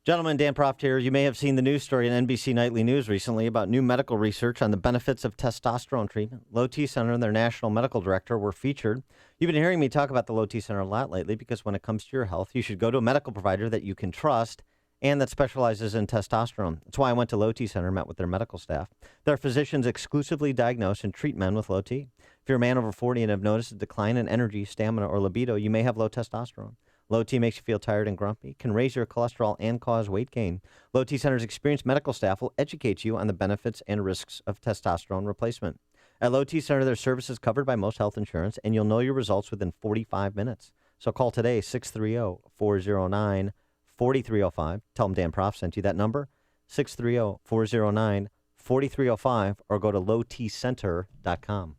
Gentlemen, Dan Proft here. You may have seen the news story in NBC Nightly News recently about new medical research on the benefits of testosterone treatment. Low T Center and their national medical director were featured. You've been hearing me talk about the Low T Center a lot lately because when it comes to your health, you should go to a medical provider that you can trust and that specializes in testosterone. That's why I went to Low T Center and met with their medical staff. Their physicians exclusively diagnose and treat men with low T. If you're a man over 40 and have noticed a decline in energy, stamina, or libido, you may have low testosterone. Low T makes you feel tired and grumpy, can raise your cholesterol and cause weight gain. Low T Center's experienced medical staff will educate you on the benefits and risks of testosterone replacement. At Low T Center, their service is covered by most health insurance, and you'll know your results within 45 minutes. So call today, 630-409-4305. Tell them Dan Proft sent you that number, 630-409-4305, or go to lowtcenter.com.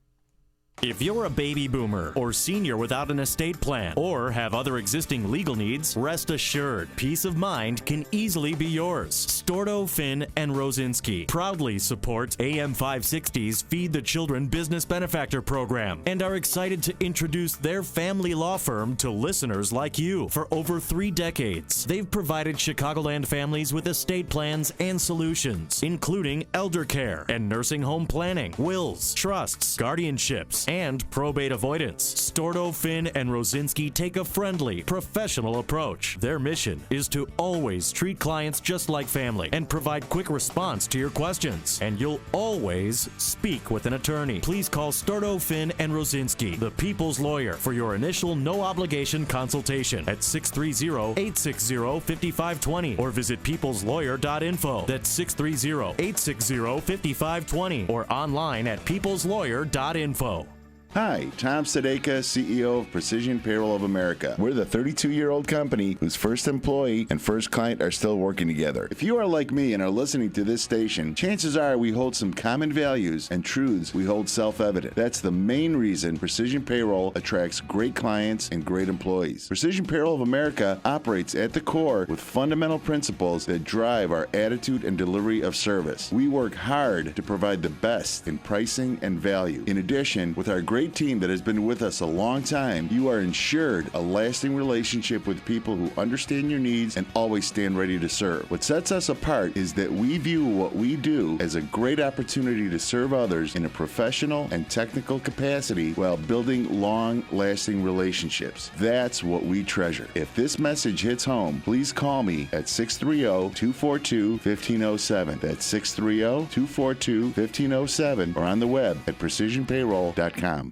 If you're a baby boomer or senior without an estate plan or have other existing legal needs, rest assured, peace of mind can easily be yours. Stordo, Finn, and Rosinski proudly support AM 560's Feed the Children Business Benefactor Program and are excited to introduce their family law firm to listeners like you. For over 3 decades, they've provided Chicagoland families with estate plans and solutions, including elder care and nursing home planning, wills, trusts, guardianships, and probate avoidance. Stordo, Finn, and Rosinski take a friendly, professional approach. Their mission is to always treat clients just like family and provide quick response to your questions. And you'll always speak with an attorney. Please call Stordo, Finn, and Rosinski, the People's Lawyer, for your initial no-obligation consultation at 630-860-5520 or visit peopleslawyer.info. That's 630-860-5520 or online at peopleslawyer.info. Hi, Tom Sadeka, CEO of Precision Payroll of America. We're the 32-year-old company whose first employee and first client are still working together. If you are like me and are listening to this station, chances are we hold some common values and truths we hold self-evident. That's the main reason Precision Payroll attracts great clients and great employees. Precision Payroll of America operates at the core with fundamental principles that drive our attitude and delivery of service. We work hard to provide the best in pricing and value. In addition, with our great team that has been with us a long time, you are ensured a lasting relationship with people who understand your needs and always stand ready to serve. What sets us apart is that we view what we do as a great opportunity to serve others in a professional and technical capacity while building long-lasting relationships. That's what we treasure. If this message hits home, please call me at 630-242-1507. That's 630-242-1507 or on the web at precisionpayroll.com.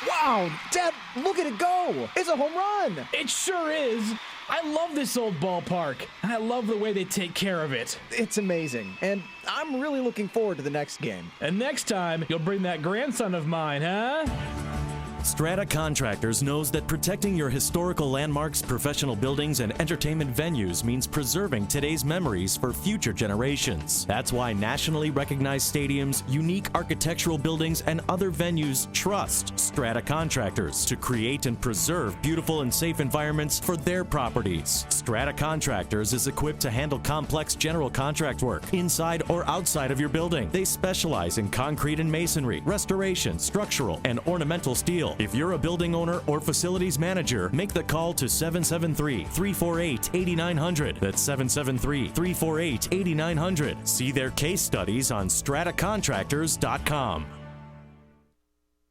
Wow, Dad, look at it go! It's a home run! It sure is! I love this old ballpark, and I love the way they take care of it. It's amazing, and I'm really looking forward to the next game. And next time, you'll bring that grandson of mine, huh? Strata Contractors knows that protecting your historical landmarks, professional buildings, and entertainment venues means preserving today's memories for future generations. That's why nationally recognized stadiums, unique architectural buildings, and other venues trust Strata Contractors to create and preserve beautiful and safe environments for their properties. Strata Contractors is equipped to handle complex general contract work inside or outside of your building. They specialize in concrete and masonry, restoration, structural, and ornamental steel. If you're a building owner or facilities manager, make the call to 773-348-8900. That's 773-348-8900. See their case studies on stratacontractors.com.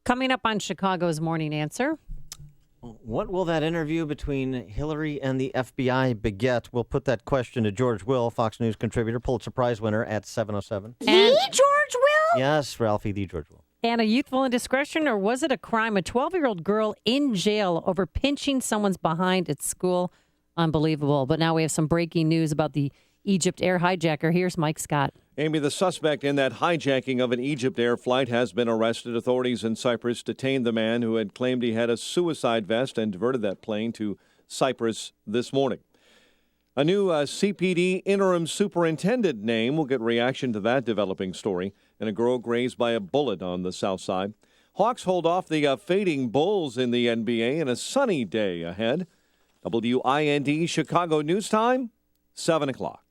Coming up on Chicago's Morning Answer. What will that interview between Hillary and the FBI beget? We'll put that question to George Will, Fox News contributor, Pulitzer Prize winner at 7:07. The George Will? Yes, Ralphie, the George Will. And a youthful indiscretion, or was it a crime? A 12-year-old girl in jail over pinching someone's behind at school. Unbelievable. But now we have some breaking news about the Egypt Air hijacker. Here's Mike Scott. Amy, the suspect in that hijacking of an Egypt Air flight has been arrested. Authorities in Cyprus detained the man who had claimed he had a suicide vest and diverted that plane to Cyprus this morning. A new CPD interim superintendent name will get reaction to that developing story. And a girl grazed by a bullet on the south side. Hawks hold off the fading Bulls in the NBA in a sunny day ahead. WIND Chicago News Time, 7 o'clock.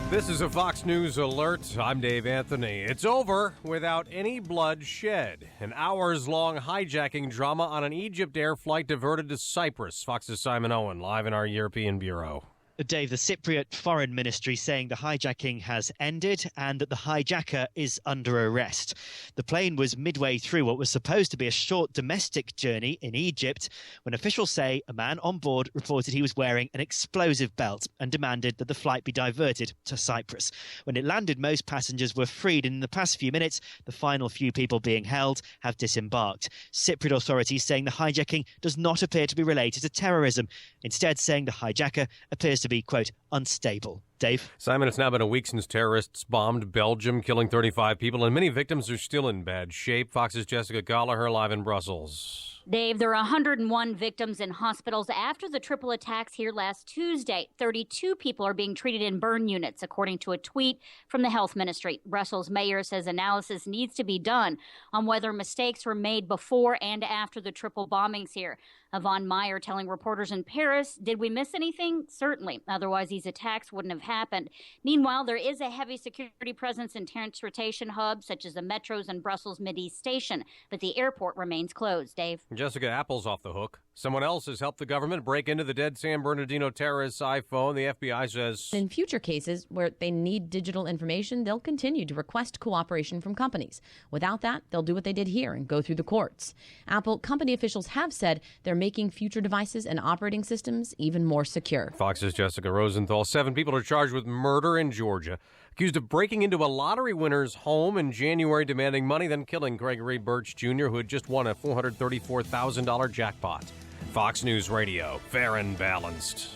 This is a Fox News alert. I'm Dave Anthony. It's over without any blood shed. An hours-long hijacking drama on an Egypt Air flight diverted to Cyprus. Fox's Simon Owen, live in our European bureau. Dave, the Cypriot Foreign Ministry saying the hijacking has ended and that the hijacker is under arrest. The plane was midway through what was supposed to be a short domestic journey in Egypt when officials say a man on board reported he was wearing an explosive belt and demanded that the flight be diverted to Cyprus. When it landed, most passengers were freed, and in the past few minutes, the final few people being held have disembarked. Cypriot authorities saying the hijacking does not appear to be related to terrorism, instead saying the hijacker appears to be, quote, unstable. Dave? Simon, it's now been a week since terrorists bombed Belgium, killing 35 people, and many victims are still in bad shape. Fox's Jessica Gallagher, live in Brussels. Dave, there are 101 victims in hospitals after the triple attacks here last Tuesday. 32 people are being treated in burn units, according to a tweet from the health ministry. Brussels mayor says analysis needs to be done on whether mistakes were made before and after the triple bombings here. Yvonne Meyer telling reporters in Paris, did we miss anything? Certainly. Otherwise, these attacks wouldn't have happened. Meanwhile, there is a heavy security presence in transportation hubs, such as the metros and Brussels Mid-East Station, but the airport remains closed. Dave? Jessica, Apple's off the hook. Someone else has helped the government break into the dead San Bernardino terrorist's iPhone. The FBI says in future cases where they need digital information, they'll continue to request cooperation from companies. Without that, they'll do what they did here and go through the courts. Apple company officials have said they're making future devices and operating systems even more secure. Fox's Jessica Rosenthal. 7 people are charged with murder in Georgia, accused of breaking into a lottery winner's home in January, demanding money, then killing Gregory Birch Jr., who had just won a $434,000 jackpot. Fox News Radio, fair and balanced.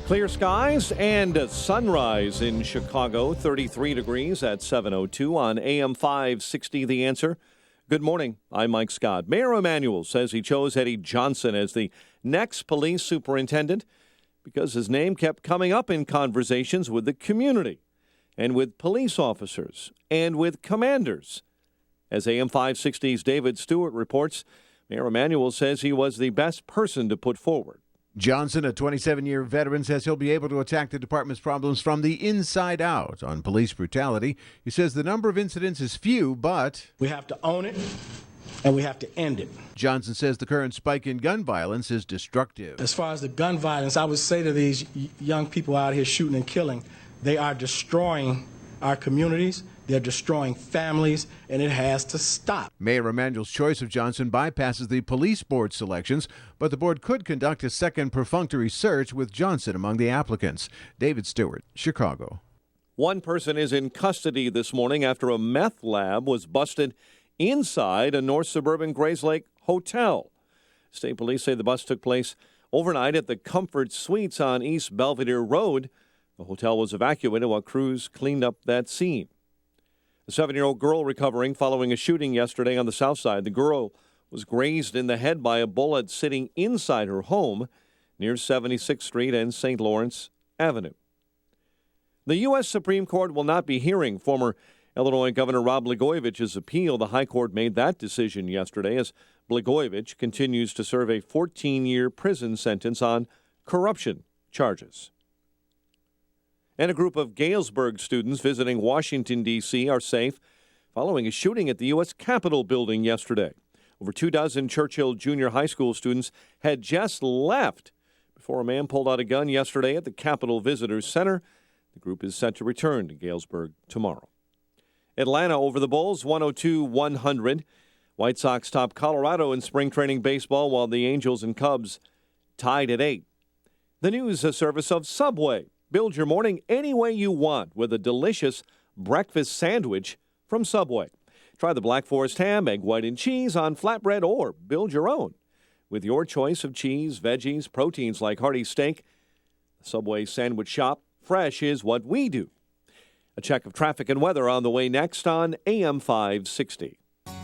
Clear skies and sunrise in Chicago, 33 degrees at 7:02 on AM 560, The Answer. Good morning. I'm Mike Scott. Mayor Emanuel says he chose Eddie Johnson as the next police superintendent because his name kept coming up in conversations with the community and with police officers and with commanders. As AM 560's David Stewart reports, Mayor Emanuel says he was the best person to put forward. Johnson, a 27-year veteran, says he'll be able to attack the department's problems from the inside out on police brutality. He says the number of incidents is few, but we have to own it, and we have to end it. Johnson says the current spike in gun violence is destructive. As far as the gun violence, I would say to these young people out here shooting and killing, they are destroying our communities. They're destroying families, and it has to stop. Mayor Emanuel's choice of Johnson bypasses the police board selections, but the board could conduct a second perfunctory search with Johnson among the applicants. David Stewart, Chicago. One person is in custody this morning after a meth lab was busted inside a north suburban Grayslake hotel. State police say the bust took place overnight at the Comfort Suites on East Belvedere Road. The hotel was evacuated while crews cleaned up that scene. A 7-year-old girl recovering following a shooting yesterday on the south side. The girl was grazed in the head by a bullet sitting inside her home near 76th Street and St. Lawrence Avenue. The U.S. Supreme Court will not be hearing former Illinois Governor Rod Blagojevich's appeal. The High Court made that decision yesterday as Blagojevich continues to serve a 14-year prison sentence on corruption charges. And a group of Galesburg students visiting Washington, D.C. are safe following a shooting at the U.S. Capitol building yesterday. Over 24 Churchill Junior High School students had just left before a man pulled out a gun yesterday at the Capitol Visitors Center. The group is set to return to Galesburg tomorrow. Atlanta over the Bulls, 102-100. White Sox top Colorado in spring training baseball, while the Angels and Cubs tied at 8. The news a service of Subway. Build your morning any way you want with a delicious breakfast sandwich from Subway. Try the Black Forest ham, egg white, and cheese on flatbread, or build your own. With your choice of cheese, veggies, proteins like hearty steak, the Subway Sandwich Shop, fresh is what we do. A check of traffic and weather on the way next on AM 560.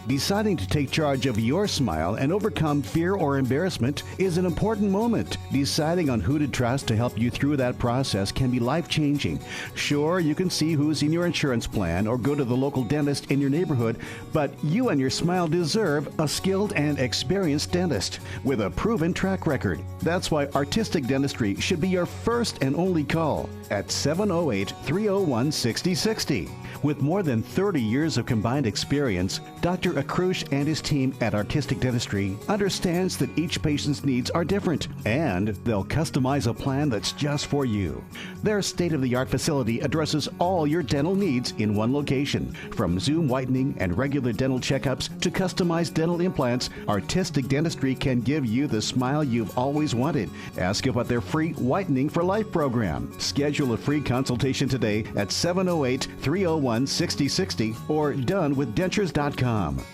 Deciding to take charge of your smile and overcome fear or embarrassment is an important moment. Deciding on who to trust to help you through that process can be life-changing. Sure, you can see who's in your insurance plan or go to the local dentist in your neighborhood, but you and your smile deserve a skilled and experienced dentist with a proven track record. That's why Artistic Dentistry should be your first and only call at 708-301-6060. With more than 30 years of combined experience, Dr. Akrush and his team at Artistic Dentistry understands that each patient's needs are different, and they'll customize a plan that's just for you. Their state-of-the-art facility addresses all your dental needs in one location. From Zoom whitening and regular dental checkups to customized dental implants, Artistic Dentistry can give you the smile you've always wanted. Ask about their free Whitening for Life program. Schedule a free consultation today at 708-301-6060 or donewithdentures.com.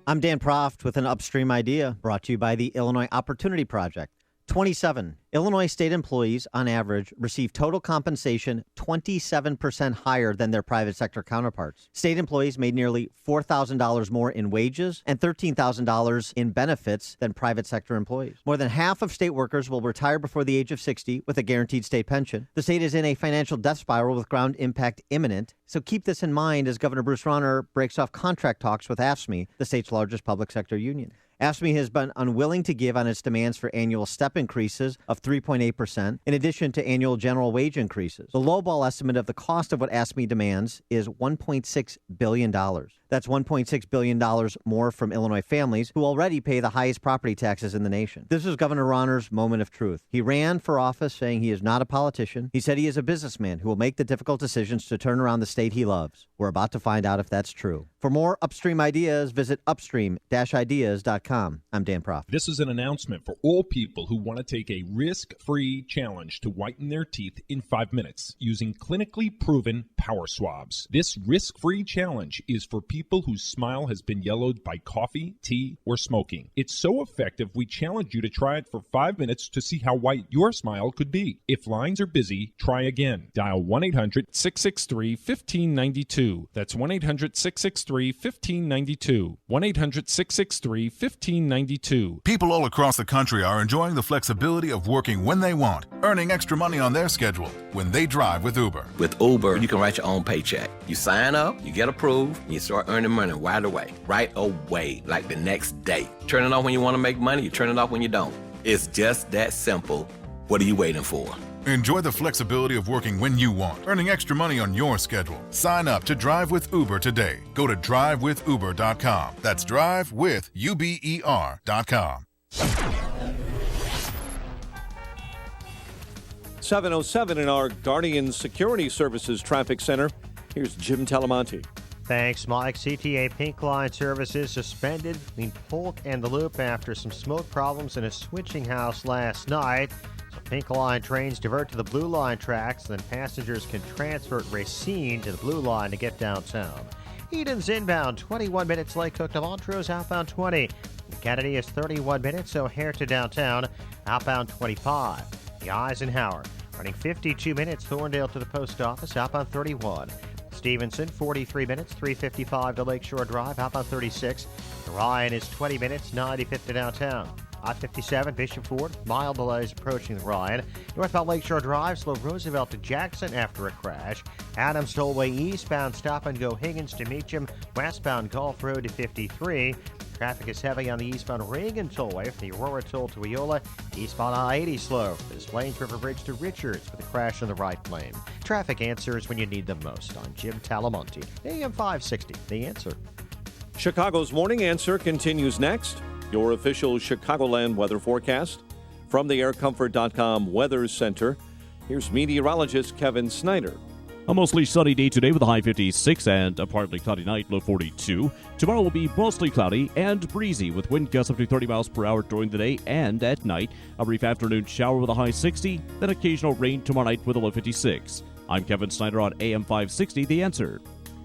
I'm Dan Proft with an Upstream idea brought to you by the Illinois Opportunity Project. 27 Illinois state employees, on average, receive total compensation 27% higher than their private sector counterparts. State employees made nearly $4,000 more in wages and $13,000 in benefits than private sector employees. More than half of state workers will retire before the age of 60 with a guaranteed state pension. The state is in a financial death spiral with ground impact imminent, so keep this in mind as Governor Bruce Rauner breaks off contract talks with AFSCME, the state's largest public sector union. AFSCME has been unwilling to give on its demands for annual step increases of 3.8%, in addition to annual general wage increases. The lowball estimate of the cost of what AFSCME demands is $1.6 billion. That's $1.6 billion more from Illinois families who already pay the highest property taxes in the nation. This is Governor Rauner's moment of truth. He ran for office saying he is not a politician. He said he is a businessman who will make the difficult decisions to turn around the state he loves. We're about to find out if that's true. For more Upstream ideas, visit upstream-ideas.com. I'm Dan Proft. This is an announcement for all people who want to take a risk-free challenge to whiten their teeth in 5 minutes using clinically proven power swabs. This risk-free challenge is for people whose smile has been yellowed by coffee, tea, or smoking. It's so effective, we challenge you to try it for 5 minutes to see how white your smile could be. If lines are busy, try again. Dial 1-800-663-1592. That's 1-800-663-1592. 1-800-663-1592. People all across the country are enjoying the flexibility of working when they want, earning extra money on their schedule when they drive with Uber. With Uber, you can write your own paycheck. You sign up, you get approved, and you start earning money right away, like the next day. Turn it on when you want to make money, you turn it off when you don't. It's just that simple. What are you waiting for? Enjoy the flexibility of working when you want, earning extra money on your schedule. Sign up to Drive with Uber today. Go to drivewithuber.com. That's drivewithuber.com. 7:07 in our Guardian Security Services Traffic Center. Here's Jim Talamonte. Thanks, Mike. CTA Pink Line services suspended between Polk and the Loop after some smoke problems in a switching house last night. So Pink Line trains divert to the Blue Line tracks, then passengers can transfer at Racine to the Blue Line to get downtown. Eden's inbound 21 minutes, Lake Cook to Montrose outbound 20. Kennedy is 31 minutes, O'Hare to downtown outbound 25. The Eisenhower running 52 minutes, Thorndale to the post office outbound 31. Stevenson, 43 minutes, 3:55 to Lakeshore Drive. How about 36? Ryan is 20 minutes, 95 to downtown. I-57, Bishop Ford, mild delays approaching the Ryan. Northbound Lakeshore Drive, slow Roosevelt to Jackson after a crash. Adams Tollway eastbound, stop and go Higgins to Meacham. Westbound Gulf Road to 53. Traffic is heavy on the eastbound Reagan Tollway from the Aurora Toll to Eola. Eastbound I-80 slow. This Plains River Bridge to Richards with a crash in the right lane. Traffic answers when you need them most. I'm Jim Talamonte, AM 560, The Answer. Chicago's Morning Answer continues next. Your official Chicagoland weather forecast from the aircomfort.com Weather Center. Here's meteorologist Kevin Snyder. A mostly sunny day today with a high 56 and a partly cloudy night, low 42. Tomorrow will be mostly cloudy and breezy with wind gusts up to 30 miles per hour during the day and at night. A brief afternoon shower with a high 60, then occasional rain tomorrow night with a low 56. I'm Kevin Snyder on AM 560, The Answer.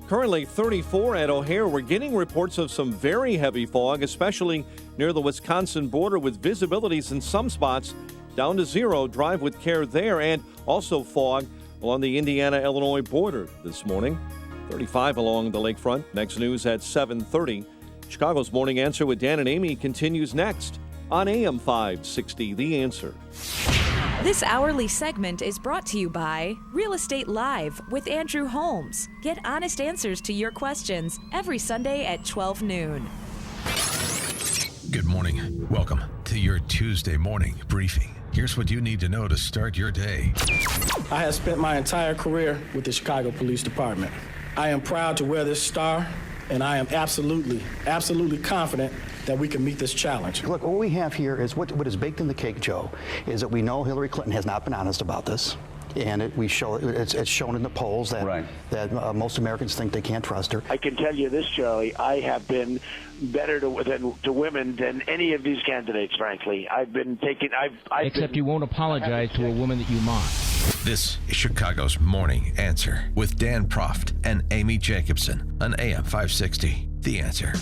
Currently 34 at O'Hare. We're getting reports of some very heavy fog, especially near the Wisconsin border, with visibilities in some spots down to zero. Drive with care there, and also fog along the Indiana-Illinois border this morning. 35 along the lakefront. Next news at 7:30. Chicago's Morning Answer with Dan and Amy continues next on AM 560, The Answer. This hourly segment is brought to you by Real Estate Live with Andrew Holmes. Get honest answers to your questions every Sunday at 12 noon. Good morning. Welcome to your Tuesday morning briefing. Here's what you need to know to start your day. I have spent my entire career with the Chicago Police Department. I am proud to wear this star, and I am absolutely confident that we can meet this challenge. Look, what we have here is what is baked in the cake, Joe, is that we know Hillary Clinton has not been honest about this. And it's shown in the polls that most Americans think they can't trust her. I can tell you this, Charlie, I have been better to women than any of these candidates, frankly. Except you won't apologize to a woman that you mock. This is Chicago's Morning Answer with Dan Proft and Amy Jacobson on AM 560, The Answer.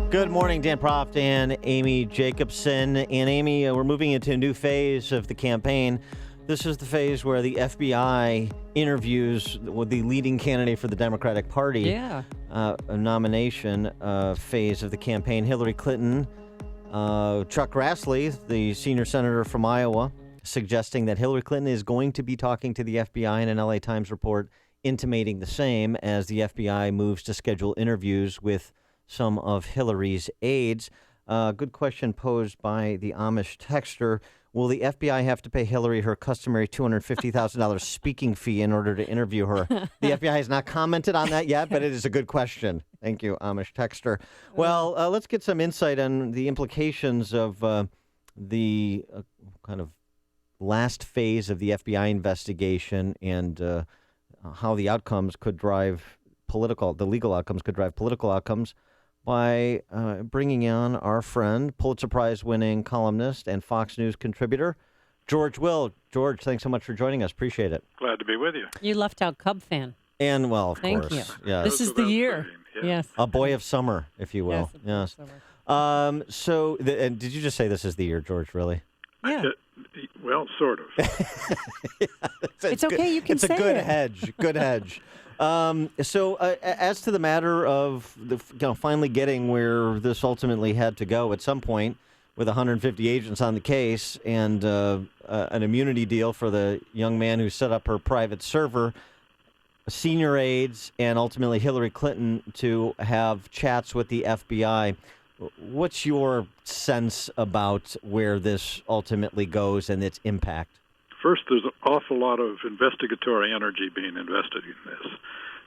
Good morning, Dan Proft and Amy Jacobson. And Amy, we're moving into a new phase of the campaign. This is the phase where the FBI interviews with the leading candidate for the Democratic Party. A nomination phase of the campaign. Hillary Clinton, Chuck Grassley, the senior senator from Iowa, suggesting that Hillary Clinton is going to be talking to the FBI in an LA Times report, intimating the same as the FBI moves to schedule interviews with some of Hillary's aides. Good question posed by the Amish texter. Will the FBI have to pay Hillary her customary $250,000 speaking fee in order to interview her? The FBI has not commented on that yet, but it is a good question. Thank you, Amish texter. Well, let's get some insight on the implications of the kind of last phase of the FBI investigation and how the outcomes could drive the legal outcomes could drive political outcomes, by bringing on our friend, Pulitzer Prize-winning columnist and Fox News contributor, George Will. George, thanks so much for joining us. Appreciate it. Glad to be with you. You left out Cub fan. And, well, of Thank course. you. Yes. This is the year. Yes. A boy of summer, if you will. Yes. And did you just say this is the year, George, really? Yeah. Well, sort of. It's okay. You can say it. It's a good hedge. Good hedge. As to the matter of finally getting where this ultimately had to go at some point, with 150 agents on the case and an immunity deal for the young man who set up her private server, senior aides, and ultimately Hillary Clinton to have chats with the FBI. What's your sense about where this ultimately goes and its impact? First, there's an awful lot of investigatory energy being invested in this.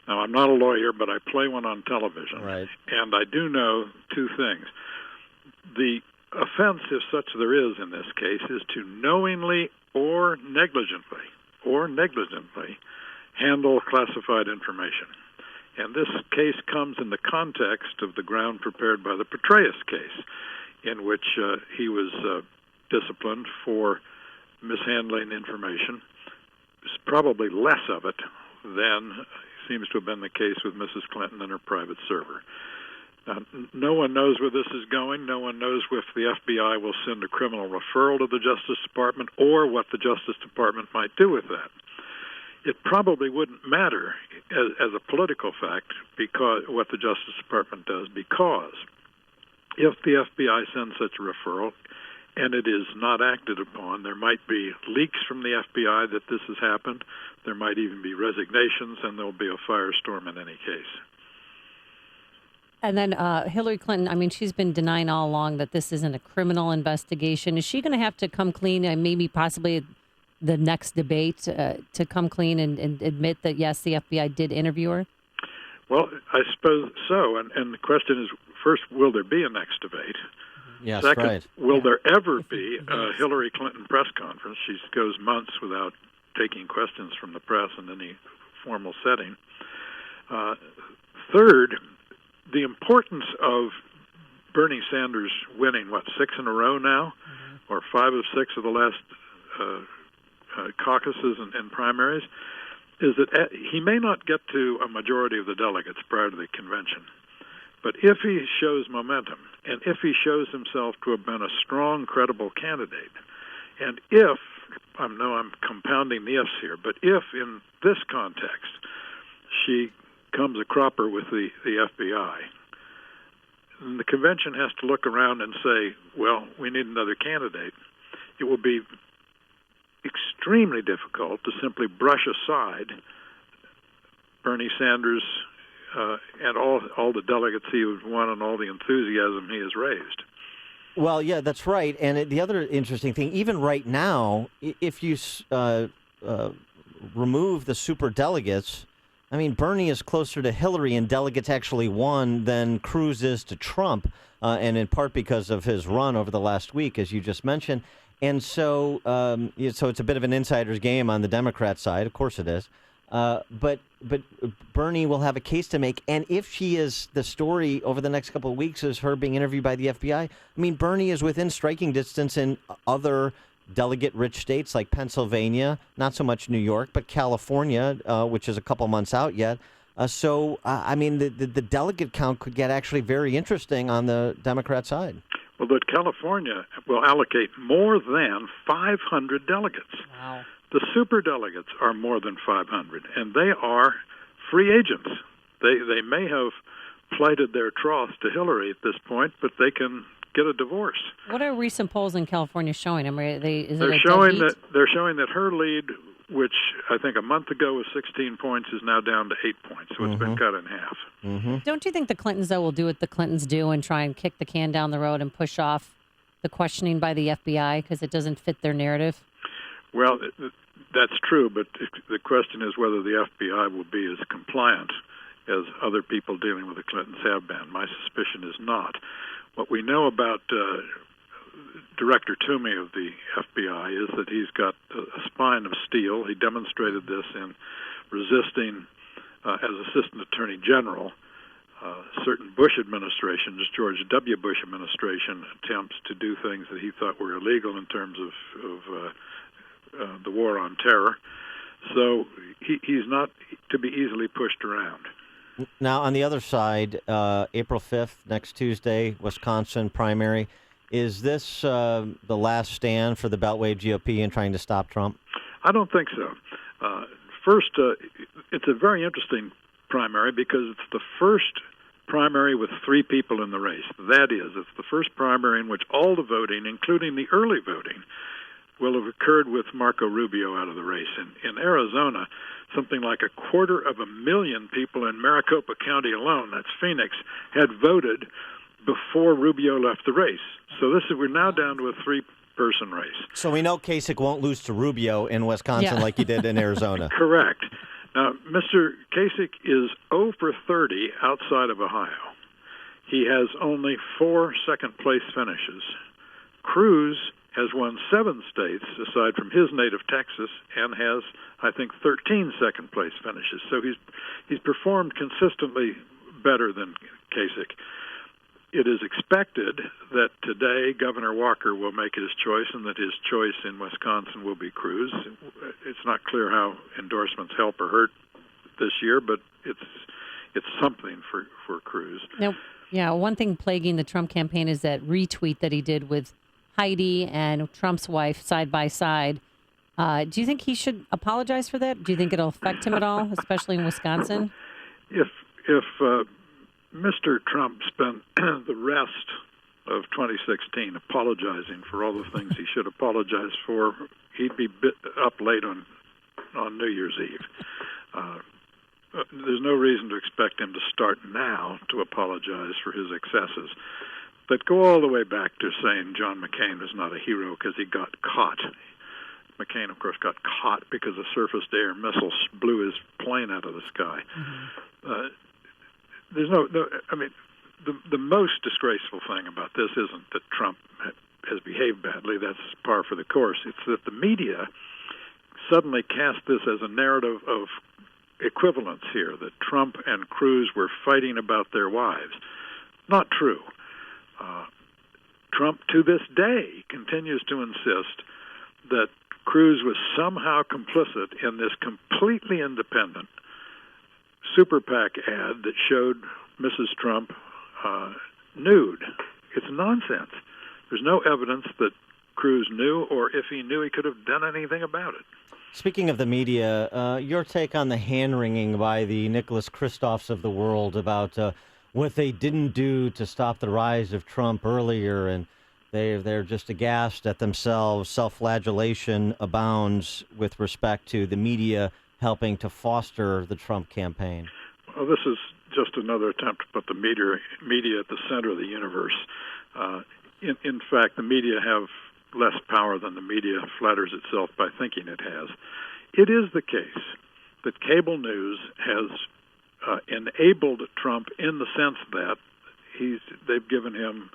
Now, I'm not a lawyer, but I play one on television. Right. And I do know two things. The offense, if such there is in this case, is to knowingly or negligently handle classified information. And this case comes in the context of the ground prepared by the Petraeus case, in which he was disciplined for mishandling information. There's probably less of it than seems to have been the case with Mrs. Clinton and her private server. Now, no one knows where this is going. No one knows if the FBI will send a criminal referral to the Justice Department or what the Justice Department might do with that. It probably wouldn't matter as a political fact because what the Justice Department does, because if the FBI sends such a referral and it is not acted upon, there might be leaks from the FBI that this has happened. There might even be resignations, and there will be a firestorm in any case. And then Hillary Clinton, I mean, she's been denying all along that this isn't a criminal investigation. Is she going to have to come clean and maybe possibly the next debate to come clean and admit that, yes, the FBI did interview her? Well, I suppose so. And the question is, first, will there be a next debate? Yes, Second, right. will there ever be a Hillary Clinton press conference? She goes months without taking questions from the press in any formal setting. Third, the importance of Bernie Sanders winning, 6 in a row now, or 5 of 6 of the last caucuses and primaries, is that he may not get to a majority of the delegates prior to the convention. But if he shows momentum, and if he shows himself to have been a strong, credible candidate, and if, I know I'm compounding the ifs here, but if in this context she comes a cropper with the FBI, and the convention has to look around and say, well, we need another candidate, it will be extremely difficult to simply brush aside Bernie Sanders and all the delegates he has won and all the enthusiasm he has raised. Well, yeah, that's right. And the other interesting thing, even right now, if you remove the superdelegates, I mean, Bernie is closer to Hillary in delegates actually won than Cruz is to Trump, and in part because of his run over the last week, as you just mentioned. And so it's a bit of an insider's game on the Democrat side. Of course it is. But Bernie will have a case to make. And if she is, the story over the next couple of weeks is her being interviewed by the FBI, I mean, Bernie is within striking distance in other delegate-rich states like Pennsylvania, not so much New York, but California, which is a couple months out yet. I mean, the delegate count could get actually very interesting on the Democrat side. Well, but California will allocate more than 500 delegates. Wow. The superdelegates are more than 500, and they are free agents. They may have plighted their troth to Hillary at this point, but they can get a divorce. What are recent polls in California showing? I mean, they're showing that her lead, which I think a month ago was 16 points, is now down to 8 points. So it's been cut in half. Don't you think the Clintons, though, will do what the Clintons do and try and kick the can down the road and push off the questioning by the FBI because it doesn't fit their narrative? Well, that's true, but the question is whether the FBI will be as compliant as other people dealing with the Clintons have been. My suspicion is not. What we know about Director Toomey of the FBI is that he's got a spine of steel. He demonstrated this in resisting, as Assistant Attorney General, certain Bush administrations, George W. Bush administration, attempts to do things that he thought were illegal in terms of the war on terror. So he's not to be easily pushed around. Now, on the other side, April 5th, next Tuesday, Wisconsin primary. Is this the last stand for the Beltway GOP in trying to stop Trump? I don't think so. First, it's a very interesting primary because it's the first primary with 3 people in the race. That is, it's the first primary in which all the voting, including the early voting, will have occurred with Marco Rubio out of the race. In Arizona, something like 250,000 people in Maricopa County alone, that's Phoenix, had voted before Rubio left the race. So we're now down to a 3-person race. So we know Kasich won't lose to Rubio in Wisconsin like he did in Arizona. Correct. Now, Mr. Kasich is 0 for 30 outside of Ohio. He has only 4 second-place finishes. Cruz has won 7 states, aside from his native Texas, and has, I think, 13 second-place finishes. So he's performed consistently better than Kasich. It is expected that today Governor Walker will make his choice and that his choice in Wisconsin will be Cruz. It's not clear how endorsements help or hurt this year, but it's something for Cruz. Now, Yeah, one thing plaguing the Trump campaign is that retweet that he did with Heidi and Trump's wife side by side. Do you think he should apologize for that? Do you think it'll affect him at all, especially in Wisconsin? If Mr. Trump spent the rest of 2016 apologizing for all the things he should apologize for, he'd be up late on New Year's Eve. There's no reason to expect him to start now to apologize for his excesses. But go all the way back to saying John McCain was not a hero because he got caught. McCain, of course, got caught because a surface-to-air missile blew his plane out of the sky. There's the most disgraceful thing about this isn't that Trump has behaved badly. That's par for the course. It's that the media suddenly cast this as a narrative of equivalence here, that Trump and Cruz were fighting about their wives. Not true. Trump, to this day, continues to insist that Cruz was somehow complicit in this completely independent super PAC ad that showed Mrs. Trump nude. It's nonsense. There's no evidence that Cruz knew, or if he knew, he could have done anything about it. Speaking of the media, your take on the hand-wringing by the Nicholas Kristofs of the world about what they didn't do to stop the rise of Trump earlier, and they're just aghast at themselves. Self-flagellation abounds with respect to the media helping to foster the Trump campaign. Well, this is just another attempt to put the media at the center of the universe. In fact, the media have less power than the media flatters itself by thinking it has. It is the case that cable news has enabled Trump in the sense that they've given him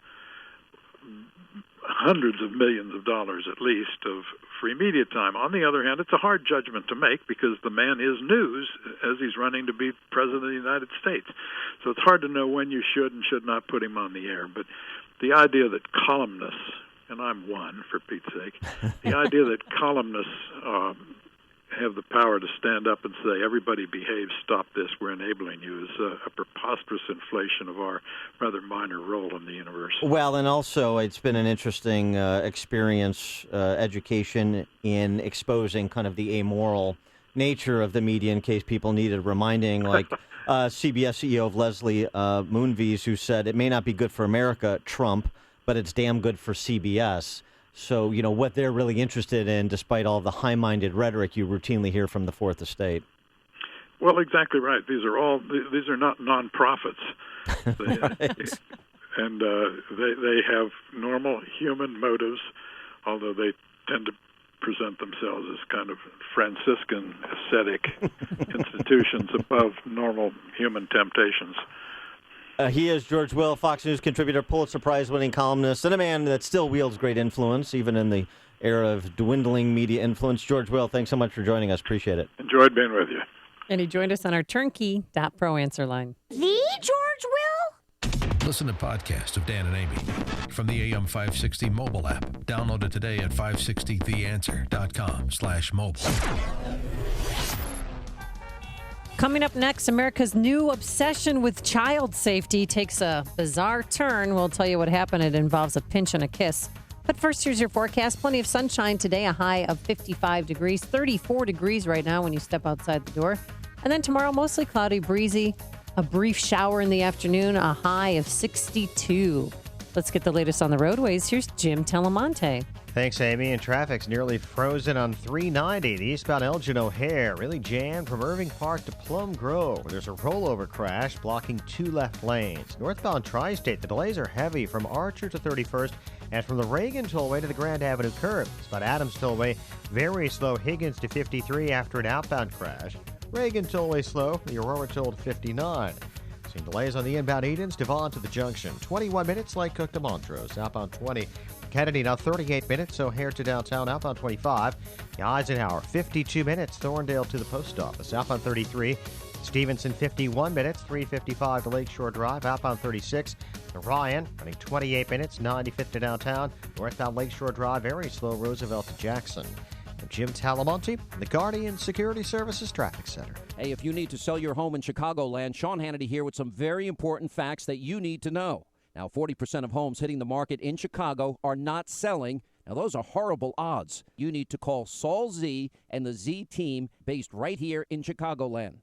hundreds of millions of dollars at least of free media time. On the other hand, it's a hard judgment to make because the man is news as he's running to be president of the United States. So it's hard to know when you should and should not put him on the air. But the idea that columnists, and I'm one for Pete's sake, the idea that columnists have the power to stand up and say, everybody behave, stop this, we're enabling you, is a preposterous inflation of our rather minor role in the universe. Well, and also it's been an interesting experience, education in exposing kind of the amoral nature of the media in case people needed reminding, like CBS CEO of Leslie Moonves, who said, it may not be good for America, Trump, but it's damn good for CBS. So, you know, what they're really interested in, despite all the high-minded rhetoric you routinely hear from the Fourth Estate. Well, exactly right. These are not nonprofits. Right. And they have normal human motives, although they tend to present themselves as kind of Franciscan ascetic institutions above normal human temptations. He is George Will, Fox News contributor, Pulitzer Prize-winning columnist, and a man that still wields great influence, even in the era of dwindling media influence. George Will, thanks so much for joining us. Appreciate it. Enjoyed being with you. And he joined us on our turnkey.pro answer line. The George Will? Listen to podcast of Dan and Amy from the AM 560 mobile app. Download it today at 560theanswer.com/mobile. Coming up next, America's new obsession with child safety takes a bizarre turn. We'll tell you what happened. It involves a pinch and a kiss. But first, here's your forecast. Plenty of sunshine today, a high of 55 degrees, 34 degrees right now when you step outside the door. And then tomorrow, mostly cloudy, breezy, a brief shower in the afternoon, a high of 62. Let's get the latest on the roadways. Here's Jim Telemonte. Thanks, Amy. And traffic's nearly frozen on 390, the eastbound Elgin O'Hare. Really jammed from Irving Park to Plum Grove, where there's a rollover crash blocking 2 left lanes. Northbound Tri-State, the delays are heavy from Archer to 31st and from the Reagan Tollway to the Grand Avenue curve. Eastbound Adams Tollway, very slow. Higgins to 53 after an outbound crash. Reagan Tollway slow, the Aurora Toll to 59. Seeing delays on the inbound Edens, Devon to the junction. 21 minutes, Lake Cook to Montrose. Outbound 20. Kennedy now 38 minutes, O'Hare to downtown. Outbound 25. The Eisenhower 52 minutes, Thorndale to the post office. Outbound 33. Stevenson 51 minutes, 3:55 to Lakeshore Drive. Outbound 36. The Ryan running 28 minutes, 95th to downtown. Northbound Lakeshore Drive very slow, Roosevelt to Jackson. I'm Jim Talamonte, the Guardian Security Services Traffic Center. Hey, if you need to sell your home in Chicagoland, Sean Hannity here with some very important facts that you need to know. Now, 40% of homes hitting the market in Chicago are not selling. Now, those are horrible odds. You need to call Saul Z and the Z team based right here in Chicagoland.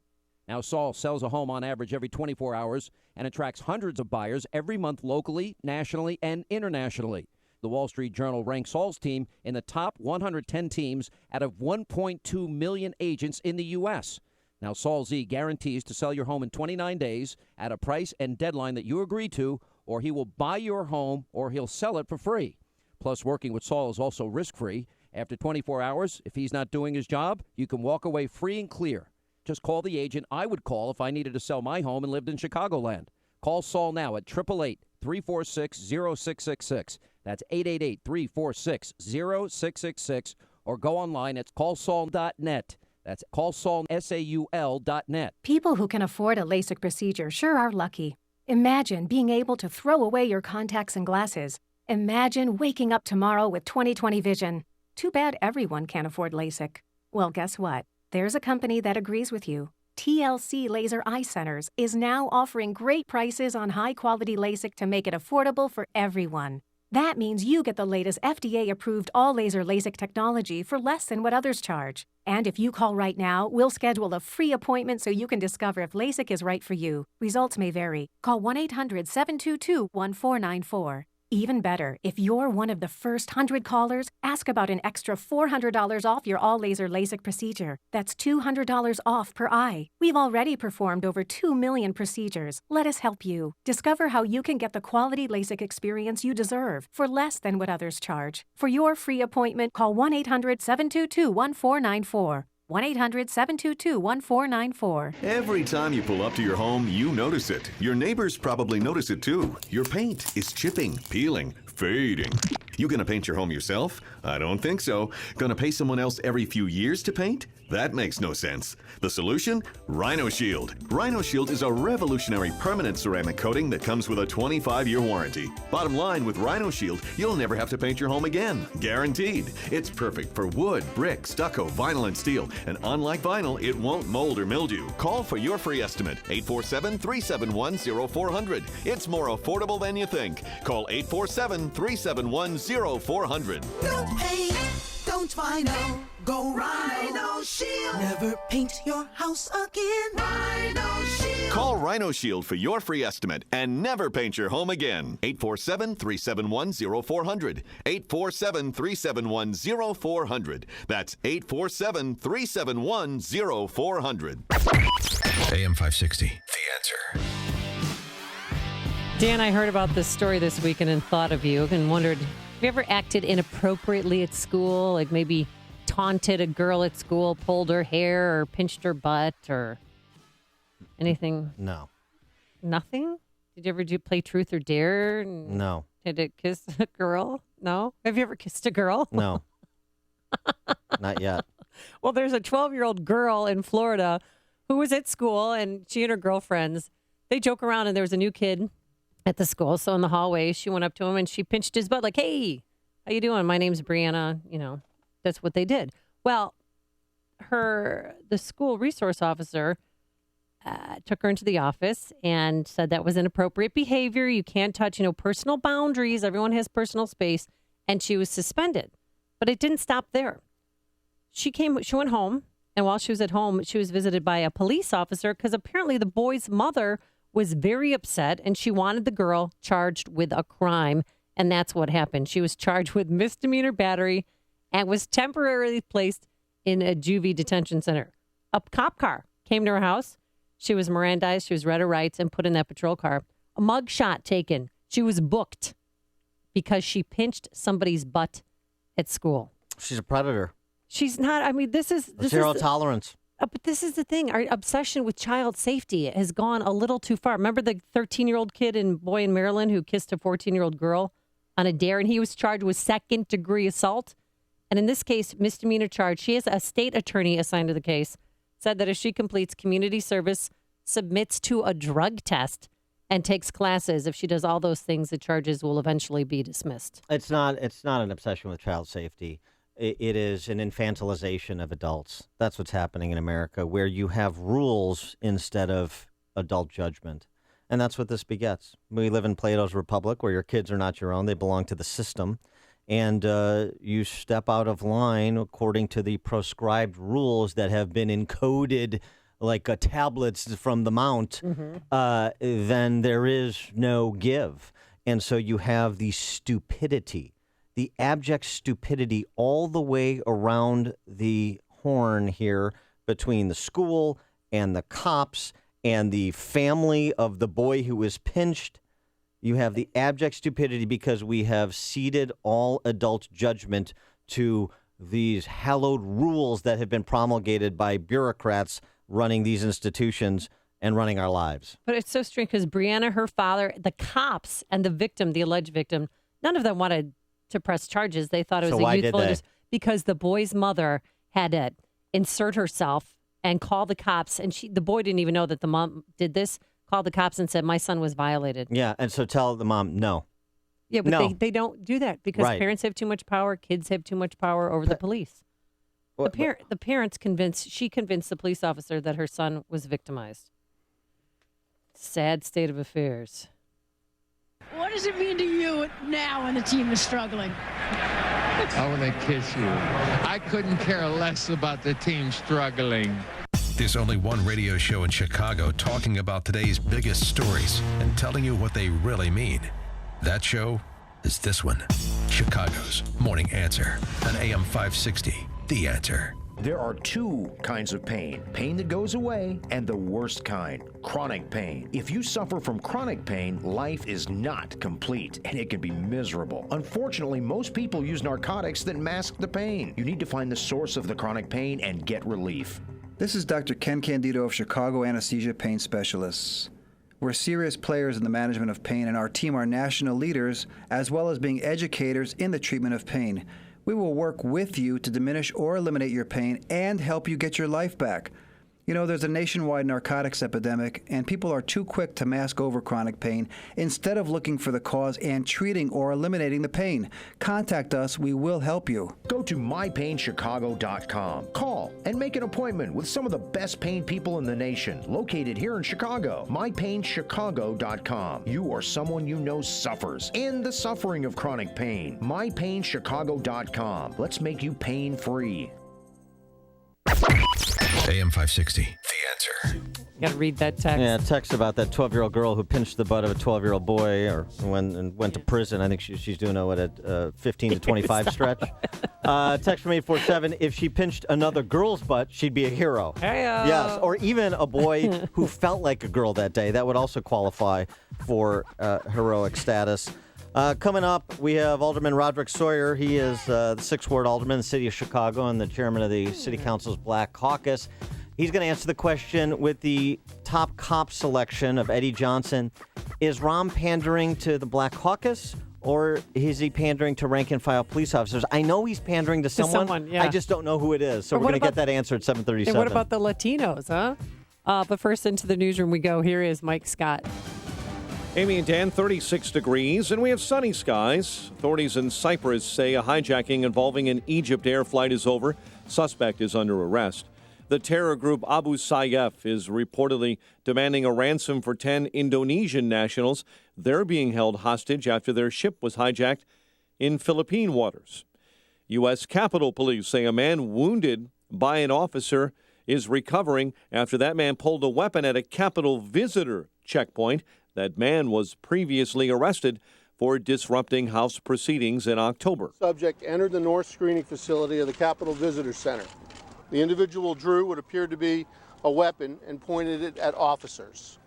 Now, Saul sells a home on average every 24 hours and attracts hundreds of buyers every month locally, nationally, and internationally. The Wall Street Journal ranks Saul's team in the top 110 teams out of 1.2 million agents in the U.S. Now, Saul Z guarantees to sell your home in 29 days at a price and deadline that you agree to, or he will buy your home or he'll sell it for free. Plus, working with Saul is also risk-free. After 24 hours, if he's not doing his job, you can walk away free and clear. Just call the agent I would call if I needed to sell my home and lived in Chicagoland. Call Saul now at 888-346-0666. That's 888-346-0666. Or go online at callsaul.net. That's callsaul.net. People who can afford a LASIK procedure sure are lucky. Imagine being able to throw away your contacts and glasses. Imagine waking up tomorrow with 20/20 vision. Too bad everyone can't afford LASIK. Well, guess what? There's a company that agrees with you. TLC Laser Eye Centers is now offering great prices on high-quality LASIK to make it affordable for everyone. That means you get the latest FDA-approved all-laser LASIK technology for less than what others charge. And if you call right now, we'll schedule a free appointment so you can discover if LASIK is right for you. Results may vary. Call 1-800-722-1494. Even better, if you're one of the first 100 callers, ask about an extra $400 off your all-laser LASIK procedure. That's $200 off per eye. We've already performed over 2 million procedures. Let us help you. Discover how you can get the quality LASIK experience you deserve for less than what others charge. For your free appointment, call 1-800-722-1494. 1-800-722-1494. Every time you pull up to your home, you notice it. Your neighbors probably notice it too. Your paint is chipping, peeling, fading. You gonna paint your home yourself? I don't think so. Gonna pay someone else every few years to paint? That makes no sense. The solution? Rhino Shield. Rhino Shield is a revolutionary permanent ceramic coating that comes with a 25-year warranty. Bottom line, with Rhino Shield, you'll never have to paint your home again. Guaranteed. It's perfect for wood, brick, stucco, vinyl, and steel. And unlike vinyl, it won't mold or mildew. Call for your free estimate. 847-371-0400. It's more affordable than you think. Call 847-371-0400. No paint, don't vinyl. Go Rhino Shield. Never paint your house again. Rhino Shield. Call Rhino Shield for your free estimate and never paint your home again. 847-371-0400. 847-371-0400. That's 847-371-0400. AM 560, The Answer. Dan, I heard about this story this weekend and thought of you and wondered, have you ever acted inappropriately at school? Like maybe taunted a girl at school, pulled her hair, or pinched her butt, or anything? No. Nothing? Did you ever play Truth or Dare? No. Did it kiss a girl? No? Have you ever kissed a girl? No. Not yet. Well, there's a 12-year-old girl in Florida who was at school, and she and her girlfriends, they joke around, and there was a new kid at the school. So in the hallway, she went up to him, and she pinched his butt like, hey, how you doing? My name's Brianna. You know, that's what they did. Well, the school resource officer took her into the office and said that was inappropriate behavior. You can't touch, personal boundaries. Everyone has personal space. And she was suspended. But it didn't stop there. She went home. And while she was at home, she was visited by a police officer because apparently the boy's mother was very upset and she wanted the girl charged with a crime. And that's what happened. She was charged with misdemeanor battery and was temporarily placed in a juvie detention center. A cop car came to her house. She was Mirandized. She was read her rights and put in that patrol car. A mug shot taken. She was booked because she pinched somebody's butt at school. She's a predator. She's not. I mean, this is zero tolerance. But this is the thing. Our obsession with child safety has gone a little too far. Remember the 13-year-old boy in Maryland who kissed a 14-year-old girl on a dare, and he was charged with second-degree assault? And in this case, misdemeanor charge. She has a state attorney assigned to the case, said that if she completes community service, submits to a drug test, and takes classes, if she does all those things, the charges will eventually be dismissed. It's not an obsession with child safety. it is an infantilization of adults. That's what's happening in America, where you have rules instead of adult judgment. And that's what this begets. We live in Plato's Republic, where your kids are not your own. They belong to the system. And you step out of line according to the proscribed rules that have been encoded like tablets from the mount, then there is no give. And so you have the stupidity, the abject stupidity all the way around the horn here between the school and the cops and the family of the boy who was pinched. You have the abject stupidity because we have ceded all adult judgment to these hallowed rules that have been promulgated by bureaucrats running these institutions and running our lives. But it's so strange because Brianna, her father, the cops, and the victim, the alleged victim, none of them wanted to press charges. They thought it was a youthful because the boy's mother had to insert herself and call the cops, and the boy didn't even know that the mom did this. Called the cops and said, my son was violated. Yeah, and so tell the mom, no. Yeah, but they don't do that because parents have too much power, kids have too much power over the police. The parents convinced the police officer that her son was victimized. Sad state of affairs. What does it mean to you now when the team is struggling? I want to kiss you. I couldn't care less about the team struggling. There's only one radio show in Chicago talking about today's biggest stories and telling you what they really mean. That show is this one, Chicago's Morning Answer on AM 560, The Answer. There are two kinds of pain that goes away and the worst kind, chronic pain. If you suffer from chronic pain, life is not complete and it can be miserable. Unfortunately, most people use narcotics that mask the pain. You need to find the source of the chronic pain and get relief. This is Dr. Ken Candido of Chicago Anesthesia Pain Specialists. We're serious players in the management of pain, and our team are national leaders, as well as being educators in the treatment of pain. We will work with you to diminish or eliminate your pain and help you get your life back. You know, there's a nationwide narcotics epidemic, and people are too quick to mask over chronic pain instead of looking for the cause and treating or eliminating the pain. Contact us. We will help you. Go to mypainchicago.com. Call and make an appointment with some of the best pain people in the nation, located here in Chicago. mypainchicago.com. You or someone you know suffers in the suffering of chronic pain. mypainchicago.com. Let's make you pain-free. AM 560, The Answer. You got to read that text. Yeah, text about that 12-year-old girl who pinched the butt of a 12-year-old boy or went to prison. I think she's doing a 15 to 25 stretch. Text from 847, if she pinched another girl's butt, she'd be a hero. Hey-o. Yes, or even a boy who felt like a girl that day. That would also qualify for heroic status. Coming up, we have Alderman Roderick Sawyer. He is the 6th Ward Alderman in the city of Chicago and the chairman of the City Council's Black Caucus. He's going to answer the question with the top cop selection of Eddie Johnson. Is Rahm pandering to the Black Caucus, or is he pandering to rank-and-file police officers? I know he's pandering to someone. Yeah. I just don't know who it is. So we're going to get that answer at 7:37. And what about the Latinos, huh? But first, into the newsroom we go. Here is Mike Scott. Amy and Dan, 36 degrees, and we have sunny skies. Authorities in Cyprus say a hijacking involving an Egypt Air flight is over. Suspect is under arrest. The terror group Abu Sayyaf is reportedly demanding a ransom for 10 Indonesian nationals. They're being held hostage after their ship was hijacked in Philippine waters. U.S. Capitol Police say a man wounded by an officer is recovering after that man pulled a weapon at a Capitol visitor checkpoint. That man was previously arrested for disrupting House proceedings in October. Subject entered the north screening facility of the Capitol Visitor Center. The individual drew what appeared to be a weapon and pointed it at officers.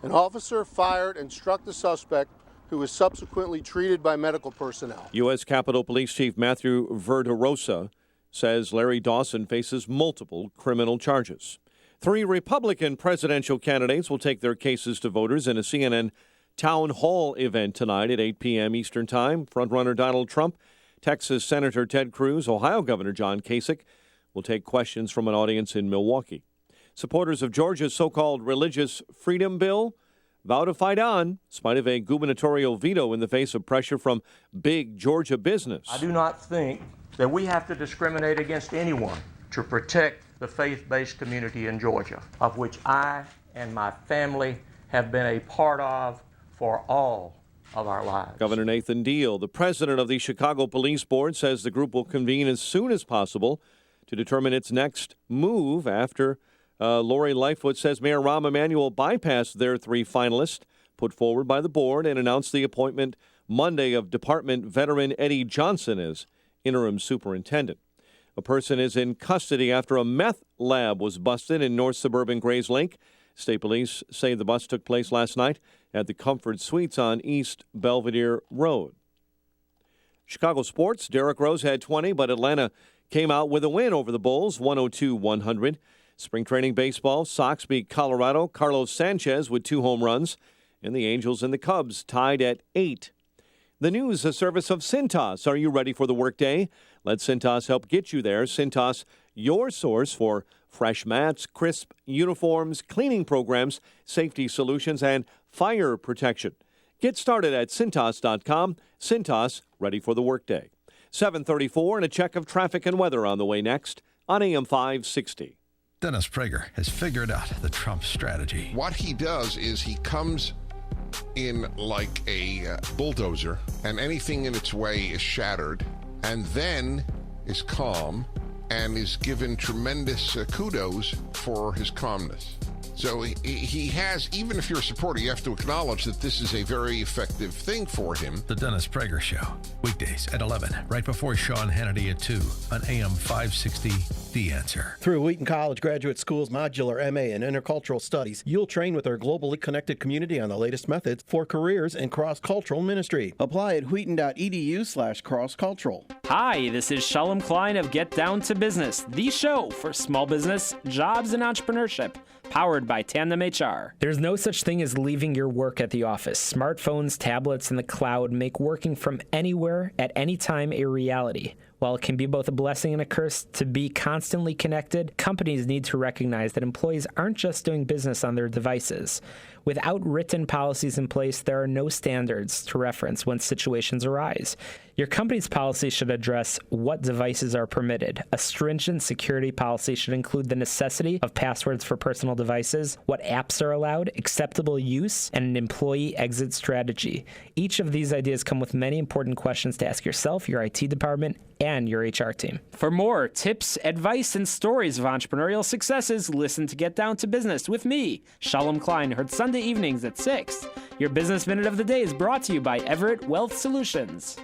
An officer fired and struck the suspect, who was subsequently treated by medical personnel. U.S. Capitol Police Chief Matthew Verderosa says Larry Dawson faces multiple criminal charges. 3 Republican presidential candidates will take their cases to voters in a CNN town hall event tonight at 8 p.m. Eastern Time. Frontrunner Donald Trump, Texas Senator Ted Cruz, Ohio Governor John Kasich will take questions from an audience in Milwaukee. Supporters of Georgia's so-called religious freedom bill vow to fight on, in spite of a gubernatorial veto in the face of pressure from big Georgia business. I do not think that we have to discriminate against anyone to protect the faith-based community in Georgia, of which I and my family have been a part of for all of our lives. Governor Nathan Deal, the president of the Chicago Police Board, says the group will convene as soon as possible to determine its next move after Lori Lightfoot says Mayor Rahm Emanuel bypassed their 3 finalists put forward by the board and announced the appointment Monday of department veteran Eddie Johnson as interim superintendent. A person is in custody after a meth lab was busted in north suburban Grays Lake. State police say the bust took place last night at the Comfort Suites on East Belvedere Road. Chicago sports, Derrick Rose had 20, but Atlanta came out with a win over the Bulls, 102-100. Spring training baseball, Sox beat Colorado. Carlos Sanchez with 2 home runs, and the Angels and the Cubs tied at 8. The news, a service of Cintas. Are you ready for the workday? Let Cintas help get you there. Cintas, your source for fresh mats, crisp uniforms, cleaning programs, safety solutions, and fire protection. Get started at Cintas.com. Cintas, ready for the workday. 7:34 and a check of traffic and weather on the way next on AM 560. Dennis Prager has figured out the Trump strategy. What he does is he comes in like a bulldozer, and anything in its way is shattered, and then is calm and is given tremendous kudos for his calmness. So he has, even if you're a supporter, you have to acknowledge that this is a very effective thing for him. The Dennis Prager Show, weekdays at 11, right before Sean Hannity at 2 on AM 560, The Answer. Through Wheaton College Graduate School's modular MA in Intercultural Studies, you'll train with our globally connected community on the latest methods for careers in cross-cultural ministry. Apply at wheaton.edu/crosscultural. Hi, this is Shalom Klein of Get Down to Business, the show for small business, jobs, and entrepreneurship, powered by Tandem HR. There's no such thing as leaving your work at the office. Smartphones, tablets, and the cloud make working from anywhere at any time a reality. While it can be both a blessing and a curse to be constantly connected, companies need to recognize that employees aren't just doing business on their devices. Without written policies in place, there are no standards to reference when situations arise. Your company's policy should address what devices are permitted. A stringent security policy should include the necessity of passwords for personal devices, what apps are allowed, acceptable use, and an employee exit strategy. Each of these ideas come with many important questions to ask yourself, your IT department, and your HR team. For more tips, advice, and stories of entrepreneurial successes, listen to Get Down to Business with me, Shalom Klein, heard Sunday evenings at 6. Your Business Minute of the Day is brought to you by Everett Wealth Solutions.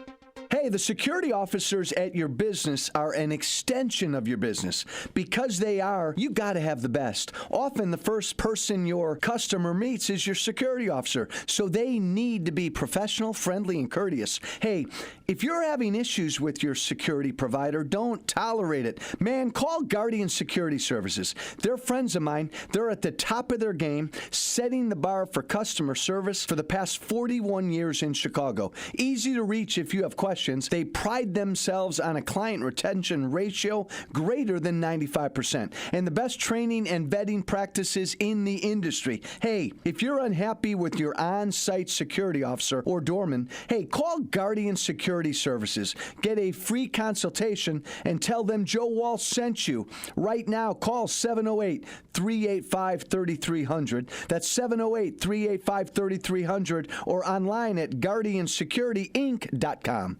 Hey, the security officers at your business are an extension of your business. Because they are, you got to have the best. Often the first person your customer meets is your security officer, so they need to be professional, friendly, and courteous. Hey, if you're having issues with your security provider, don't tolerate it. Man, call Guardian Security Services. They're friends of mine. They're at the top of their game, setting the bar for customer service for the past 41 years in Chicago. Easy to reach if you have questions. They pride themselves on a client retention ratio greater than 95% and the best training and vetting practices in the industry. Hey, if you're unhappy with your on-site security officer or doorman, hey, call Guardian Security Services. Get a free consultation and tell them Joe Walsh sent you. Right now, call 708-385-3300. That's 708-385-3300 or online at guardiansecurityinc.com.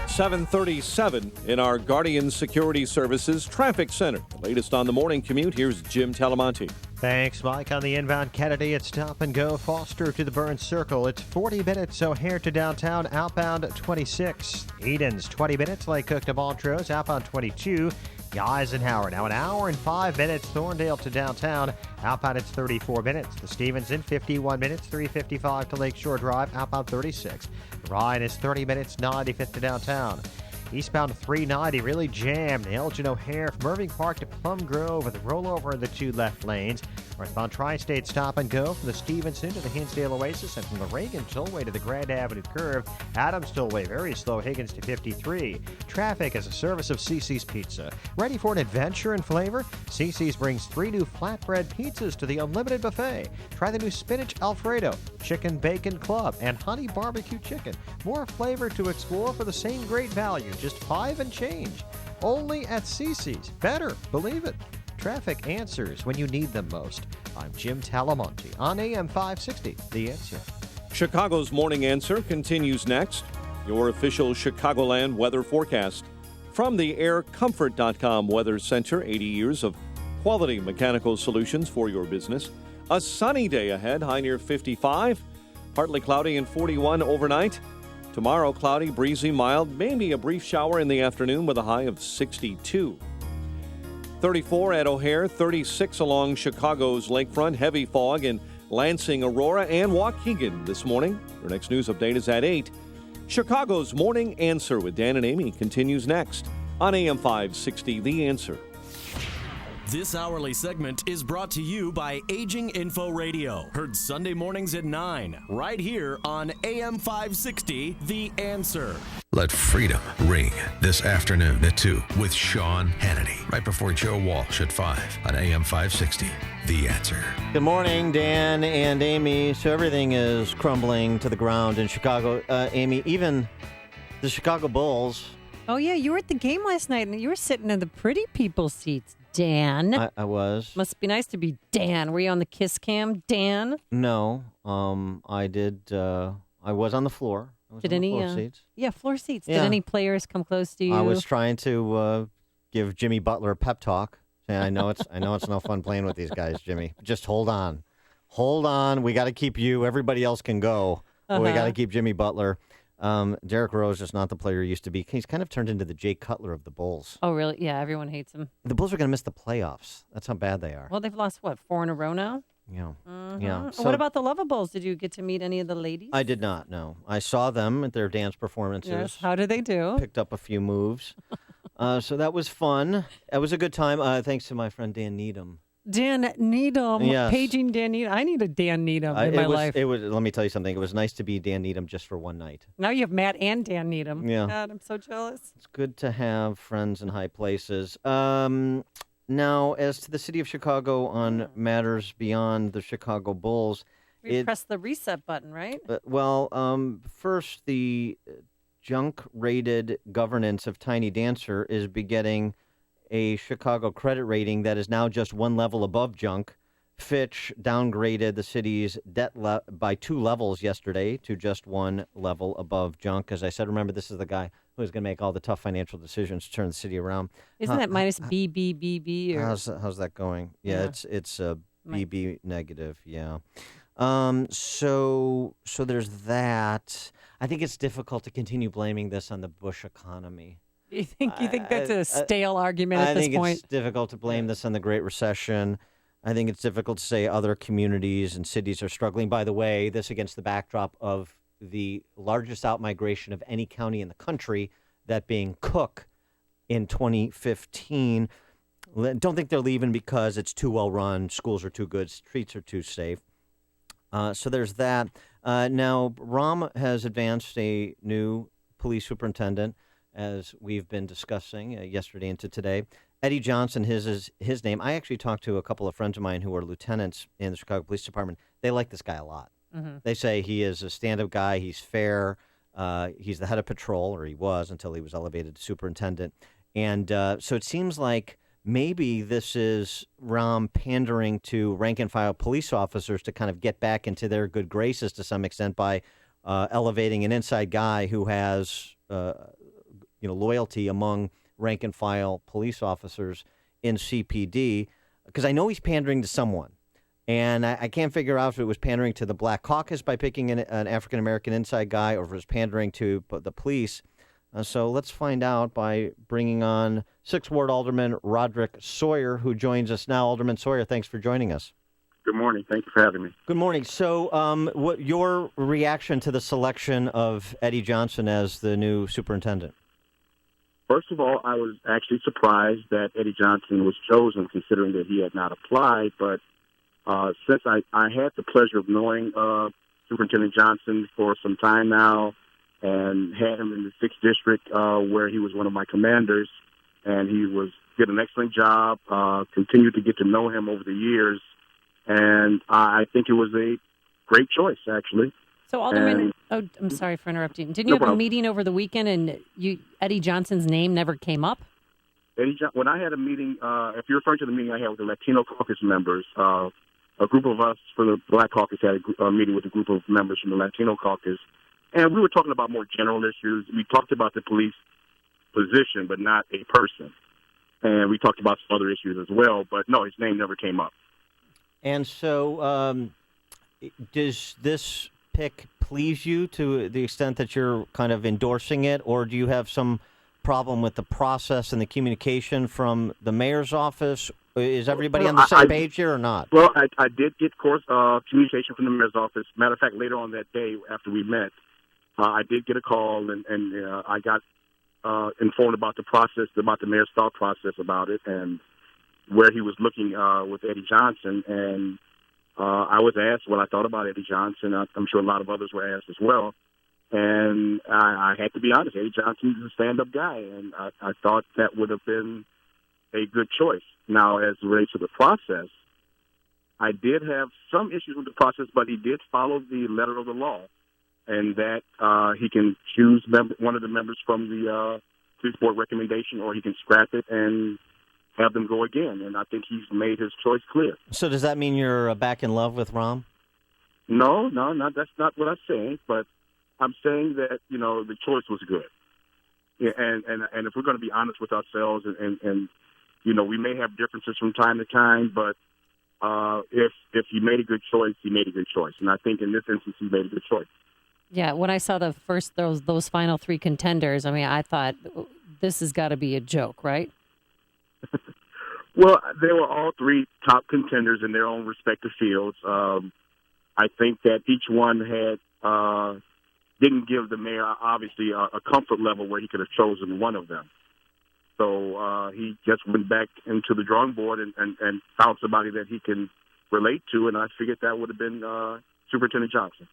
7:37 in our Guardian Security Services Traffic Center. The latest on the morning commute, here's Jim Talamonte. Thanks, Mike. On the inbound Kennedy, it's Stop and Go Foster to the Burns Circle. It's 40 minutes O'Hare to downtown, outbound 26. Edens, 20 minutes. Lake Cook to Montrose, outbound 22. Eisenhower, now an hour and 5 minutes. Thorndale to downtown, outbound it's 34 minutes. The Stevenson, 51 minutes, 355 to Lakeshore Drive, outbound 36. Ryan is 30 minutes, 95th to downtown. Eastbound 390 really jammed. Elgin O'Hare from Irving Park to Plum Grove with a rollover in the 2 left lanes. Northbound Tri-State stop and go from the Stevenson to the Hinsdale Oasis and from the Reagan Tollway to the Grand Avenue curve. Adams Tollway very slow. Higgins to 53. Traffic is a service of CC's Pizza. Ready for an adventure and flavor? CC's brings 3 new flatbread pizzas to the unlimited buffet. Try the new Spinach Alfredo, Chicken Bacon Club, and Honey Barbecue Chicken. More flavor to explore for the same great value. Just $5 and change. Only at CC's. Better, believe it. Traffic answers when you need them most. I'm Jim Talamonte on AM 560, The Answer. Chicago's Morning Answer continues next. Your official Chicagoland weather forecast from the aircomfort.com Weather Center. 80 years of quality mechanical solutions for your business. A sunny day ahead, high near 55. Partly cloudy and 41 overnight. Tomorrow, cloudy, breezy, mild, maybe a brief shower in the afternoon with a high of 62. 34 at O'Hare, 36 along Chicago's lakefront, heavy fog in Lansing, Aurora, and Waukegan this morning. Your next news update is at 8. Chicago's Morning Answer with Dan and Amy continues next on AM 560, The Answer. This hourly segment is brought to you by Aging Info Radio. Heard Sunday mornings at 9, right here on AM 560, The Answer. Let freedom ring this afternoon at 2 with Sean Hannity, right before Joe Walsh at 5 on AM 560, The Answer. Good morning, Dan and Amy. So everything is crumbling to the ground in Chicago. Amy, even the Chicago Bulls. Oh, yeah, you were at the game last night, and you were sitting in the pretty people seats, Dan. I was. Must be nice to be Dan. Were you on the kiss cam, Dan? No, I did. I was on the floor. I was Did on any the floor seats? Yeah, floor seats. Yeah. Did any players come close to you? I was trying to give Jimmy Butler a pep talk. And I know it's no fun playing with these guys, Jimmy. Just hold on. We got to keep you. Everybody else can go. But we got to keep Jimmy Butler. Derrick Rose is not the player he used to be. He's kind of turned into the Jay Cutler of the Bulls. Oh, really? Yeah, everyone hates him. The Bulls are going to miss the playoffs. That's how bad they are. Well, they've lost, 4 in a row now? Yeah. Mm-hmm. Yeah. So, what about the Lovables? Did you get to meet any of the ladies? I did not, no. I saw them at their dance performances. Yes. How did they do? Picked up a few moves. So that was fun. It was a good time. Thanks to my friend Dan Needham. Dan Needham. Yes. Paging Dan Needham. I need a Dan Needham in my life. Let me tell you something. It was nice to be Dan Needham just for one night. Now you have Matt and Dan Needham. Yeah. God, I'm so jealous. It's good to have friends in high places. Now, as to the city of Chicago on matters beyond the Chicago Bulls. We pressed the reset button, right? First, the junk-rated governance of Tiny Dancer is begetting a Chicago credit rating that is now just one level above junk. Fitch downgraded the city's debt by 2 levels yesterday to just 1 level above junk. As I said, remember, this is the guy who's going to make all the tough financial decisions to turn the city around. Isn't that minus BBBB? Or... How's that going? Yeah. It's a BB negative. Yeah. So there's that. I think it's difficult to continue blaming this on the Bush economy. You think that's a stale argument at this point? I think it's difficult to blame this on the Great Recession. I think it's difficult to say other communities and cities are struggling. By the way, this against the backdrop of the largest outmigration of any county in the country, that being Cook in 2015. Don't think they're leaving because it's too well run, schools are too good, streets are too safe. So there's that. Now, Rahm has advanced a new police superintendent, as we've been discussing yesterday into today. Eddie Johnson, his name. I actually talked to a couple of friends of mine who are lieutenants in the Chicago Police Department. They like this guy a lot. Mm-hmm. They say he is a stand-up guy. He's fair. He's the head of patrol, or he was until he was elevated to superintendent. And so it seems like maybe this is Rahm pandering to rank-and-file police officers to kind of get back into their good graces to some extent by elevating an inside guy who has loyalty among rank-and-file police officers in CPD, because I know he's pandering to someone. And I can't figure out if it was pandering to the Black Caucus by picking an African-American inside guy, or if it was pandering to the police. So let's find out by bringing on 6th Ward Alderman Roderick Sawyer, who joins us now. Alderman Sawyer, thanks for joining us. Good morning. Thank you for having me. Good morning. So what your reaction to the selection of Eddie Johnson as the new superintendent? First of all, I was actually surprised that Eddie Johnson was chosen, considering that he had not applied. But since I had the pleasure of knowing Superintendent Johnson for some time now, and had him in the 6th District where he was one of my commanders, and he did an excellent job, continued to get to know him over the years, and I think it was a great choice, actually. So, Alderman, I'm sorry for interrupting. Didn't you have a meeting over the weekend and Eddie Johnson's name never came up? When I had a meeting, if you're referring to the meeting I had with the Latino caucus members, a group of us from the Black Caucus had a meeting with a group of members from the Latino caucus, and we were talking about more general issues. We talked about the police position, but not a person. And we talked about some other issues as well, but no, his name never came up. And so does this pick please you to the extent that you're kind of endorsing it, or do you have some problem with the process and the communication from the mayor's office? Is everybody on the same page here or not? Well, I did get communication from the mayor's office. Matter of fact, later on that day after we met, I did get a call, and I got informed about the process, about the mayor's thought process about it, and where he was looking with Eddie Johnson. And I was asked what I thought about Eddie Johnson. I'm sure a lot of others were asked as well. And I had to be honest. Eddie Johnson is a stand-up guy, and I thought that would have been a good choice. Now, as it relates to the process, I did have some issues with the process, but he did follow the letter of the law, and that he can choose one of the members from the police board recommendation, or he can scrap it and have them go again. And I think he's made his choice clear. So does that mean you're back in love with Rahm? No, that's not what I'm saying. But I'm saying that, the choice was good. Yeah, and if we're going to be honest with ourselves, and we may have differences from time to time, but if he made a good choice, he made a good choice. And I think in this instance, he made a good choice. Yeah, when I saw those final 3 contenders, I thought this has got to be a joke, right? Well, they were all 3 top contenders in their own respective fields. I think that each one didn't give the mayor, obviously, a comfort level where he could have chosen one of them. So he just went back into the drawing board and found somebody that he can relate to, and I figured that would have been Superintendent Johnson.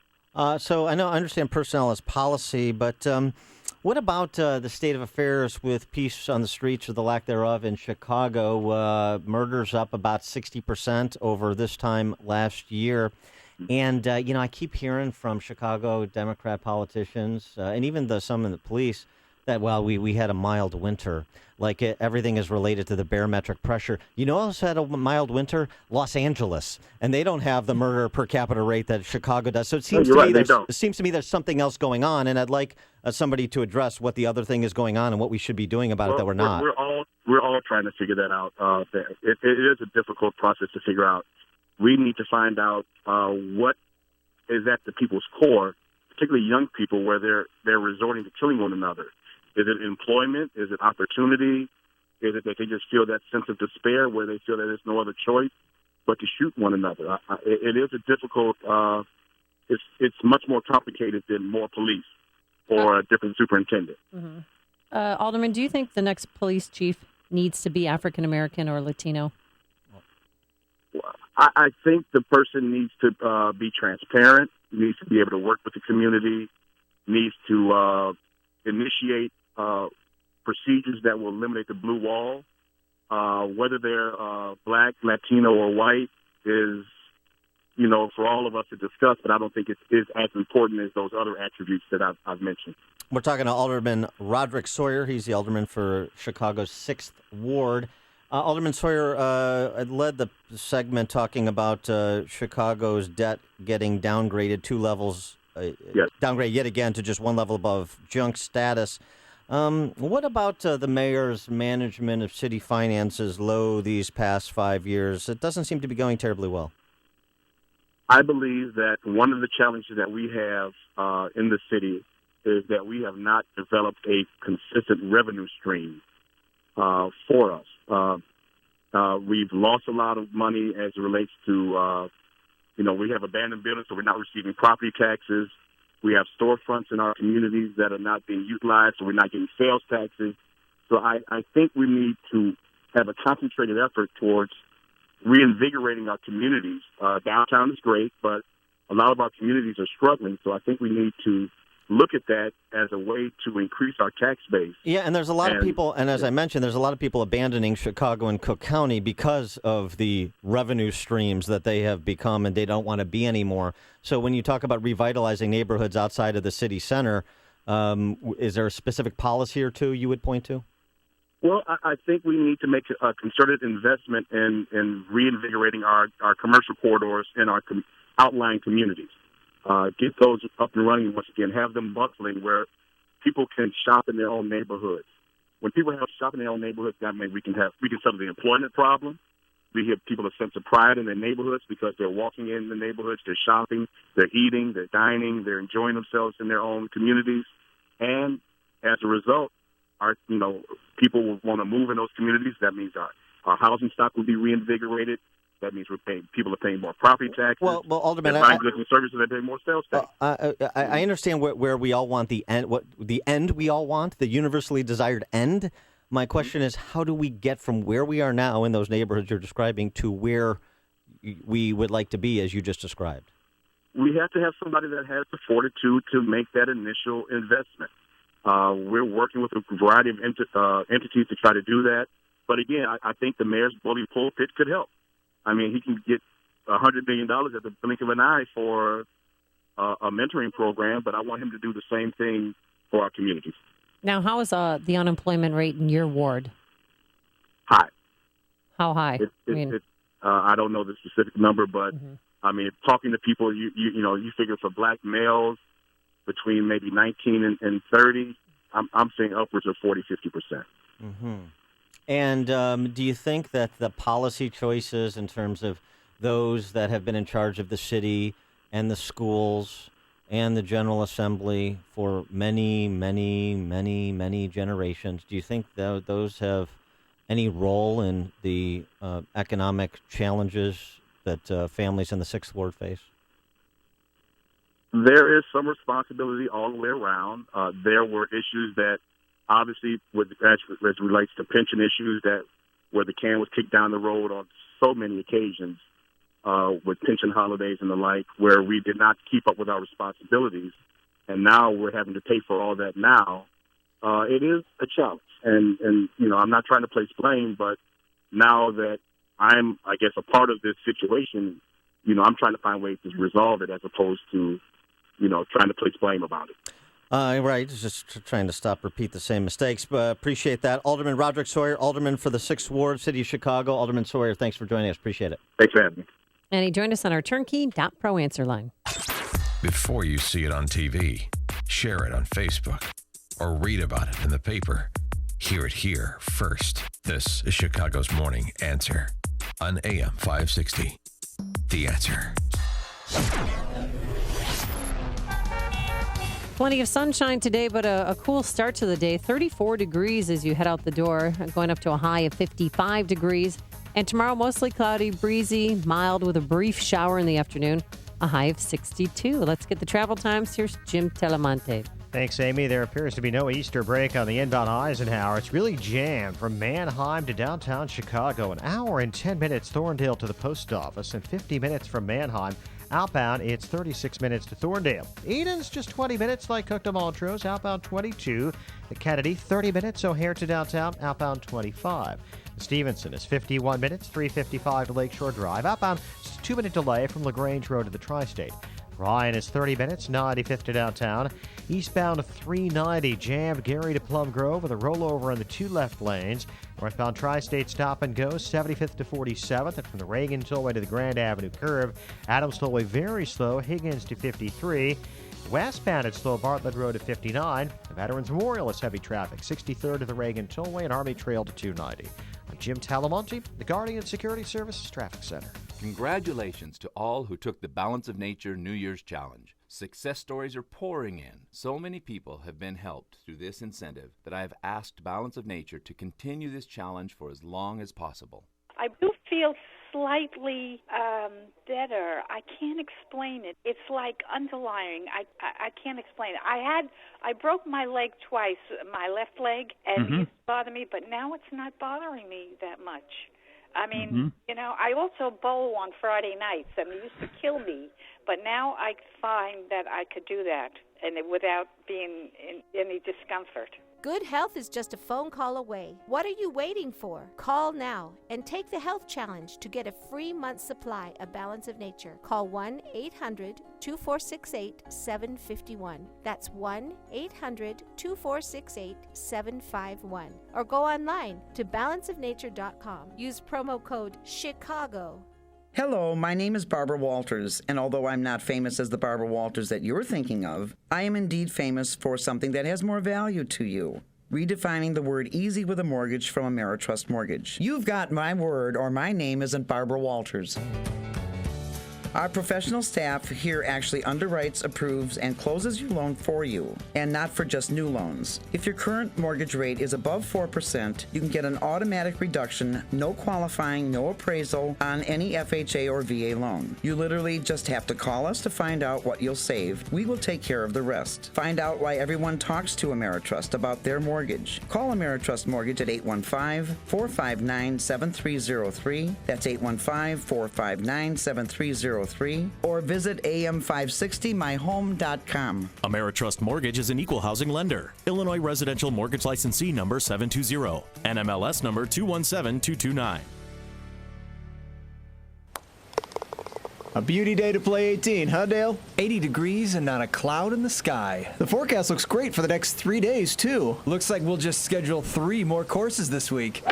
So I understand personnel is policy, but what about the state of affairs with peace on the streets or the lack thereof in Chicago? Murders up about 60% over this time last year. And, I keep hearing from Chicago Democrat politicians and even some in the police that, we had a mild winter. Like everything is related to the barometric pressure. You know who else had a mild winter? Los Angeles. And they don't have the murder per capita rate that Chicago does. So it seems to me there's something else going on, and I'd like somebody to address what the other thing is going on and what we should be doing about it that we're not. We're all trying to figure that out. It is a difficult process to figure out. We need to find out what is at the people's core, particularly young people, where they're resorting to killing one another. Is it employment? Is it opportunity? Is it that they just feel that sense of despair where they feel that there's no other choice but to shoot one another? It is a difficult, it's much more complicated than more police or a different superintendent. Mm-hmm. Alderman, do you think the next police chief needs to be African-American or Latino? I think the person needs to be transparent, needs to be able to work with the community, needs to initiate procedures that will eliminate the blue wall. Whether they're black, Latino, or white is, for all of us to discuss, but I don't think it is as important as those other attributes that I've mentioned. We're talking to Alderman Roderick Sawyer. He's the alderman for Chicago's 6th Ward. Alderman Sawyer led the segment talking about Chicago's debt getting downgraded 2 levels, downgraded yet again to just 1 level above junk status. What about the mayor's management of city finances low these past 5 years? It doesn't seem to be going terribly well. I believe that one of the challenges that we have in the city is that we have not developed a consistent revenue stream for us. We've lost a lot of money as it relates to, we have abandoned buildings, so we're not receiving property taxes. We have storefronts in our communities that are not being utilized, so we're not getting sales taxes. So I think we need to have a concentrated effort towards reinvigorating our communities. Downtown is great, but a lot of our communities are struggling. So I think we need to look at that as a way to increase our tax base. Yeah, and there's a lot of people, and as I mentioned, there's a lot of people abandoning Chicago and Cook County because of the revenue streams that they have become and they don't want to be anymore. So when you talk about revitalizing neighborhoods outside of the city center, is there a specific policy or two you would point to? Well, I think we need to make a concerted investment in reinvigorating our commercial corridors in our outlying communities. Get those up and running once again, have them bustling where people can shop in their own neighborhoods. When people have shop in their own neighborhoods, that means we can settle the employment problem. We give people a sense of pride in their neighborhoods because they're walking in the neighborhoods, they're shopping, they're eating, they're dining, they're enjoying themselves in their own communities. And as a result, people will want to move in those communities. That means our housing stock will be reinvigorated. That means people are paying more property taxes. Well, Alderman, they're buying goods and services, they're paying more sales tax. I understand where we all want the end. What the end we all want, the universally desired end. My question is, how do we get from where we are now in those neighborhoods you're describing to where we would like to be, as you just described? We have to have somebody that has the fortitude to make that initial investment. We're working with a variety of entities to try to do that. But again, I think the mayor's bully pulpit could help. I mean, he can get $100 million at the blink of an eye for a mentoring program, but I want him to do the same thing for our communities. Now, how is the unemployment rate in your ward? High. How high? I don't know the specific number, but I mean, talking to people, you figure for black males between maybe 19 and 30, I'm saying upwards of 40, 50%. Mm-hmm. And do you think that the policy choices in terms of those that have been in charge of the city and the schools and the General Assembly for many, many, many, many generations, do you think those have any role in the economic challenges that families in the 6th Ward face? There is some responsibility all the way around. There were issues that obviously, as it relates to pension issues, where the can was kicked down the road on so many occasions with pension holidays and the like, where we did not keep up with our responsibilities, and now we're having to pay for all that now. It is a challenge, and I'm not trying to place blame, but now that I'm, I guess, a part of this situation, I'm trying to find ways to resolve it as opposed to, trying to place blame about it. Right, just trying to repeat the same mistakes, but appreciate that. Alderman Roderick Sawyer, Alderman for the 6th Ward, City of Chicago. Alderman Sawyer, thanks for joining us. Appreciate it. Thanks for having me. And he joined us on our turnkey.pro answer line. Before you see it on TV, share it on Facebook, or read about it in the paper, hear it here first. This is Chicago's Morning Answer on AM 560. The Answer. Plenty of sunshine today, but a cool start to the day. 34 degrees as you head out the door, going up to a high of 55 degrees. And tomorrow, mostly cloudy, breezy, mild with a brief shower in the afternoon, a high of 62. Let's get the travel times. Here's Jim Telemonte. Thanks, Amy. There appears to be no Easter break on the inbound Eisenhower. It's really jammed from Mannheim to downtown Chicago. An hour and 10 minutes Thorndale to the post office and 50 minutes from Mannheim. Outbound, it's 36 minutes to Thorndale. Eden's just 20 minutes like Cook to Montrose. Outbound 22. The Kennedy, 30 minutes. O'Hare to downtown. Outbound 25. Stevenson is 51 minutes, 3:55 to Lakeshore Drive. Outbound, just a 2-minute delay from LaGrange Road to the Tri-State. Ryan is 30 minutes, 95th to downtown. Eastbound 390, jammed Gary to Plum Grove with a rollover in the 2 left lanes. Northbound Tri-State stop and go, 75th to 47th. And from the Reagan Tollway to the Grand Avenue curve, Adams Tollway very slow, Higgins to 53. Westbound at slow, Bartlett Road to 59. The Veterans Memorial is heavy traffic, 63rd to the Reagan Tollway and Army Trail to 290. I'm Jim Talamonte, the Guardian Security Services Traffic Center. Congratulations to all who took the Balance of Nature New Year's Challenge. Success stories are pouring in. So many people have been helped through this incentive that I have asked Balance of Nature to continue this challenge for as long as possible. I do feel slightly better. I can't explain it. It's like underlying. I can't explain it. I broke my leg twice, my left leg, and it used to bother me, but now it's not bothering me that much. I mean, you know, I also bowl on Friday nights, and it used to kill me, but now I find that I could do that and without being in any discomfort. Good health is just a phone call away. What are you waiting for? Call now and take the health challenge to get a free month's supply of Balance of Nature. Call 1-800-2468-751. That's 1-800-2468-751. Or go online to balanceofnature.com. Use promo code CHICAGO. Hello, my name is Barbara Walters, and although I'm not famous as the Barbara Walters that you're thinking of, I am indeed famous for something that has more value to you. Redefining the word easy with a mortgage from Ameritrust Mortgage. You've got my word, or my name isn't Barbara Walters. Our professional staff here actually underwrites, approves, and closes your loan for you, and not for just new loans. If your current mortgage rate is above 4%, you can get an automatic reduction, no qualifying, no appraisal on any FHA or VA loan. You literally just have to call us to find out what you'll save. We will take care of the rest. Find out why everyone talks to Ameritrust about their mortgage. Call Ameritrust Mortgage at 815-459-7303. That's 815-459-7303. Or visit am560myhome.com. Ameritrust Mortgage is an equal housing lender. Illinois Residential Mortgage Licensee number 720. NMLS number 217229. A beauty day to play 18, huh, Dale? 80 degrees and not a cloud in the sky. The forecast looks great for the next 3 days, too. Looks like we'll just schedule 3 more courses this week.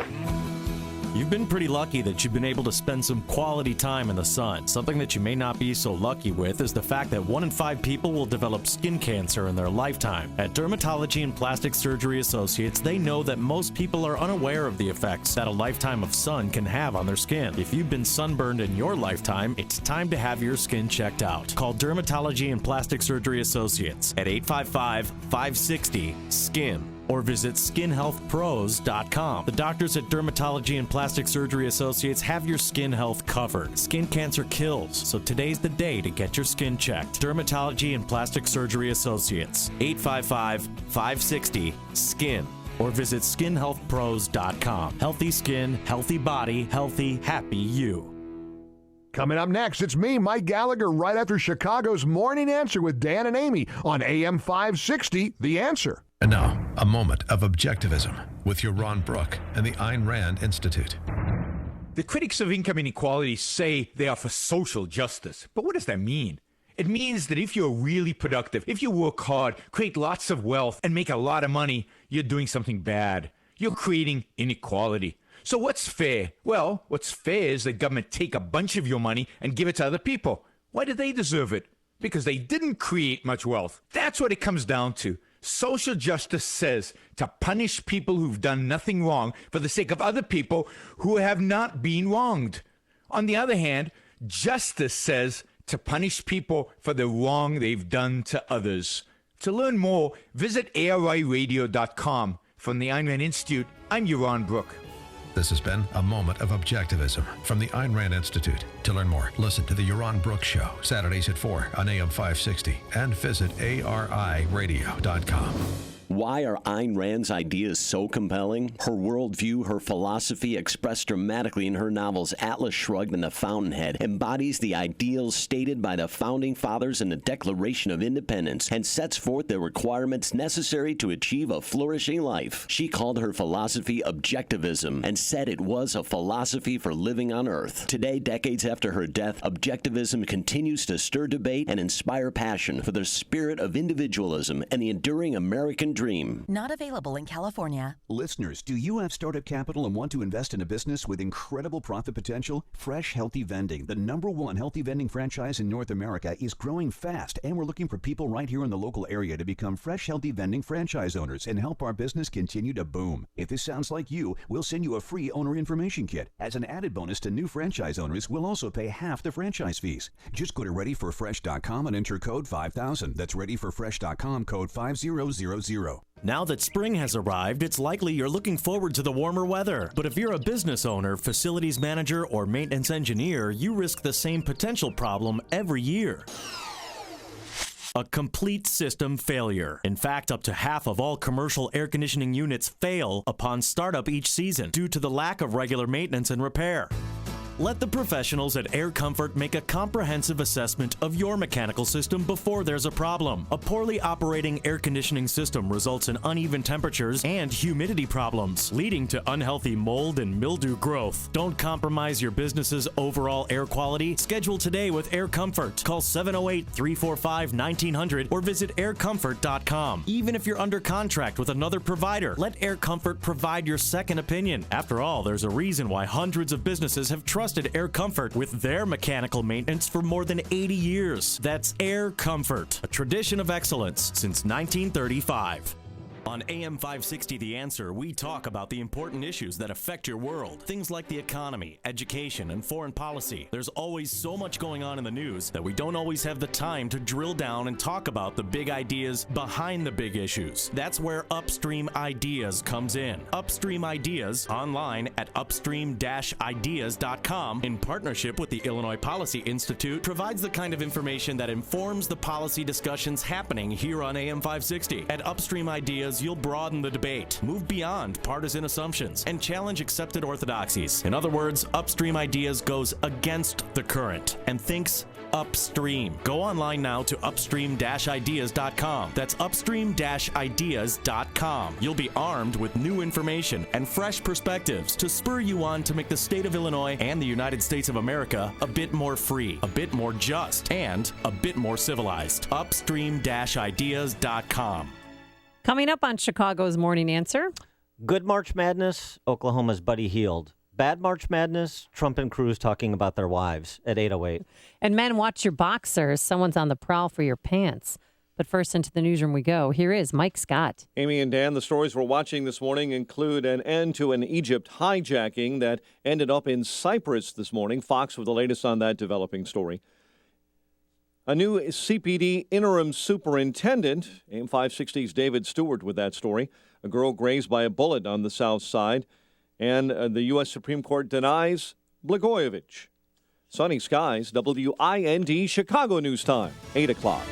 You've been pretty lucky that you've been able to spend some quality time in the sun. Something that you may not be so lucky with is the fact that 1 in 5 people will develop skin cancer in their lifetime. At Dermatology and Plastic Surgery Associates, they know that most people are unaware of the effects that a lifetime of sun can have on their skin. If you've been sunburned in your lifetime, it's time to have your skin checked out. Call Dermatology and Plastic Surgery Associates at 855-560-SKIN. or visit skinhealthpros.com. The doctors at Dermatology and Plastic Surgery Associates have your skin health covered. Skin cancer kills, so today's the day to get your skin checked. Dermatology and Plastic Surgery Associates, 855-560-SKIN. or visit skinhealthpros.com. Healthy skin, healthy body, healthy, happy you. Coming up next, it's me, Mike Gallagher, right after Chicago's Morning Answer with Dan and Amy on AM 560, The Answer. And now, a moment of objectivism with Yaron Brook and the Ayn Rand Institute. The critics of income inequality say they are for social justice. But what does that mean? It means that if you're really productive, if you work hard, create lots of wealth, and make a lot of money, you're doing something bad. You're creating inequality. So what's fair? Well, what's fair is that government take a bunch of your money and give it to other people. Why do they deserve it? Because they didn't create much wealth. That's what it comes down to. Social justice says to punish people who've done nothing wrong for the sake of other people who have not been wronged. On the other hand, justice says to punish people for the wrong they've done to others. To learn more, visit ARIradio.com. From the Ayn Rand Institute, I'm Yaron Brook. This has been a moment of objectivism from the Ayn Rand Institute. To learn more, listen to the Yaron Brook Show, Saturdays at 4 on AM 560, and visit ARIradio.com. Why are Ayn Rand's ideas so compelling? Her worldview, her philosophy, expressed dramatically in her novels Atlas Shrugged and The Fountainhead, embodies the ideals stated by the Founding Fathers in the Declaration of Independence and sets forth the requirements necessary to achieve a flourishing life. She called her philosophy objectivism and said it was a philosophy for living on Earth. Today, decades after her death, objectivism continues to stir debate and inspire passion for the spirit of individualism and the enduring American dream. Not available in California. Listeners, do you have startup capital and want to invest in a business with incredible profit potential? Fresh Healthy Vending, the #1 healthy vending franchise in North America, is growing fast, and we're looking for people right here in the local area to become Fresh Healthy Vending franchise owners and help our business continue to boom. If this sounds like you, we'll send you a free owner information kit. As an added bonus to new franchise owners, we'll also pay half the franchise fees. Just go to readyforfresh.com and enter code 5000. That's readyforfresh.com, code 5000. zero. Now that spring has arrived, it's likely you're looking forward to the warmer weather. But if you're a business owner, facilities manager, or maintenance engineer, you risk the same potential problem every year. A complete system failure. In fact, up to half of all commercial air conditioning units fail upon startup each season due to the lack of regular maintenance and repair. Let the professionals at Air Comfort make a comprehensive assessment of your mechanical system before there's a problem. A poorly operating air conditioning system results in uneven temperatures and humidity problems, leading to unhealthy mold and mildew growth. Don't compromise your business's overall air quality. Schedule today with Air Comfort. Call 708-345-1900 or visit aircomfort.com. Even if you're under contract with another provider, let Air Comfort provide your second opinion. After all, there's a reason why hundreds of businesses have trusted Air Comfort with their mechanical maintenance for more than 80 years. That's Air Comfort, a tradition of excellence since 1935. On AM 560 The Answer, we talk about the important issues that affect your world. Things like the economy, education, and foreign policy. There's always so much going on in the news that we don't always have the time to drill down and talk about the big ideas behind the big issues. That's where Upstream Ideas comes in. Upstream Ideas, online at upstream-ideas.com, in partnership with the Illinois Policy Institute, provides the kind of information that informs the policy discussions happening here on AM 560. At Upstream Ideas, you'll broaden the debate, move beyond partisan assumptions, and challenge accepted orthodoxies. In other words, Upstream Ideas goes against the current and thinks upstream. Go online now to upstream-ideas.com. That's upstream-ideas.com. You'll be armed with new information and fresh perspectives to spur you on to make the state of Illinois and the United States of America a bit more free, a bit more just, and a bit more civilized. Upstream-ideas.com. Coming up on Chicago's Morning Answer. Good March Madness, Oklahoma's Buddy Hield. Bad March Madness, Trump and Cruz talking about their wives at 8:08. And men, watch your boxers. Someone's on the prowl for your pants. But first, into the newsroom we go. Here is Mike Scott. Amy and Dan, the stories we're watching this morning include an end to an Egypt hijacking that ended up in Cyprus this morning. Fox with the latest on that developing story. A new CPD interim superintendent, AM 560's David Stewart with that story. A girl grazed by a bullet on the south side. And the U.S. Supreme Court denies Blagojevich. Sunny skies, WIND Chicago News Time, 8 o'clock.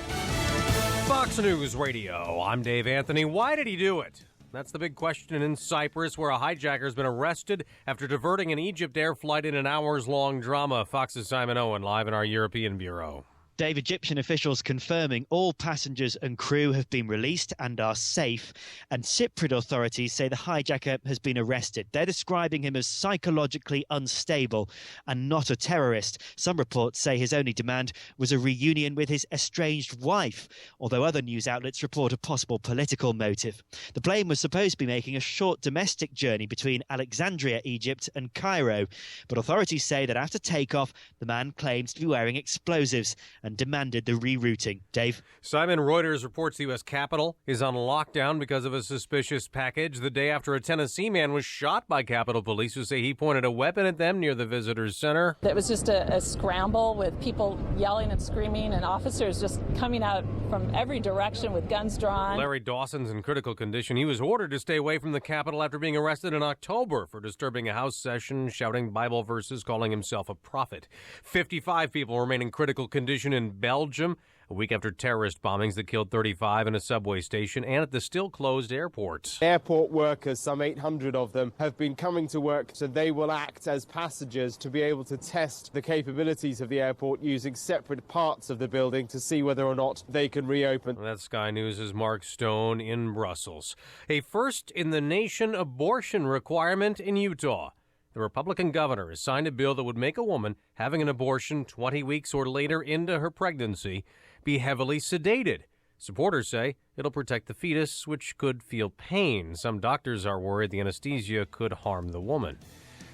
Fox News Radio, I'm Dave Anthony. Why did he do it? That's the big question in Cyprus, where a hijacker's been arrested after diverting an Egypt Air flight in an hours-long drama. Fox's Simon Owen, live in our European bureau. Dave, Egyptian officials confirming all passengers and crew have been released and are safe. And Cypriot authorities say the hijacker has been arrested. They're describing him as psychologically unstable and not a terrorist. Some reports say his only demand was a reunion with his estranged wife, although other news outlets report a possible political motive. The plane was supposed to be making a short domestic journey between Alexandria, Egypt and Cairo. But authorities say that after takeoff, the man claimed to be wearing explosives and demanded the rerouting. Dave? Simon, Reuters reports the U.S. Capitol is on lockdown because of a suspicious package the day after a Tennessee man was shot by Capitol Police who say he pointed a weapon at them near the visitors center. It was just a scramble with people yelling and screaming and officers just coming out from every direction with guns drawn. Larry Dawson's in critical condition. He was ordered to stay away from the Capitol after being arrested in October for disturbing a House session, shouting Bible verses, calling himself a prophet. 55 people remain in critical condition in Belgium, a week after terrorist bombings that killed 35 in a subway station and at the still-closed airport. Airport workers, some 800 of them, have been coming to work, so they will act as passengers to be able to test the capabilities of the airport using separate parts of the building to see whether or not they can reopen. That's Sky News' Mark Stone in Brussels. A first-in-the-nation abortion requirement in Utah. The Republican governor has signed a bill that would make a woman having an abortion 20 weeks or later into her pregnancy be heavily sedated. Supporters say it'll protect the fetus, which could feel pain. Some doctors are worried the anesthesia could harm the woman.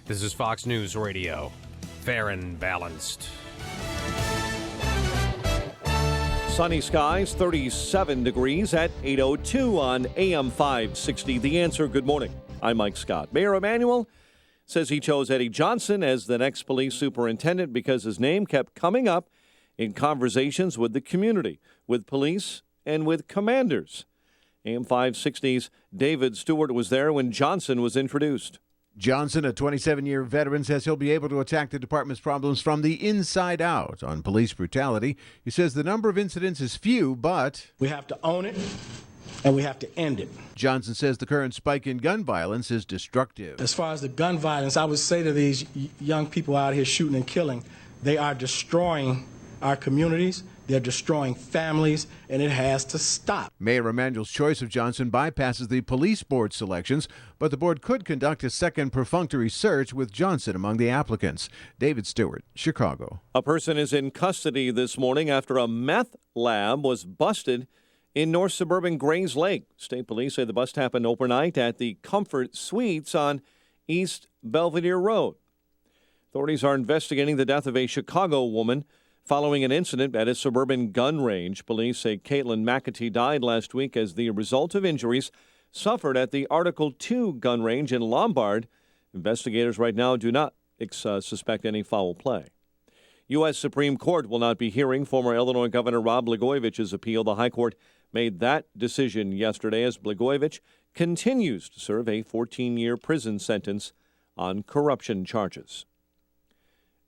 This is Fox News Radio. Fair and balanced. Sunny skies, 37 degrees at 8:02 on AM 560. The Answer, good morning. I'm Mike Scott. Mayor Emanuel says he chose Eddie Johnson as the next police superintendent because his name kept coming up in conversations with the community, with police, and with commanders. AM 560's David Stewart was there when Johnson was introduced. Johnson, a 27-year veteran, says he'll be able to attack the department's problems from the inside out on police brutality. He says the number of incidents is few, but we have to own it, and we have to end it. Johnson says the current spike in gun violence is destructive. As far as the gun violence, I would say to these young people out here shooting and killing, they are destroying our communities. They're destroying families, and it has to stop. Mayor Emanuel's choice of Johnson bypasses the police board selections, but the board could conduct a second perfunctory search with Johnson among the applicants. David Stewart, Chicago. A person is in custody this morning after a meth lab was busted in north suburban Grays Lake. State police say the bust happened overnight at the Comfort Suites on East Belvedere Road. Authorities are investigating the death of a Chicago woman following an incident at a suburban gun range. Police say Caitlin McAtee died last week as the result of injuries suffered at the Article 2 gun range in Lombard. Investigators right now do not suspect any foul play. U.S. Supreme Court will not be hearing former Illinois Governor Rod Blagojevich's appeal. The High Court made that decision yesterday as Blagojevich continues to serve a 14-year prison sentence on corruption charges.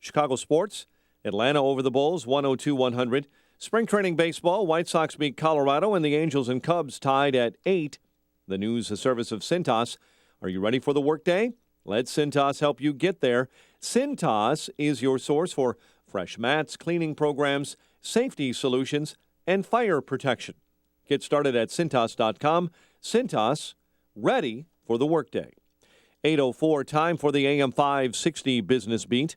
Chicago sports. Atlanta over the Bulls, 102-100. Spring training baseball, White Sox beat Colorado, and the Angels and Cubs tied at 8. The news, a service of Cintas. Are you ready for the workday? Let Cintas help you get there. Cintas is your source for fresh mats, cleaning programs, safety solutions, and fire protection. Get started at Cintas.com. Cintas, ready for the workday. 8:04, time for the AM 560 Business Beat.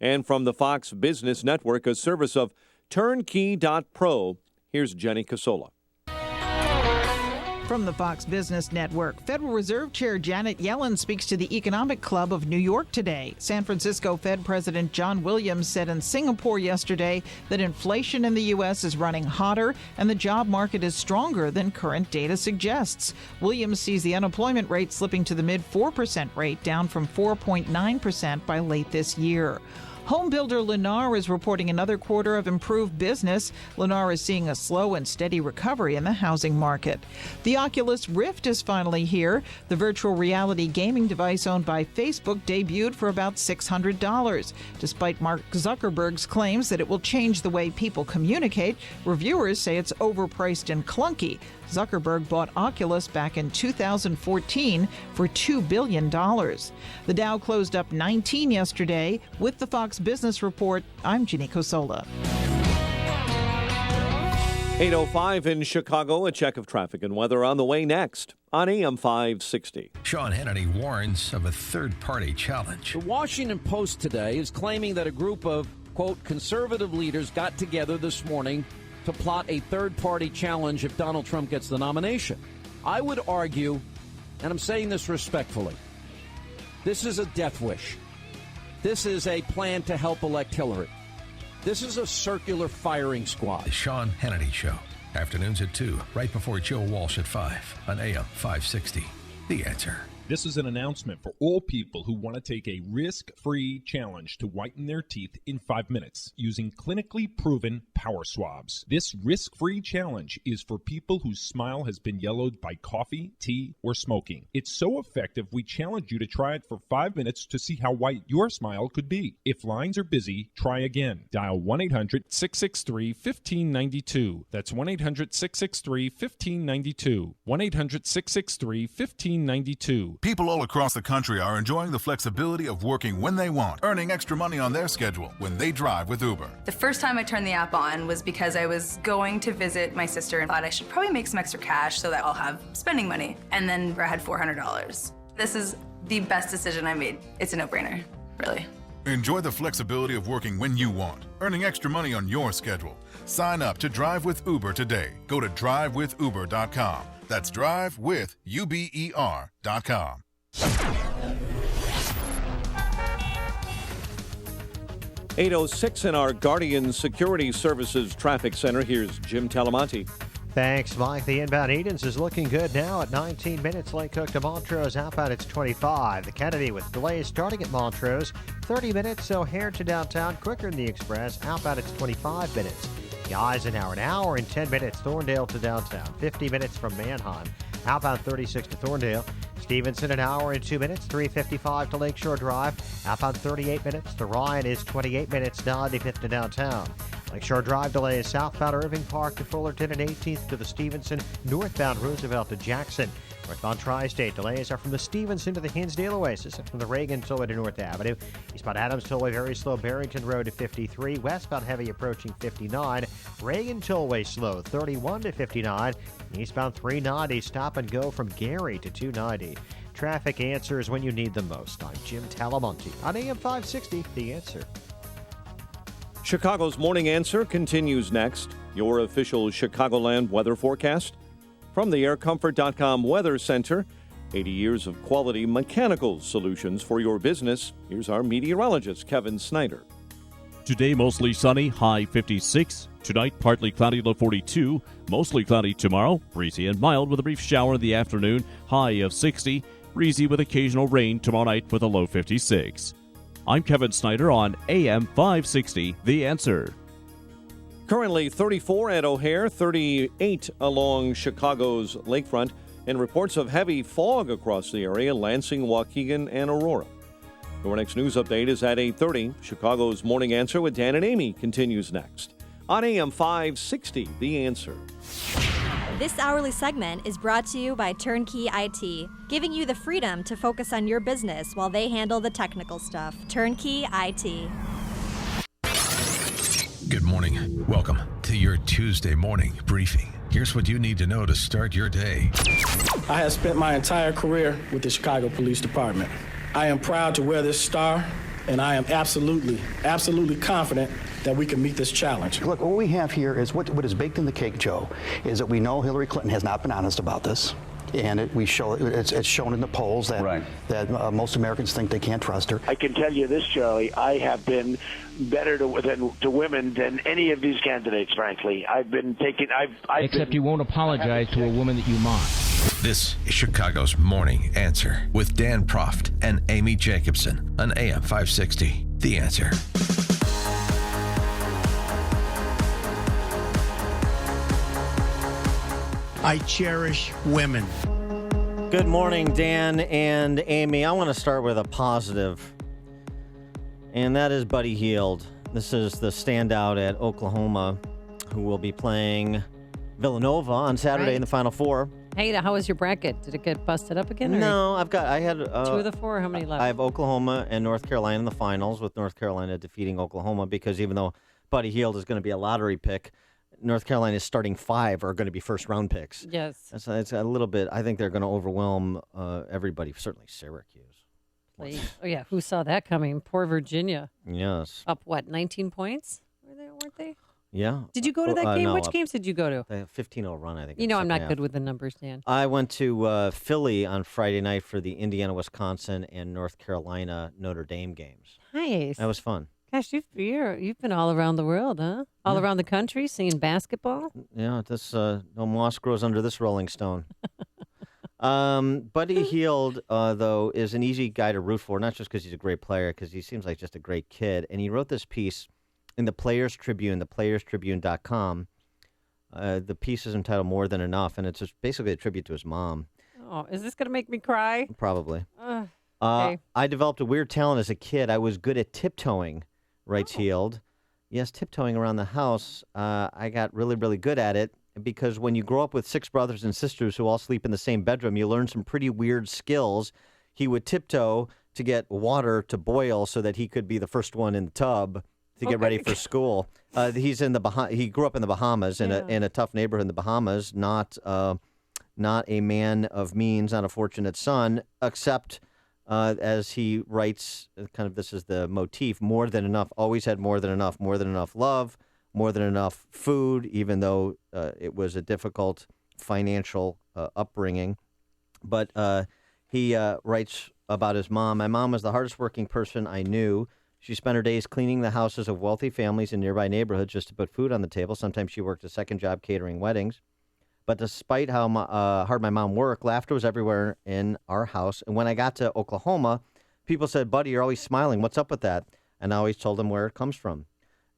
And from the Fox Business Network, a service of Turnkey.pro, here's Jenny Casola. From the Fox Business Network, Federal Reserve Chair Janet Yellen speaks to the Economic Club of New York today. San Francisco Fed President John Williams said in Singapore yesterday that inflation in the U.S. is running hotter and the job market is stronger than current data suggests. Williams sees the unemployment rate slipping to the mid-4% rate, down from 4.9% by late this year. Home builder Lennar is reporting another quarter of improved business. Lennar is seeing a slow and steady recovery in the housing market. The Oculus Rift is finally here. The virtual reality gaming device owned by Facebook debuted for about $600. Despite Mark Zuckerberg's claims that it will change the way people communicate, reviewers say it's overpriced and clunky. Zuckerberg bought Oculus back in 2014 for $2 billion. The Dow closed up 19 yesterday. With the Fox Business Report, I'm Ginny Cosola. 8:05 in Chicago, a check of traffic and weather on the way next on AM 560. Sean Hannity warns of a third-party challenge. The Washington Post today is claiming that a group of, quote, conservative leaders got together this morning to plot a third-party challenge if Donald Trump gets the nomination. I would argue, and I'm saying this respectfully, this is a death wish. This is a plan to help elect Hillary. This is a circular firing squad. The Sean Hannity Show. Afternoons at 2, right before Joe Walsh at 5 on AM 560. The Answer. This is an announcement for all people who want to take a risk-free challenge to whiten their teeth in 5 minutes using clinically proven power swabs. This risk-free challenge is for people whose smile has been yellowed by coffee, tea, or smoking. It's so effective, we challenge you to try it for 5 minutes to see how white your smile could be. If lines are busy, try again. Dial 1-800-663-1592. That's 1-800-663-1592. 1-800-663-1592. People all across the country are enjoying the flexibility of working when they want, earning extra money on their schedule when they drive with Uber. The first time I turned the app on was because I was going to visit my sister and thought I should probably make some extra cash so that I'll have spending money. And then I had $400. This is the best decision I made. It's a no-brainer, really. Enjoy the flexibility of working when you want, earning extra money on your schedule. Sign up to Drive with Uber today. Go to drivewithuber.com. That's drivewithuber.com. 8:06 in our Guardian Security Services Traffic Center. Here's Jim Talamonte. Thanks, Mike. The inbound Edens is looking good now at 19 minutes. Lake Cook to Montrose. Outbound, it's 25. The Kennedy with delays starting at Montrose. 30 minutes. O'Hare to downtown. Quicker than the Express. Outbound, it's 25 minutes. The Eisenhower, an hour and 10 minutes, Thorndale to downtown. 50 minutes from Manheim. Outbound 36 to Thorndale. Stevenson, an hour and 2 minutes, 3:55 to Lakeshore Drive. Outbound 38 minutes. The Ryan is 28 minutes, 95th to downtown. Lakeshore Drive delays southbound Irving Park to Fullerton and 18th to the Stevenson. Northbound Roosevelt to Jackson. Northbound Tri-State delays are from the Stevenson to the Hinsdale Oasis and from the Reagan Tollway to North Avenue. Eastbound Adams Tollway very slow, Barrington Road to 53. Westbound heavy approaching 59. Reagan Tollway slow, 31 to 59. Eastbound 390 stop and go from Gary to 290. Traffic answers when you need them most. I'm Jim Talamonte on AM 560, The Answer. Chicago's Morning Answer continues next. Your official Chicagoland weather forecast from the AirComfort.com Weather Center. 80 years of quality mechanical solutions for your business. Here's our meteorologist, Kevin Snyder. Today, mostly sunny, high 56. Tonight, partly cloudy, low 42. Mostly cloudy tomorrow, breezy and mild with a brief shower in the afternoon, high of 60. Breezy with occasional rain tomorrow night with a low 56. I'm Kevin Snyder on AM 560, The Answer. Currently 34 at O'Hare, 38 along Chicago's lakefront, and reports of heavy fog across the area, Lansing, Waukegan, and Aurora. Your next news update is at 8:30. Chicago's Morning Answer with Dan and Amy continues next on AM 560, The Answer. This hourly segment is brought to you by Turnkey IT, giving you the freedom to focus on your business while they handle the technical stuff. Turnkey IT. Good morning. Welcome to your Tuesday morning briefing. Here's what you need to know to start your day. I have spent my entire career with the Chicago Police Department. I am proud to wear this star, and I am absolutely confident that we can meet this challenge. Look, what we have here is what is baked in the cake, Joe, is that we know Hillary Clinton has not been honest about this. And it's shown in the polls that most Americans think they can't trust her. I can tell you this, Charlie, I have been better to women than any of these candidates, frankly. Except you won't apologize to a woman that you mock. This is Chicago's Morning Answer with Dan Proft and Amy Jacobson on AM 560, The Answer. I cherish women. Good morning, Dan and Amy. I want to start with a positive, and that is Buddy Hield. This is the standout at Oklahoma who will be playing Villanova on Saturday in the Final Four. Hey, how was your bracket? Did it get busted up again? Or No, I had 2 of the 4. How many left? I have Oklahoma and North Carolina in the finals, with North Carolina defeating Oklahoma, because even though Buddy Hield is going to be a lottery pick, North Carolina's starting 5 are going to be first-round picks. Yes. So it's a little bit, I think they're going to overwhelm everybody, certainly Syracuse. Oh, yeah. Who saw that coming? Poor Virginia. Yes. Up, 19 points? Weren't they? Yeah. Did you go to that game? No, Which games did you go to? The 15-0 run, I think. I'm not good with the numbers, Dan. I went to Philly on Friday night for the Indiana, Wisconsin, and North Carolina Notre Dame games. Nice. That was fun. Gosh, you've been all around the world, huh? All around the country, seeing basketball? Yeah, this no moss grows under this rolling stone. Buddy Hield, though, is an easy guy to root for, not just because he's a great player, because he seems like just a great kid. And he wrote this piece in the Players Tribune, theplayerstribune.com. The piece is entitled More Than Enough, and it's just basically a tribute to his mom. Oh, is this going to make me cry? Probably. Okay. I developed a weird talent as a kid. I was good at tiptoeing, writes Hield. Yes, tiptoeing around the house. I got really, really good at it because when you grow up with 6 brothers and sisters who all sleep in the same bedroom, you learn some pretty weird skills. He would tiptoe to get water to boil so that he could be the first one in the tub to get ready for school. He's in he grew up in the Bahamas, in a tough neighborhood in the Bahamas. Not a man of means, not a fortunate son, except. As he writes, this is the motif, more than enough, always had more than enough love, more than enough food, even though it was a difficult financial upbringing. But he writes about his mom. My mom was the hardest working person I knew. She spent her days cleaning the houses of wealthy families in nearby neighborhoods just to put food on the table. Sometimes she worked a second job catering weddings. But despite how hard my mom worked, laughter was everywhere in our house. And when I got to Oklahoma, people said, "Buddy, you're always smiling. What's up with that?" And I always told them where it comes from.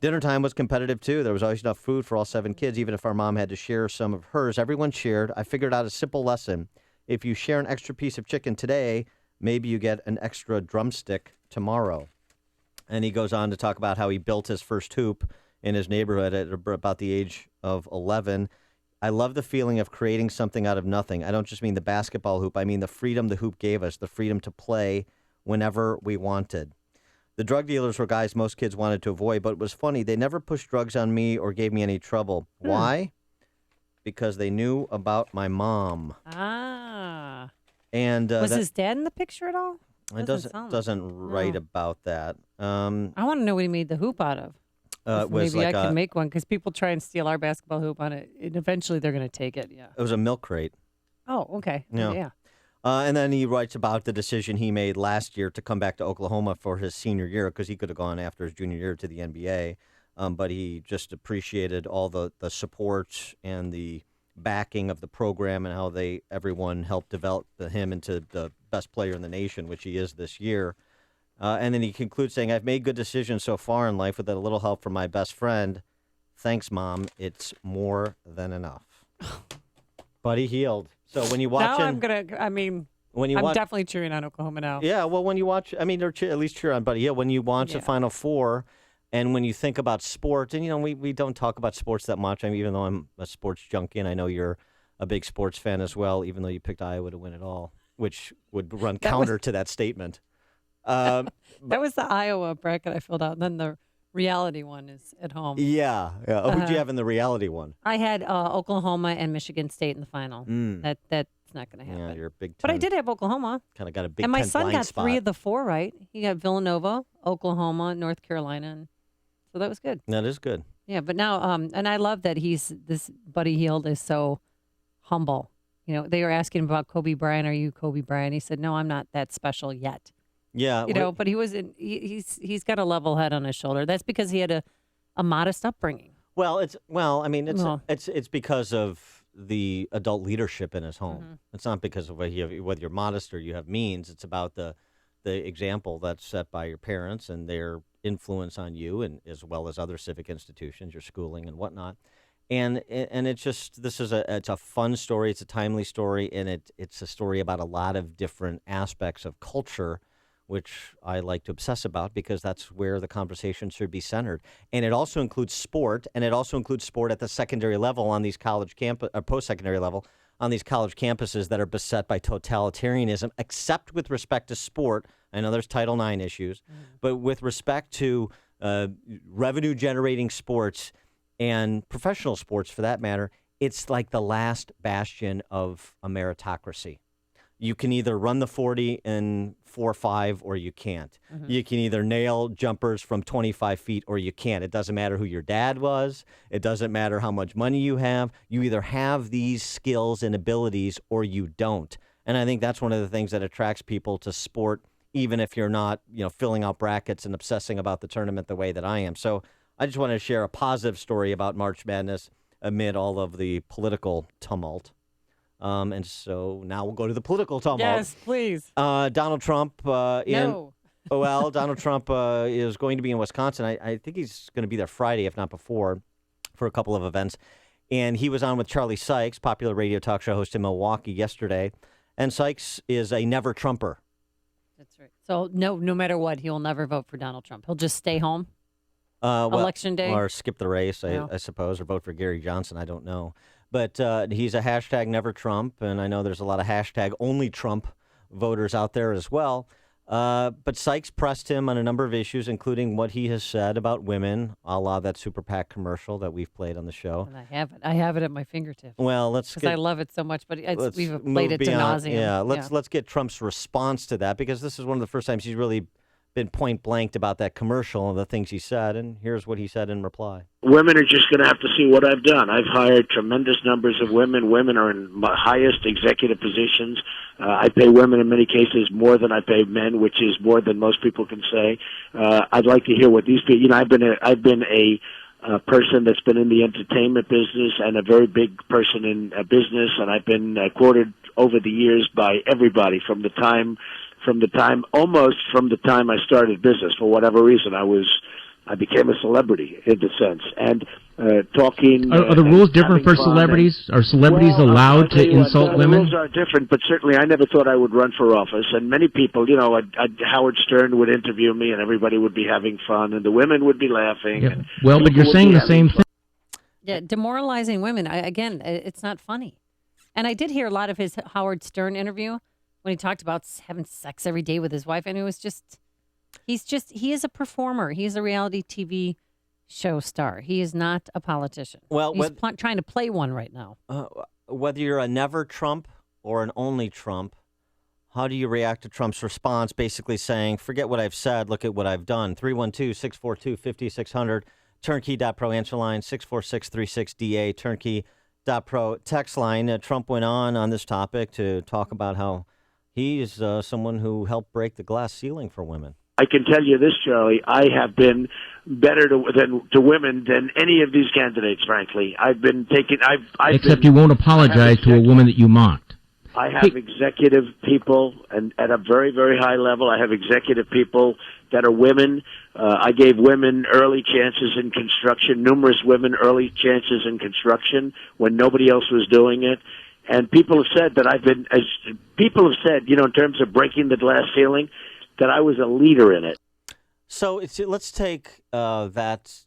Dinner time was competitive, too. There was always enough food for all 7 kids, even if our mom had to share some of hers. Everyone shared. I figured out a simple lesson. If you share an extra piece of chicken today, maybe you get an extra drumstick tomorrow. And he goes on to talk about how he built his first hoop in his neighborhood at about the age of 11. I love the feeling of creating something out of nothing. I don't just mean the basketball hoop. I mean the freedom the hoop gave us, the freedom to play whenever we wanted. The drug dealers were guys most kids wanted to avoid, but it was funny. They never pushed drugs on me or gave me any trouble. Why? Because they knew about my mom. Ah. And was his dad in the picture at all? It doesn't write about that. I want to know what he made the hoop out of. Maybe I can make one because people try and steal our basketball hoop on it, and eventually they're going to take it. Yeah. It was a milk crate. Oh, okay. Yeah. And then he writes about the decision he made last year to come back to Oklahoma for his senior year because he could have gone after his junior year to the NBA. But he just appreciated all the support and the backing of the program and how everyone helped develop him into the best player in the nation, which he is this year. And then he concludes saying, I've made good decisions so far in life with a little help from my best friend. Thanks, Mom. It's more than enough. Buddy healed. So when you watch now I'm definitely cheering on Oklahoma now. Yeah, well, when you watch, or at least cheer on Buddy Hield. When you watch the Final Four and when you think about sports, and, we don't talk about sports that much. Even though I'm a sports junkie, and I know you're a big sports fan as well, even though you picked Iowa to win it all, which would run counter to that statement. That was the Iowa bracket I filled out, and then the reality one is at home. Yeah. Who'd you have in the reality one? I had Oklahoma and Michigan State in the final. That's not going to happen. Yeah, you're a Big 10. But I did have Oklahoma. Kind of got a Big 10 and my son got spot. 3 of the 4 right. He got Villanova, Oklahoma, North Carolina, and so that was good. That is good. Yeah, but now, and I love that this Buddy Hield is so humble. They were asking him about Kobe Bryant. Are you Kobe Bryant? He said, no, I'm not that special yet. Yeah, but he was he's got a level head on his shoulder. That's because he had a modest upbringing. It's because of the adult leadership in his home. Mm-hmm. It's not because of whether you're modest or you have means. It's about the example that's set by your parents and their influence on you, and as well as other civic institutions, your schooling and whatnot. And it's just it's a fun story. It's a timely story, and it's a story about a lot of different aspects of culture, which I like to obsess about because that's where the conversation should be centered. And it also includes sport, and it also includes sport at the secondary level on these college post-secondary level on these college campuses that are beset by totalitarianism, except with respect to sport. I know there's Title IX issues, but with respect to revenue-generating sports and professional sports, for that matter, it's like the last bastion of a meritocracy. You can either run the 40 in 4.5 or you can't. Mm-hmm. You can either nail jumpers from 25 feet or you can't. It doesn't matter who your dad was. It doesn't matter how much money you have. You either have these skills and abilities or you don't. And I think that's one of the things that attracts people to sport, even if you're not, filling out brackets and obsessing about the tournament the way that I am. So I just wanted to share a positive story about March Madness amid all of the political tumult. And so now we'll go to the political tumult. Yes, please. Donald Trump. No. Donald Trump is going to be in Wisconsin. I think he's going to be there Friday, if not before, for a couple of events. And he was on with Charlie Sykes, popular radio talk show host in Milwaukee yesterday. And Sykes is a never Trumper. That's right. So no matter what, he'll never vote for Donald Trump. He'll just stay home. Election day, or skip the race, I suppose, or vote for Gary Johnson. I don't know. But he's a hashtag Never Trump, and I know there's a lot of hashtag Only Trump voters out there as well. But Sykes pressed him on a number of issues, including what he has said about women, a la that Super PAC commercial that we've played on the show. And I have it at my fingertips. Well, because I love it so much, but we've played it to nauseam. Yeah, let's get Trump's response to that, because this is one of the first times he's really been point blanked about that commercial and the things he said, and here's what he said in reply. Women are just going to have to see what I've done. I've hired tremendous numbers of women. Women are in my highest executive positions. I pay women in many cases more than I pay men, which is more than most people can say. I'd like to hear what these people. I've been a person that's been in the entertainment business and a very big person in business, and I've been quoted over the years by everybody from the time I started business. For whatever reason, I I became a celebrity in the sense. And talking... Are the rules different for celebrities? Are celebrities allowed to insult women? The rules are different, but certainly I never thought I would run for office. And many people, Howard Stern would interview me, and everybody would be having fun, and the women would be laughing. Yeah. Well, but you're saying the same thing. Yeah, demoralizing women. Again, it's not funny. And I did hear a lot of his Howard Stern interview when he talked about having sex every day with his wife, and it was he is a performer. He is a reality TV show star. He is not a politician. Well, he's trying to play one right now. Whether you're a never Trump or an only Trump, how do you react to Trump's response, basically saying, forget what I've said, look at what I've done? 312-642-5600, turnkey.pro answer line, 64636DA, turnkey.pro text line. Trump went on this topic to talk about how he is someone who helped break the glass ceiling for women. I can tell you this, Charlie. I have been better to women than any of these candidates. Frankly, I've been taking. Except you won't apologize to a woman that you mocked. I have executive people, and at a very, very high level, I have executive people that are women. I gave women early chances in construction. Numerous women early chances in construction when nobody else was doing it. And people have said that people have said, in terms of breaking the glass ceiling, that I was a leader in it. So let's take that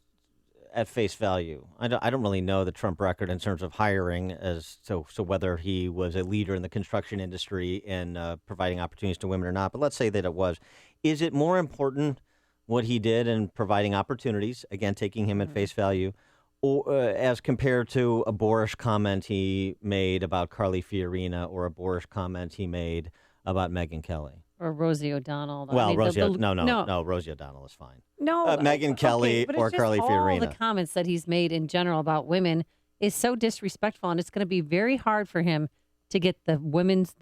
at face value. I don't really know the Trump record in terms of hiring, so whether he was a leader in the construction industry and providing opportunities to women or not. But let's say that it was. Is it more important what he did in providing opportunities, again, taking him at face value, or as compared to a boorish comment he made about Carly Fiorina or a boorish comment he made about Megyn Kelly? Or Rosie O'Donnell. Well, Rosie O'Donnell is fine. No, Megyn Kelly but or it's Carly just Fiorina. All the comments that he's made in general about women is so disrespectful, and it's going to be very hard for him to get the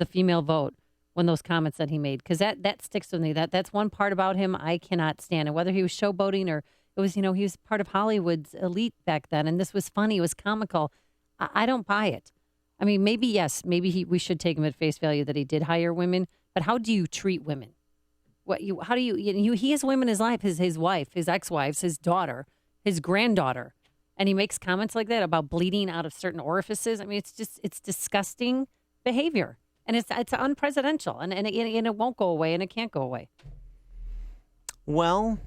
female vote when those comments that he made, because that sticks with me. That's one part about him I cannot stand, and whether he was showboating or it was, he was part of Hollywood's elite back then, and this was funny, it was comical. I don't buy it. I mean, maybe we should take him at face value that he did hire women. But how do you treat women? He has women in his life, his wife, his ex-wives, his daughter, his granddaughter, and he makes comments like that about bleeding out of certain orifices. I mean, it's disgusting behavior, and it's unpresidential, and it won't go away, and it can't go away. Well,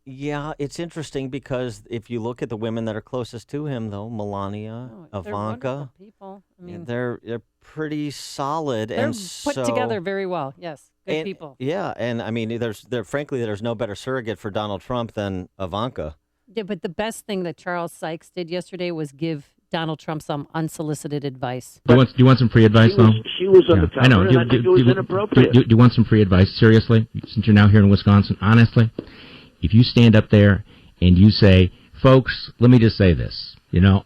yeah, it's interesting because if you look at the women that are closest to him, though, Melania, Ivanka, people. I mean, they're pretty solid, they're and put together very well. Yes, good people. Yeah, and I mean, frankly, there's no better surrogate for Donald Trump than Ivanka. Yeah, but the best thing that Charles Sykes did yesterday was give Donald Trump some unsolicited advice. Do you want some free advice, though? She was on the cover, I know. and I think it was inappropriate. Do you want some free advice? Seriously? Since you're now here in Wisconsin, honestly? If you stand up there and you say, folks, let me just say this.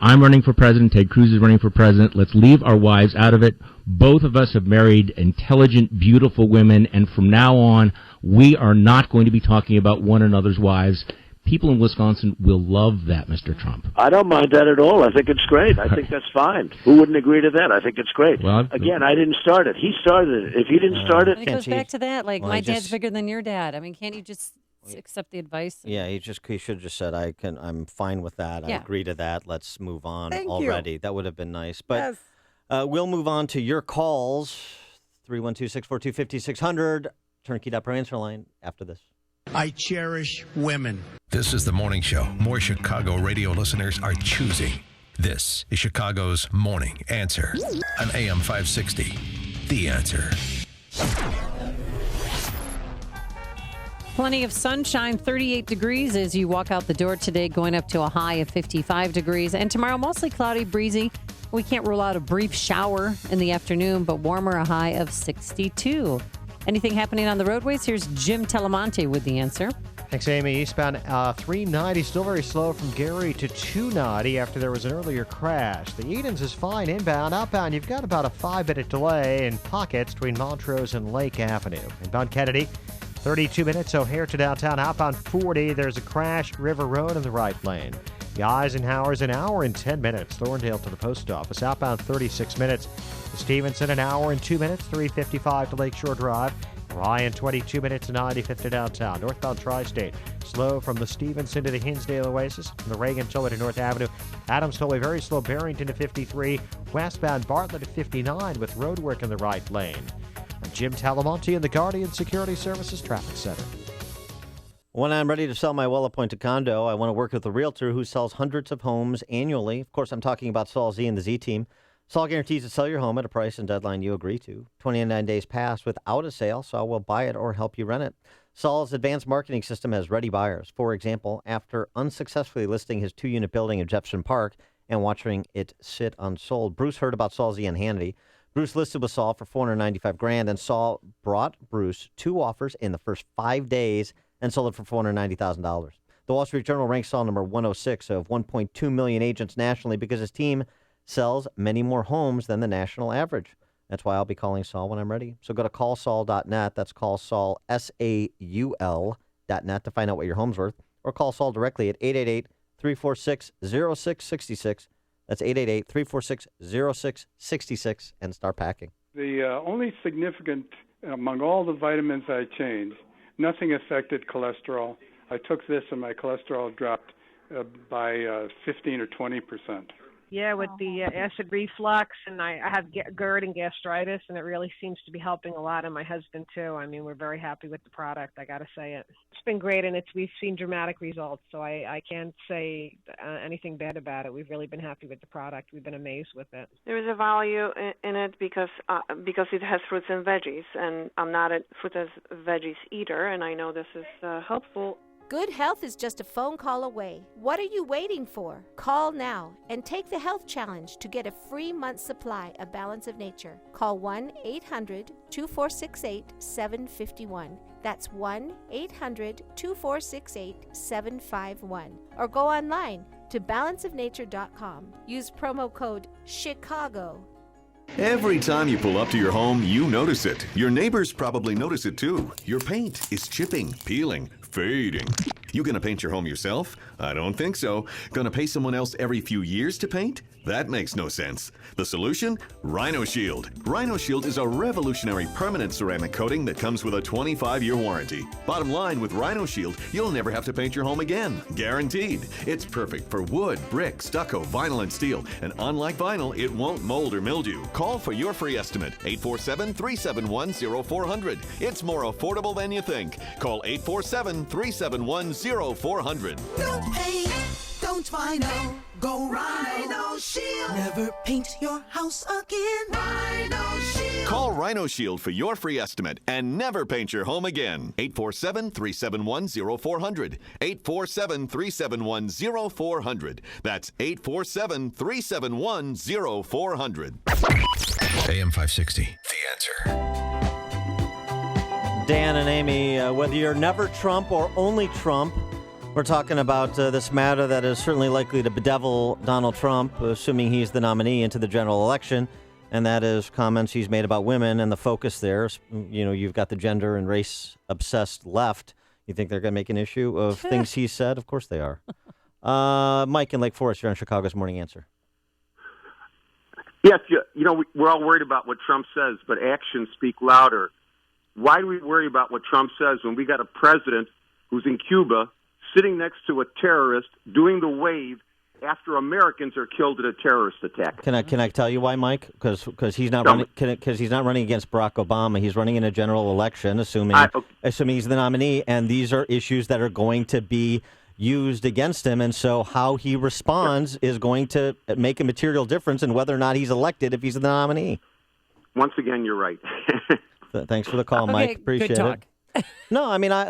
I'm running for president. Ted Cruz is running for president. Let's leave our wives out of it. Both of us have married intelligent, beautiful women, and from now on, we are not going to be talking about one another's wives. People in Wisconsin will love that, Mr. Trump. I don't mind that at all. I think it's great. I think that's fine. Who wouldn't agree to that? I think it's great. Well, again, I didn't start it. He started it. If he didn't start it... And it goes back to that, my dad's bigger than your dad. I mean, can't you just accept the advice? Yeah, he should have just said, I'm fine with that. I agree to that. Let's move on already. That would have been nice. But we'll move on to your calls. 312-642-5600. Turnkey.pro answer line after this. I cherish women. This is the morning show more Chicago radio listeners are choosing. This is Chicago's Morning Answer on AM 560. The Answer. Plenty of sunshine, 38 degrees as you walk out the door today, going up to a high of 55 degrees. And tomorrow, mostly cloudy, breezy. We can't rule out a brief shower in the afternoon, but warmer, a high of 62. Anything happening on the roadways? Here's Jim Telemonte with the answer. Thanks, Amy. Eastbound 390, still very slow from Gary to 290 after there was an earlier crash. The Edens is fine inbound. Outbound, you've got about a 5-minute delay in pockets between Montrose and Lake Avenue. Inbound Kennedy, 32 minutes. O'Hare to downtown. Outbound 40, there's a crash. River Road in the right lane. The Eisenhower's an hour and 10 minutes. Thorndale to the post office. Outbound 36 minutes. The Stevenson, an hour and 2 minutes. 355 to Lakeshore Drive. Ryan, 22 minutes to 95th to downtown. Northbound Tri-State, slow from the Stevenson to the Hinsdale Oasis. From the Reagan Tollway to North Avenue. Adams Tollway, very slow. Barrington to 53. Westbound Bartlett to 59 with roadwork in the right lane. And Jim Talamonte in the Guardian Security Services Traffic Center. When I'm ready to sell my well-appointed condo, I want to work with a realtor who sells hundreds of homes annually. Of course, I'm talking about Saul Z and the Z Team. Saul guarantees to sell your home at a price and deadline you agree to. 29 days pass without a sale, Saul will buy it or help you rent it. Saul's advanced marketing system has ready buyers. For example, after unsuccessfully listing his 2-unit building in Jefferson Park and watching it sit unsold, Bruce heard about Saul Z and Hannity. Bruce listed with Saul for $495,000, and Saul brought Bruce 2 offers in the first 5 days and sold it for $490,000. The Wall Street Journal ranks Saul number 106 of 1.2 million agents nationally because his team sells many more homes than the national average. That's why I'll be calling Saul when I'm ready. So go to callsaul.net. That's callsaul, SAUL.net to find out what your home's worth. Or call Saul directly at 888-346-0666. That's 888-346-0666 and start packing. The only significant, among all the vitamins I changed, nothing affected cholesterol. I took this and my cholesterol dropped by 15 or 20%. Yeah, with the acid reflux, and I have GERD and gastritis, and it really seems to be helping a lot, and my husband too. I mean, we're very happy with the product, I got to say it. It's been great, and we've seen dramatic results, so I can't say anything bad about it. We've really been happy with the product. We've been amazed with it. There is a value in it because it has fruits and veggies, and I'm not a fruit and veggies eater, and I know this is helpful. Good health is just a phone call away. What are you waiting for? Call now and take the health challenge to get a free month's supply of Balance of Nature. Call 1-800-2468-751. That's 1-800-2468-751. Or go online to balanceofnature.com. Use promo code CHICAGO. Every time you pull up to your home, you notice it. Your neighbors probably notice it too. Your paint is chipping, peeling, fading. You gonna paint your home yourself? I don't think so. Gonna pay someone else every few years to paint? That makes no sense. The solution? Rhino Shield. Rhino Shield is a revolutionary permanent ceramic coating that comes with a 25-year warranty. Bottom line, with Rhino Shield, you'll never have to paint your home again. Guaranteed. It's perfect for wood, brick, stucco, vinyl, and steel. And unlike vinyl, it won't mold or mildew. Call for your free estimate. 847-371-0400. It's more affordable than you think. Call 847-371-0400. No paint, don't vinyl. Go Rhino Shield. Never paint your house again. Rhino Shield. Call Rhino Shield for your free estimate and never paint your home again. 847-371-0400. 847-371-0400. That's 847-371-0400. AM 560, The Answer. Dan and Amy, whether you're never Trump or only Trump, we're talking about this matter that is certainly likely to bedevil Donald Trump, assuming he's the nominee into the general election, and that is comments he's made about women and the focus there. You know, you've got the gender and race-obsessed left. You think they're going to make an issue of things he said? Of course they are. Mike in Lake Forest, you're on Chicago's Morning Answer. Yes, we're all worried about what Trump says, but actions speak louder. Why do we worry about what Trump says when we got a president who's in Cuba sitting next to a terrorist doing the wave after Americans are killed in a terrorist attack? Can I tell you why, Mike? Because he's not running. Because he's not running against Barack Obama. He's running in a general election, assuming he's the nominee, and these are issues that are going to be used against him, and so how he responds is going to make a material difference in whether or not he's elected if he's the nominee. Once again, you're right. Thanks for the call, Mike. Appreciate it. No, I mean, I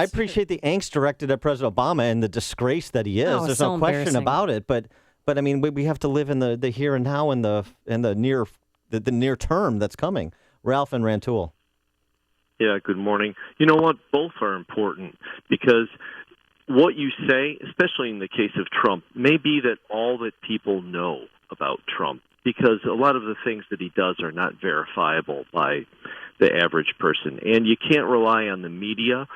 appreciate the angst directed at President Obama and the disgrace that he is. Oh, There's so no question about it. But I mean, we have to live in the here and now and the near term that's coming. Ralph and Rantoul. Yeah. Good morning. You know what? Both are important because what you say, especially in the case of Trump, may be that all that people know about Trump, because a lot of the things that he does are not verifiable by the average person. And you can't rely on the media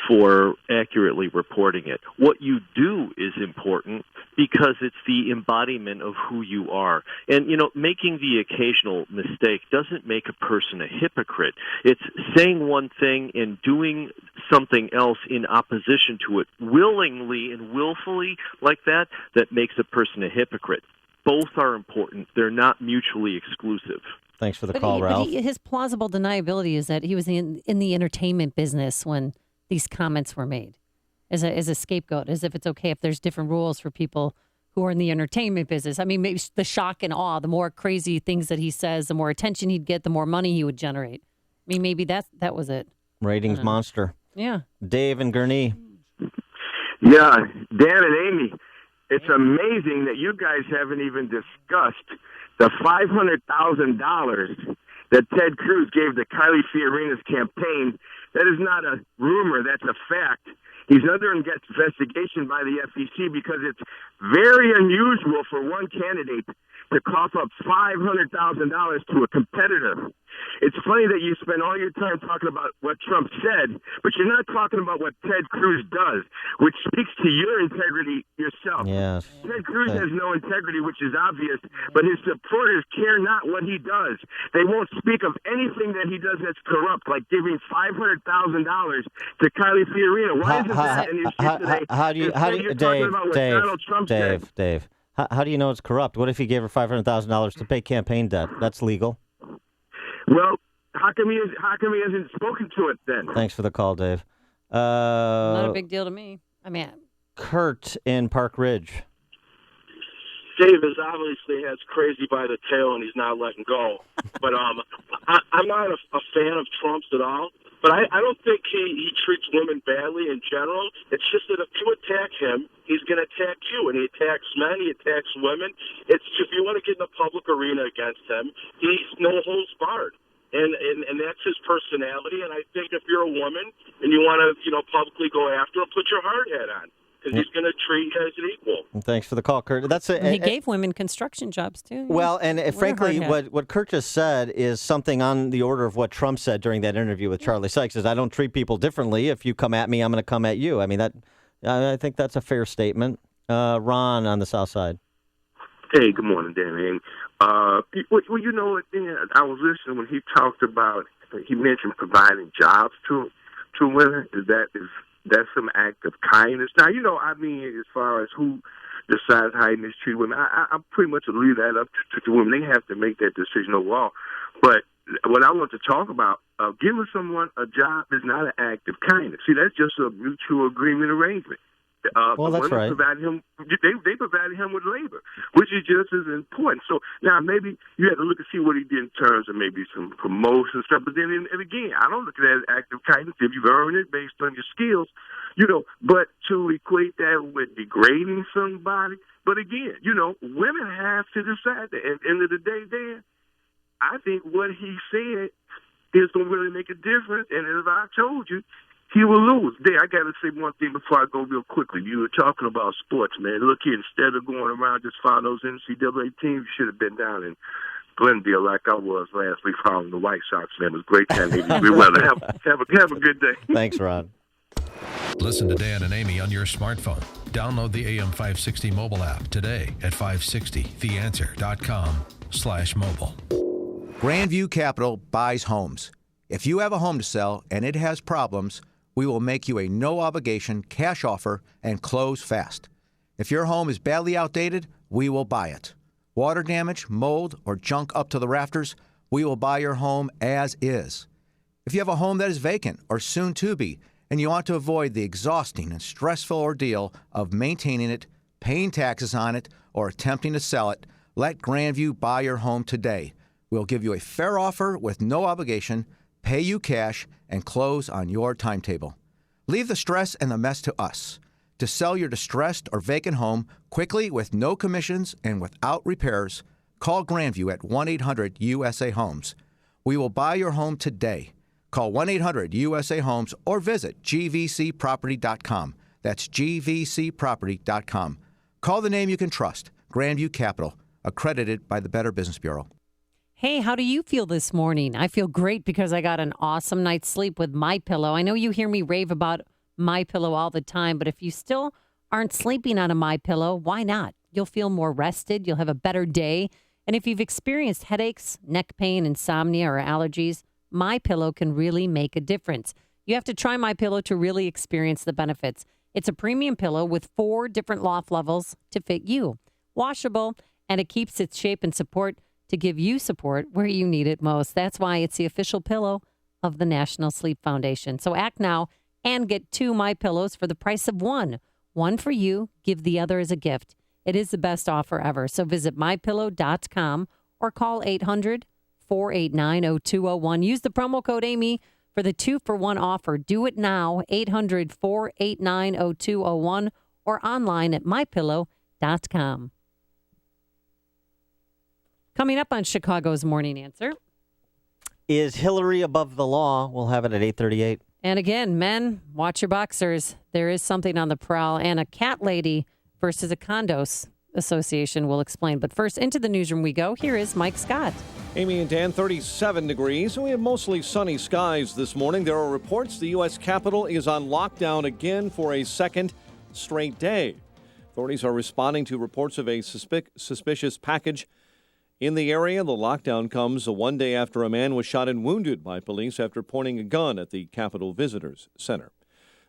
for accurately reporting it. What you do is important because it's the embodiment of who you are. And, making the occasional mistake doesn't make a person a hypocrite. It's saying one thing and doing something else in opposition to it willingly and willfully like that makes a person a hypocrite. Both are important. They're not mutually exclusive. Thanks for the call, Ralph. But his plausible deniability is that he was in the entertainment business when these comments were made as a scapegoat, as if it's okay if there's different rules for people who are in the entertainment business. I mean, maybe the shock and awe, the more crazy things that he says, the more attention he'd get, the more money he would generate. I mean, maybe that was it. Ratings monster. Yeah. Dave and Gurnee. Yeah, Dan and Amy, it's amazing that you guys haven't even discussed the $500,000 that Ted Cruz gave to Kylie Fiorina's campaign. That is not a rumor. That's a fact. He's under investigation by the FEC because it's very unusual for one candidate to cough up $500,000 to a competitor. It's funny that you spend all your time talking about what Trump said, but you're not talking about what Ted Cruz does, which speaks to your integrity yourself. Yes. Ted Cruz has no integrity, which is obvious, but his supporters care not what he does. They won't speak of anything that he does that's corrupt, like giving $500,000 to Kylie Fiorina. Why isn't that an issue today? Dave, how do you know it's corrupt? What if he gave her $500,000 to pay campaign debt? That's legal. Well, how come he hasn't spoken to it then? Thanks for the call, Dave. Not a big deal to me. I mean, Kurt in Park Ridge. Dave is obviously has crazy by the tail and he's not letting go. But I'm not a fan of Trump's at all. But I don't think he treats women badly in general. It's just that if you attack him, he's going to attack you. And he attacks men, he attacks women. It's if you want to get in the public arena against him, he's no holds barred. And that's his personality. And I think if you're a woman and you want to, publicly go after him, put your hard hat on. Because he's going to treat you as an equal. Thanks for the call, Kurt. He gave women construction jobs, too. Well, and frankly, what Kurt just said is something on the order of what Trump said during that interview with Charlie Sykes, is I don't treat people differently. If you come at me, I'm going to come at you. I mean, I think that's a fair statement. Ron on the South Side. Hey, good morning, Dan. Well, you know what, Dan? I was listening when he talked about, he mentioned providing jobs to women. That's some act of kindness. Now, as far as who decides how he mistreats women, I pretty much leave that up to women. They have to make that decision overall. But what I want to talk about, giving someone a job is not an act of kindness. See, that's just a mutual agreement arrangement. Well, that's right. They provided him with labor, which is just as important. So now maybe you have to look and see what he did in terms of maybe some promotion stuff. But then, and again, I don't look at that as act of kindness if you've earned it based on your skills, But to equate that with degrading somebody, but again, women have to decide that. At the end of the day, Dan, I think what he said is going to really make a difference. And as I told you, he will lose. There, I got to say one thing before I go real quickly. You were talking about sports, man. Look here, instead of going around just following those NCAA teams, you should have been down in Glenville like I was last week following the White Sox, man. It was a great time. Have a good day. Thanks, Ron. Listen to Dan and Amy on your smartphone. Download the AM560 mobile app today at 560theanswer.com/mobile. Grandview Capital buys homes. If you have a home to sell and it has problems, we will make you a no-obligation cash offer and close fast. If your home is badly outdated, we will buy it. Water damage, mold, or junk up to the rafters, we will buy your home as is. If you have a home that is vacant or soon to be, and you want to avoid the exhausting and stressful ordeal of maintaining it, paying taxes on it, or attempting to sell it, let Grandview buy your home today. We'll give you a fair offer with no obligation, pay you cash, and close on your timetable. Leave the stress and the mess to us. To sell your distressed or vacant home quickly with no commissions and without repairs, call Grandview at 1-800-USA-HOMES. We will buy your home today. Call 1-800-USA-HOMES or visit gvcproperty.com. That's gvcproperty.com. Call the name you can trust, Grandview Capital, accredited by the Better Business Bureau. Hey, how do you feel this morning? I feel great because I got an awesome night's sleep with MyPillow. I know you hear me rave about MyPillow all the time, but if you still aren't sleeping on a MyPillow, why not? You'll feel more rested. You'll have a better day. And if you've experienced headaches, neck pain, insomnia, or allergies, MyPillow can really make a difference. You have to try MyPillow to really experience the benefits. It's a premium pillow with 4 different loft levels to fit you. Washable, and it keeps its shape and support to give you support where you need it most. That's why it's the official pillow of the National Sleep Foundation. So act now and get 2 MyPillows for the price of 1. One for you, give the other as a gift. It is the best offer ever. So visit MyPillow.com or call 800-489-0201. Use the promo code Amy for the 2-for-1 offer. Do it now, 800-489-0201 or online at MyPillow.com. Coming up on Chicago's Morning Answer. Is Hillary above the law? We'll have it at 8:38. And again, men, watch your boxers. There is something on the prowl. And a cat lady versus a condos association will explain. But first, into the newsroom we go. Here is Mike Scott. Amy and Dan, 37 degrees. We have mostly sunny skies this morning. There are reports the U.S. Capitol is on lockdown again for a second straight day. Authorities are responding to reports of a suspicious package in the area. The lockdown comes one day after a man was shot and wounded by police after pointing a gun at the Capitol Visitors Center.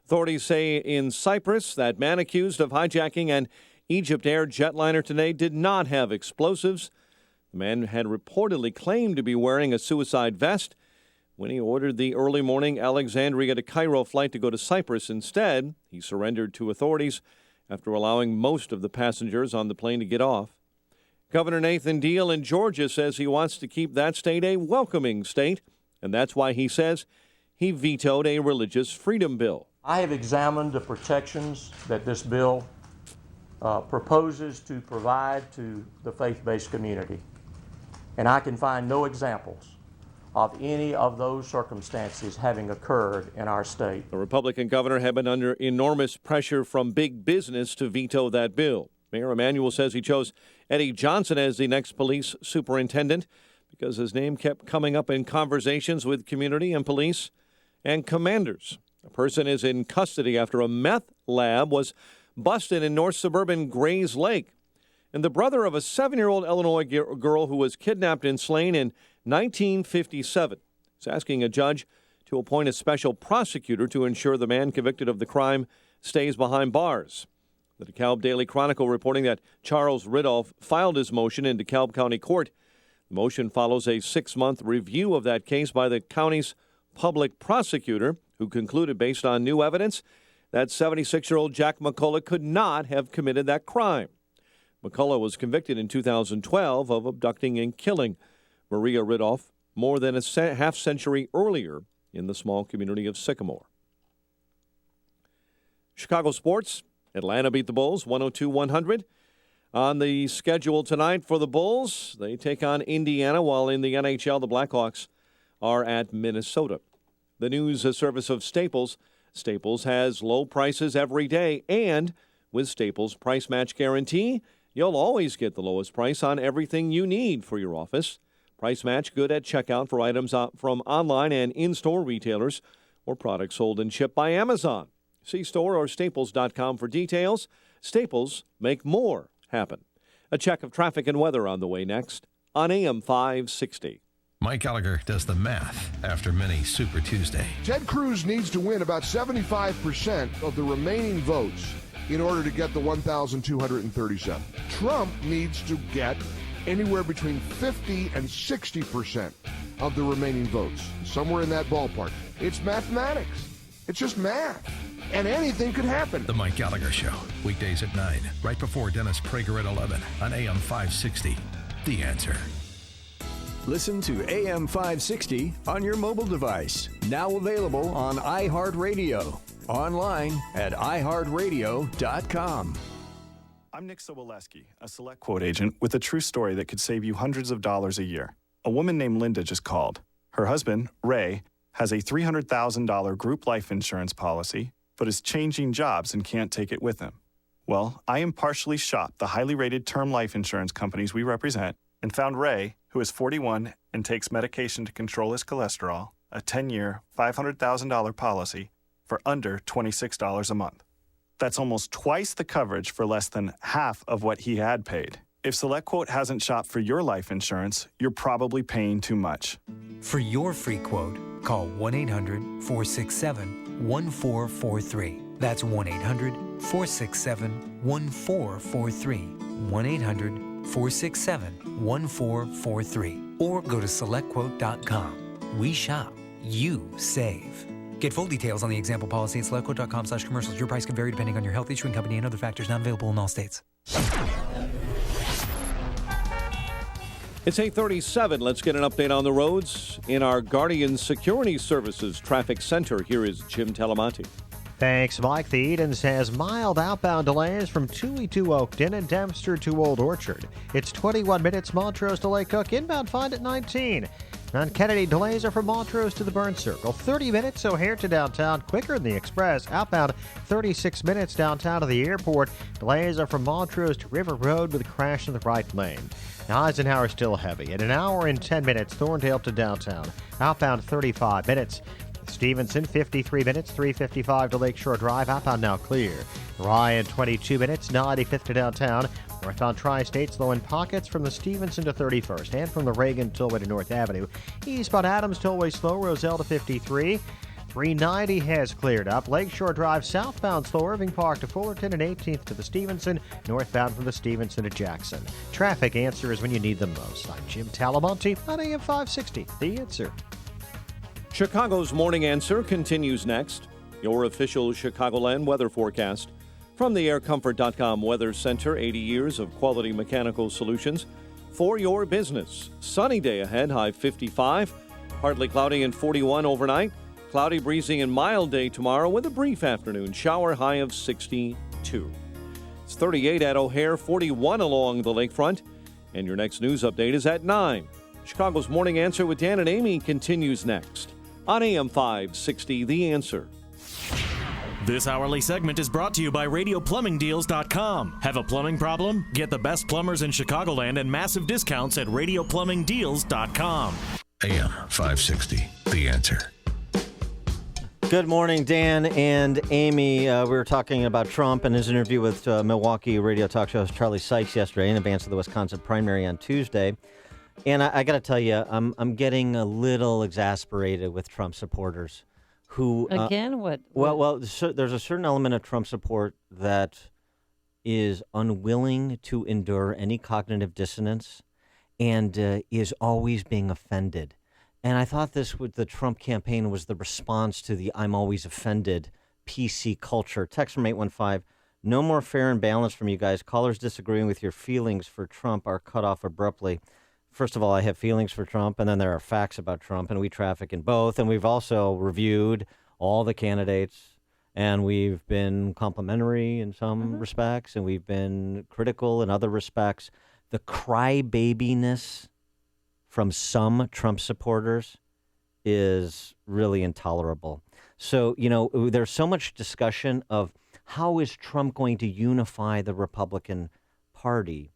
Authorities say in Cyprus that man accused of hijacking an Egypt Air jetliner today did not have explosives. The man had reportedly claimed to be wearing a suicide vest when he ordered the early morning Alexandria to Cairo flight to go to Cyprus. Instead, he surrendered to authorities after allowing most of the passengers on the plane to get off. Governor Nathan Deal in Georgia says he wants to keep that state a welcoming state, and that's why he says he vetoed a religious freedom bill. I have examined the protections that this bill proposes to provide to the faith-based community, and I can find no examples of any of those circumstances having occurred in our state. The Republican governor had been under enormous pressure from big business to veto that bill. Mayor Emanuel says he chose Eddie Johnson as the next police superintendent because his name kept coming up in conversations with community and police and commanders. A person is in custody after a meth lab was busted in north suburban Grays Lake. And the brother of a 7-year-old Illinois girl who was kidnapped and slain in 1957 is asking a judge to appoint a special prosecutor to ensure the man convicted of the crime stays behind bars. The DeKalb Daily Chronicle reporting that Charles Ridolph filed his motion in DeKalb County Court. The motion follows a 6-month review of that case by the county's public prosecutor, who concluded based on new evidence that 76-year-old Jack McCullough could not have committed that crime. McCullough was convicted in 2012 of abducting and killing Maria Ridolph more than a half-century earlier in the small community of Sycamore. Chicago sports. Atlanta beat the Bulls 102-100. On the schedule tonight for the Bulls, they take on Indiana, while in the NHL, the Blackhawks are at Minnesota. The news service of Staples. Staples has low prices every day, and with Staples' price match guarantee, you'll always get the lowest price on everything you need for your office. Price match good at checkout for items from online and in-store retailers or products sold and shipped by Amazon. See store or staples.com for details. Staples, make more happen. A check of traffic and weather on the way next on AM 560. Mike Gallagher does the math after mini Super Tuesday. Ted Cruz needs to win about 75% of the remaining votes in order to get the 1,237. Trump needs to get anywhere between 50 and 60% of the remaining votes, somewhere in that ballpark. It's mathematics. It's just math. And anything could happen. The Mike Gallagher Show, weekdays at 9, right before Dennis Prager at 11 on AM 560. The Answer. Listen to AM 560 on your mobile device. Now available on iHeartRadio. Online at iHeartRadio.com. I'm Nick Soboleski, a Select Quote agent with a true story that could save you hundreds of dollars a year. A woman named Linda just called. Her husband, Ray, has a $300,000 group life insurance policy, but is changing jobs and can't take it with him. Well, I impartially shopped the highly rated term life insurance companies we represent and found Ray who is 41 and takes medication to control his cholesterol, a 10-year, $500,000 policy for under $26 a month. That's almost twice the coverage for less than half of what he had paid. If SelectQuote hasn't shopped for your life insurance, you're probably paying too much. For your free quote, call 1-800-467-1443. That's 1-800-467-1443. 1-800-467-1443. Or go to SelectQuote.com. We shop. You save. Get full details on the example policy at SelectQuote.com/commercials. Your price can vary depending on your health, issuing company, and other factors not available in all states. It's 8:37. Let's get an update on the roads in our Guardian Security Services Traffic Center. Here is Jim Talamonte. Thanks, Mike. The Edens has mild outbound delays from Toohey to Oakton and Dempster to Old Orchard. It's 21 minutes Montrose to Lake Cook, inbound fine at 19. On Kennedy, delays are from Montrose to the Burn Circle. 30 minutes O'Hare to downtown, quicker than the Express. Outbound, 36 minutes downtown to the airport. Delays are from Montrose to River Road with a crash in the right lane. Now, Eisenhower still heavy. At an hour and 10 minutes, Thorndale to downtown. Outbound, 35 minutes. Stevenson, 53 minutes, 355 to Lakeshore Drive. Outbound now clear. Ryan, 22 minutes, 95th to downtown. Northbound Tri-State, slow in pockets from the Stevenson to 31st and from the Reagan Tollway to North Avenue. Eastbound Adams Tollway slow, Roselle to 53. 390 has cleared up. Lakeshore Drive southbound slow, Irving Park to Fullerton and 18th to the Stevenson. Northbound from the Stevenson to Jackson. Traffic answer is when you need them most. I'm Jim Talamonte on AM 560. The Answer. Chicago's Morning Answer continues next. Your official Chicagoland weather forecast. From the AirComfort.com Weather Center, 80 years of quality mechanical solutions for your business. Sunny day ahead, high 55. Partly cloudy and 41 overnight. Cloudy, breezy, and mild day tomorrow with a brief afternoon shower, high of 62. It's 38 at O'Hare, 41 along the lakefront. And your next news update is at 9. Chicago's Morning Answer with Dan and Amy continues next on AM 560, The Answer. This hourly segment is brought to you by RadioPlumbingDeals.com. Have a plumbing problem? Get the best plumbers in Chicagoland and massive discounts at RadioPlumbingDeals.com. AM 560, The Answer. Good morning, Dan and Amy. We were talking about Trump and his interview with Milwaukee radio talk show host Charlie Sykes yesterday in advance of the Wisconsin primary on Tuesday. And I got to tell you, I'm getting a little exasperated with Trump supporters who again what? Well, there's a certain element of Trump support that is unwilling to endure any cognitive dissonance and is always being offended. And I thought this with the Trump campaign was the response to the "I'm always offended" PC culture. Text from 815. No more fair and balanced from you guys. Callers disagreeing with your feelings for Trump are cut off abruptly. First of all, I have feelings for Trump, and then there are facts about Trump, and we traffic in both. And we've also reviewed all the candidates, and we've been complimentary in some respects, and we've been critical in other respects. The crybabiness from some Trump supporters is really intolerable. So, there's so much discussion of how is Trump going to unify the Republican Party?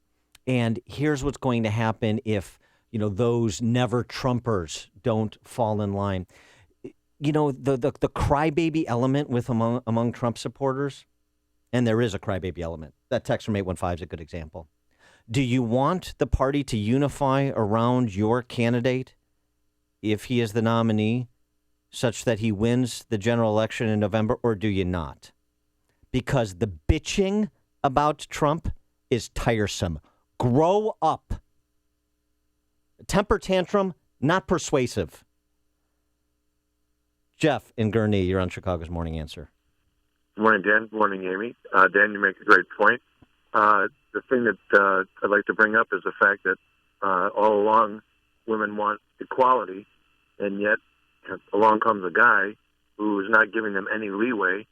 And here's what's going to happen if, those never Trumpers don't fall in line. The crybaby element among Trump supporters, and there is a crybaby element. That text from 815 is a good example. Do you want the party to unify around your candidate if he is the nominee such that he wins the general election in November, or do you not? Because the bitching about Trump is tiresome. Grow up. Temper tantrum, not persuasive. Jeff in Gurnee, you're on Chicago's Morning Answer. Good morning, Dan. Good morning, Amy. Dan, you make a great point. The thing that I'd like to bring up is the fact that all along women want equality, and yet along comes a guy who is not giving them any leeway,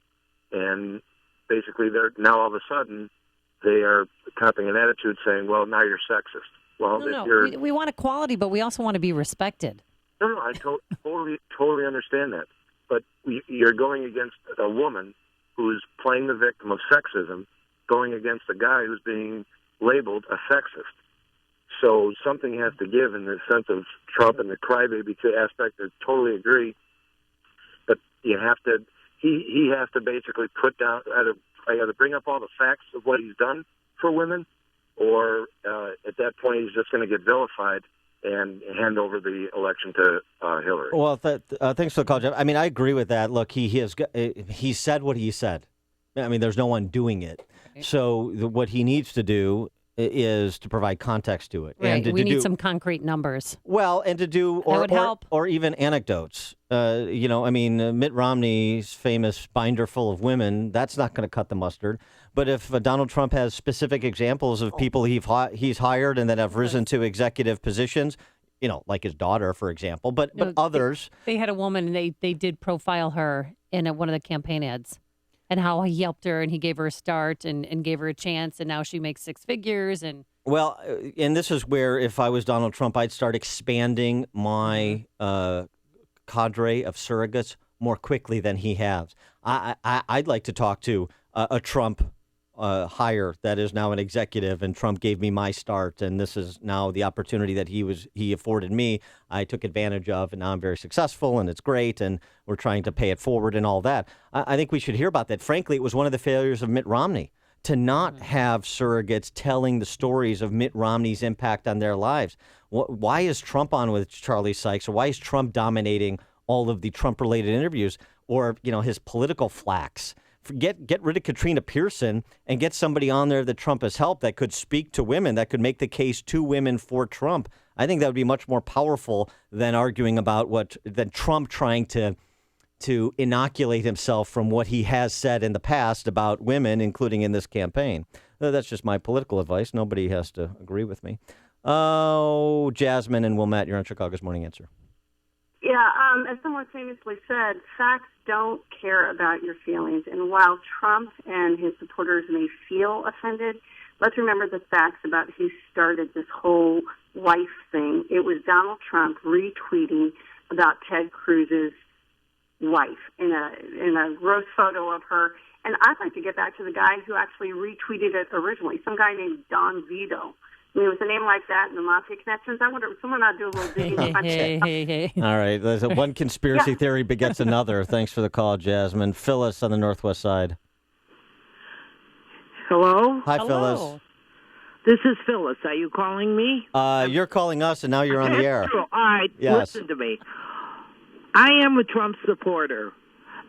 and basically they're now all of a sudden they are copping an attitude saying, well, now you're sexist. Well, No. We want equality, but we also want to be respected. No, I totally understand that. But you're going against a woman who's playing the victim of sexism, going against a guy who's being labeled a sexist. So something has to give in the sense of Trump and the crybaby aspect. I totally agree. But you have to, he has to basically put down, either bring up all the facts of what he's done for women, or at that point he's just going to get vilified and hand over the election to Hillary. Well, thanks for the call, Jeff. I mean, I agree with that. Look, he said what he said. I mean, there's no one doing it. So what he needs to do is to provide context to it. Right. And we need some concrete numbers. Well, and to do, That would help. or even anecdotes. I mean, Mitt Romney's famous binder full of women, that's not going to cut the mustard. But if Donald Trump has specific examples of people he's hired and that have risen to executive positions, like his daughter, for example, but others. They had a woman, and they did profile her in one of the campaign ads, and how he helped her and he gave her a start and gave her a chance, and now she makes six figures. And well, and this is where, if I was Donald Trump, I'd start expanding my cadre of surrogates more quickly than he has. I'd like to talk to a Trump hire that is now an executive, and Trump gave me my start, and this is now the opportunity that he afforded me. I took advantage of, and now I'm very successful, and it's great, and we're trying to pay it forward and all that. I think we should hear about that. Frankly, it was one of the failures of Mitt Romney to not have surrogates telling the stories of Mitt Romney's impact on their lives. Why is Trump on with Charlie Sykes, or why is Trump dominating all of the Trump-related interviews, or his political flax? Get rid of Katrina Pearson and get somebody on there that Trump has helped that could speak to women, that could make the case to women for Trump. I think that would be much more powerful than arguing about than Trump trying to inoculate himself from what he has said in the past about women, including in this campaign. That's just my political advice. Nobody has to agree with me. Oh, Jasmine and Wilmette, you're on Chicago's Morning Answer. Yeah, as someone famously said, facts don't care about your feelings. And while Trump and his supporters may feel offended, let's remember the facts about who started this whole wife thing. It was Donald Trump retweeting about Ted Cruz's wife in a gross photo of her. And I'd like to get back to the guy who actually retweeted it originally, some guy named Don Vito. I mean, with a name like that and the mafia connections, I wonder if someone ought to do a little digging. Hey. All right. There's one conspiracy theory begets another. Thanks for the call, Jasmine. Phyllis on the Northwest Side. Hello? Hi, Phyllis. This is Phyllis. Are you calling me? You're calling us, and now you're on the air. True. All right. Yes. Listen to me. I am a Trump supporter.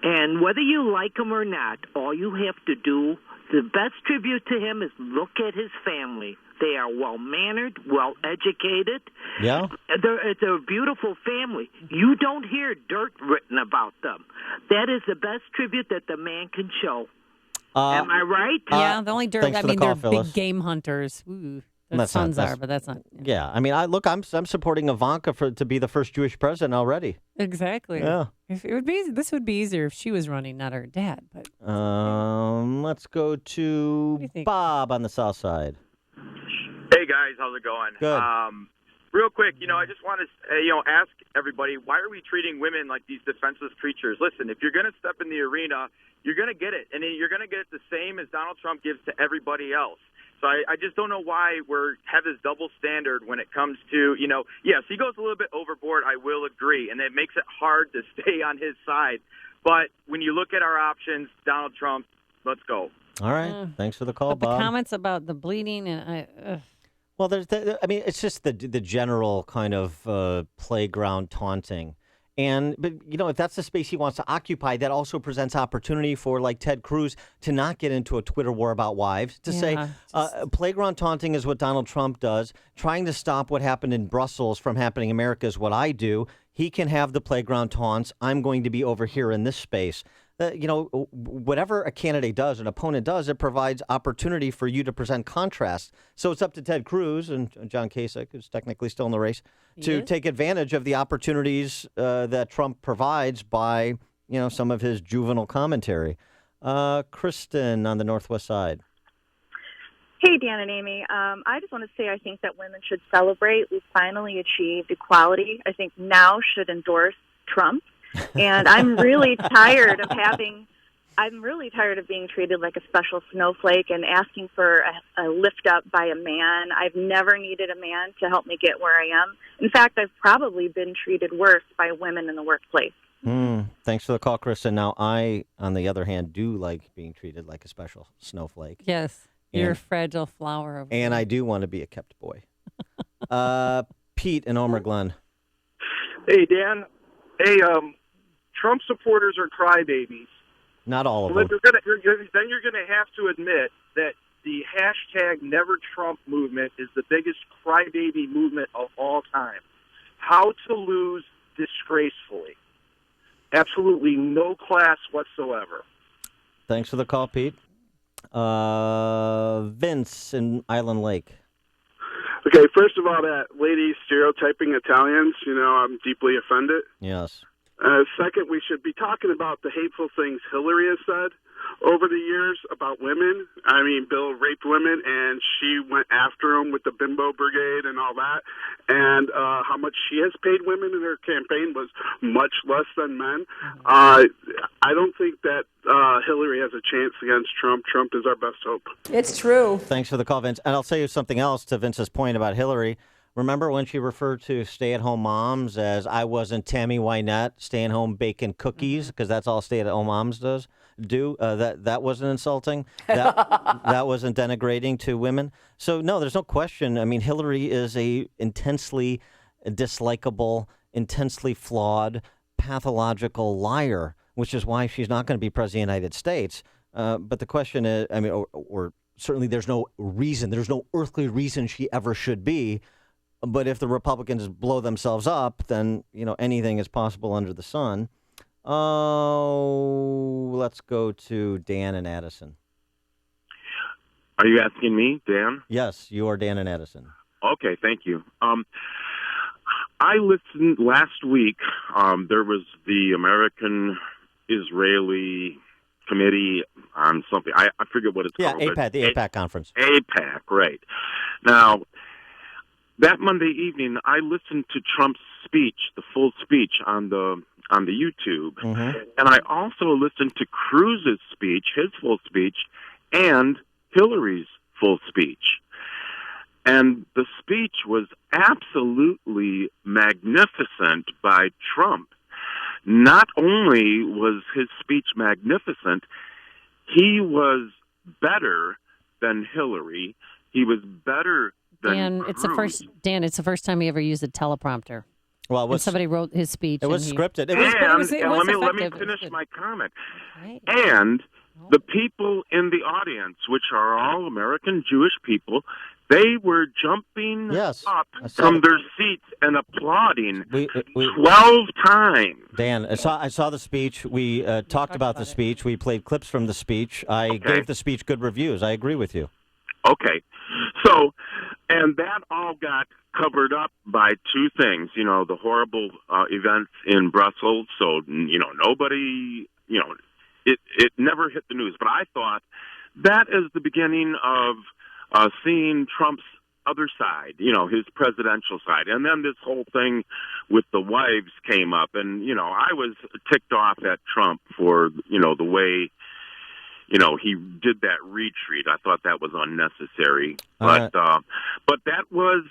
And whether you like him or not, all you have to do, the best tribute to him is look at his family. They are well-mannered, well-educated. Yeah. It's a beautiful family. You don't hear dirt written about them. That is the best tribute that the man can show. Am I right? Yeah, the only dirt, they're Phyllis. big game hunters. Ooh, their sons are, but that's not. Yeah, I mean, I'm supporting Ivanka to be the first Jewish president already. Exactly. Yeah. This would be easier if she was running, not her dad. But let's go to Bob on the South Side. Hey guys, how's it going? Good. Real quick, I just want to, ask everybody, why are we treating women like these defenseless creatures? Listen, if you're going to step in the arena, you're going to get it, and you're going to get it the same as Donald Trump gives to everybody else. So I just don't know why we have this double standard when it comes to, yes, he goes a little bit overboard, I will agree, and it makes it hard to stay on his side. But when you look at our options, Donald Trump, let's go. All right. Thanks for the call, but Bob. the comments about the bleeding and Well, it's just the general kind of playground taunting. But if that's the space he wants to occupy, that also presents opportunity for, like, Ted Cruz to not get into a Twitter war about wives, to say playground taunting is what Donald Trump does. Trying to stop what happened in Brussels from happening in America is what I do. He can have the playground taunts. I'm going to be over here in this space. Whatever a candidate does, an opponent does, it provides opportunity for you to present contrast. So it's up to Ted Cruz and John Kasich, who's technically still in the race, to take advantage of the opportunities that Trump provides by, some of his juvenile commentary. Kristen on the Northwest Side. Hey, Dan and Amy. I just want to say I think that women should celebrate. We've finally achieved equality. I think now should endorse Trump. And I'm really tired of having I'm really tired of being treated like a special snowflake and asking for a lift up by a man. I've never needed a man to help me get where I am. In fact, I've probably been treated worse by women in the workplace. Thanks for the call, Kristen. Now, I, on the other hand, do like being treated like a special snowflake. Yes, you're a fragile flower. Over And there. I do want to be a kept boy. Pete in Omer Glen. Hey, Dan. Hey, Trump supporters are crybabies. Not all of Well, them. then you're going to have to admit that the hashtag Never Trump movement is the biggest crybaby movement of all time. How to lose disgracefully. Absolutely no class whatsoever. Thanks for the call, Pete. Vince in Island Lake. Okay, first of all, that lady stereotyping Italians, I'm deeply offended. Yes. Second, we should be talking about the hateful things Hillary has said over the years about women. I mean, Bill raped women, and she went after him with the bimbo brigade and all that. And how much she has paid women in her campaign was much less than men. I don't think that Hillary has a chance against Trump. Trump is our best hope. It's true. Thanks for the call, Vince. And I'll say something else to Vince's point about Hillary. Remember when she referred to stay-at-home moms as I wasn't Tammy Wynette, staying home baking cookies, because that's all stay-at-home moms do? That wasn't insulting. That wasn't denigrating to women. So, no, there's no question. I mean, Hillary is a intensely dislikable, intensely flawed, pathological liar, which is why she's not going to be president of the United States. But the question is, I mean, or certainly there's no reason, there's no earthly reason she ever should be. But if the Republicans blow themselves up, then, anything is possible under the sun. Oh, let's go to Dan and Addison. Are you asking me, Dan? Yes, you are Dan and Addison. Okay, thank you. I listened last week. There was the American-Israeli Committee on something. I forget what it's called. Yeah, AIPAC, the AIPAC conference. AIPAC, right. Now, that Monday evening, I listened to Trump's speech, the full speech on the YouTube, and I also listened to Cruz's speech, his full speech, and Hillary's full speech. And the speech was absolutely magnificent by Trump. Not only was his speech magnificent, he was better than Hillary. He was better than Dan, Cruz. it's the first time he ever used a teleprompter. Well, and somebody wrote his speech. It was scripted. Let me finish my comment. And the people in the audience, which are all American Jewish people, they were jumping up from their seats and applauding 12 times. Dan, I saw the speech. We talked about the speech. We played clips from the speech. I gave the speech good reviews. I agree with you. Okay. So, and that all got covered up by two things, the horrible events in Brussels. So, nobody, it never hit the news. But I thought that is the beginning of seeing Trump's other side, his presidential side. And then this whole thing with the wives came up. And, I was ticked off at Trump for, the way, he did that retreat. I thought that was unnecessary. But that was,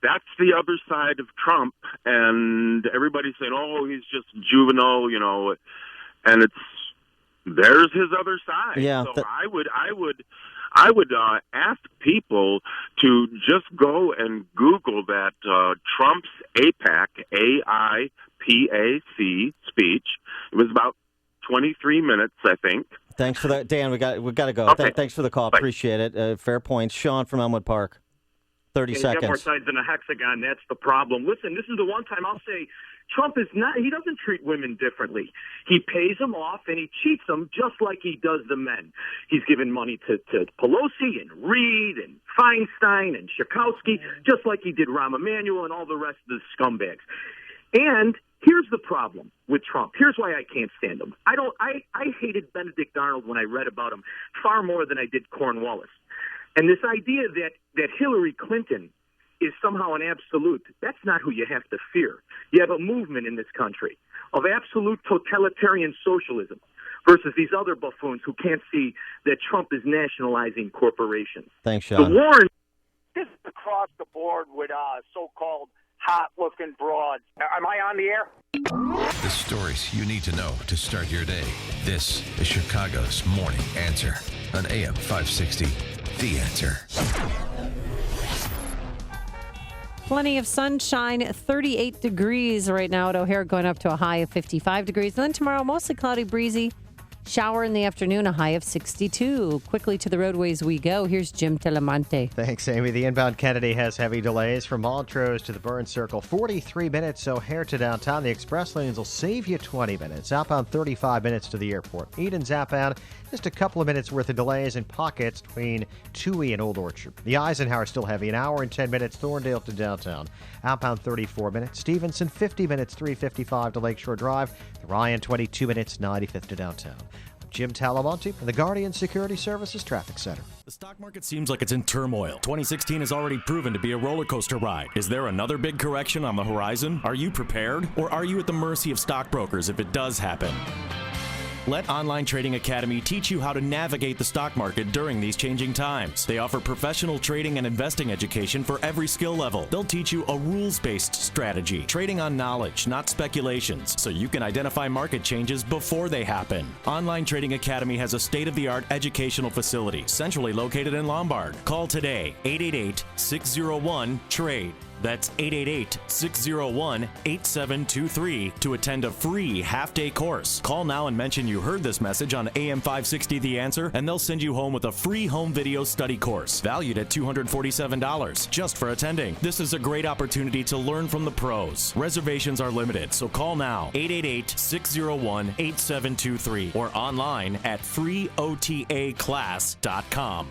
that's the other side of Trump. And everybody's saying, oh, he's just juvenile, and there's his other side. Yeah, so I would ask people to just go and Google that Trump's AIPAC, AIPAC speech. It was about 23 minutes, I think. Thanks for that, Dan. We got to go. Okay. Thanks for the call. Bye. Appreciate it. Fair points. Sean from Elmwood Park. 30 He's got more seconds. sides than a hexagon. That's the problem. Listen, this is the one time I'll say Trump is not. He doesn't treat women differently. He pays them off and he cheats them just like he does the men. He's given money to Pelosi and Reid and Feinstein and Schakowsky, just like he did Rahm Emanuel and all the rest of the scumbags. And here's the problem with Trump. Here's why I can't stand him. I hated Benedict Arnold when I read about him far more than I did Cornwallis. And this idea that Hillary Clinton is somehow an absolute, that's not who you have to fear. You have a movement in this country of absolute totalitarian socialism versus these other buffoons who can't see that Trump is nationalizing corporations. Thanks, The Sean. Warren. This is across the board with so-called hot-looking broads. Am I on the air? The stories you need to know to start your day. This is Chicago's Morning Answer on AM 560. The Answer. Plenty of sunshine, 38 degrees right now at O'Hare, going up to a high of 55 degrees. And then tomorrow, mostly cloudy, breezy. Shower in the afternoon, a high of 62. Quickly to the roadways we go. Here's Jim Telemonte. Thanks, Amy. The inbound Kennedy has heavy delays from Montrose to the Burn Circle. 43 minutes O'Hare to downtown. The express lanes will save you 20 minutes. Outbound 35 minutes to the airport. Eden's outbound, just a couple of minutes worth of delays in pockets between Toohey and Old Orchard. The Eisenhower still heavy. An hour and 10 minutes Thorndale to downtown. Outbound 34 minutes. Stevenson 50 minutes 355 to Lakeshore Drive. The Ryan 22 minutes 95th to downtown. Jim Talamonte from the Guardian Security Services Traffic Center. The stock market seems like it's in turmoil. 2016 has already proven to be a roller coaster ride. Is there another big correction on the horizon? Are you prepared? Or are you at the mercy of stockbrokers if it does happen? Let Online Trading Academy teach you how to navigate the stock market during these changing times. They offer professional trading and investing education for every skill level. They'll teach you a rules-based strategy, trading on knowledge, not speculations, so you can identify market changes before they happen. Online Trading Academy has a state-of-the-art educational facility centrally located in Lombard. Call today, 888-601-TRADE. That's 888-601-8723 to attend a free half-day course. Call now and mention you heard this message on AM 560 The Answer, and they'll send you home with a free home video study course valued at $247 just for attending. This is a great opportunity to learn from the pros. Reservations are limited, so call now, 888-601-8723 or online at freeotaclass.com.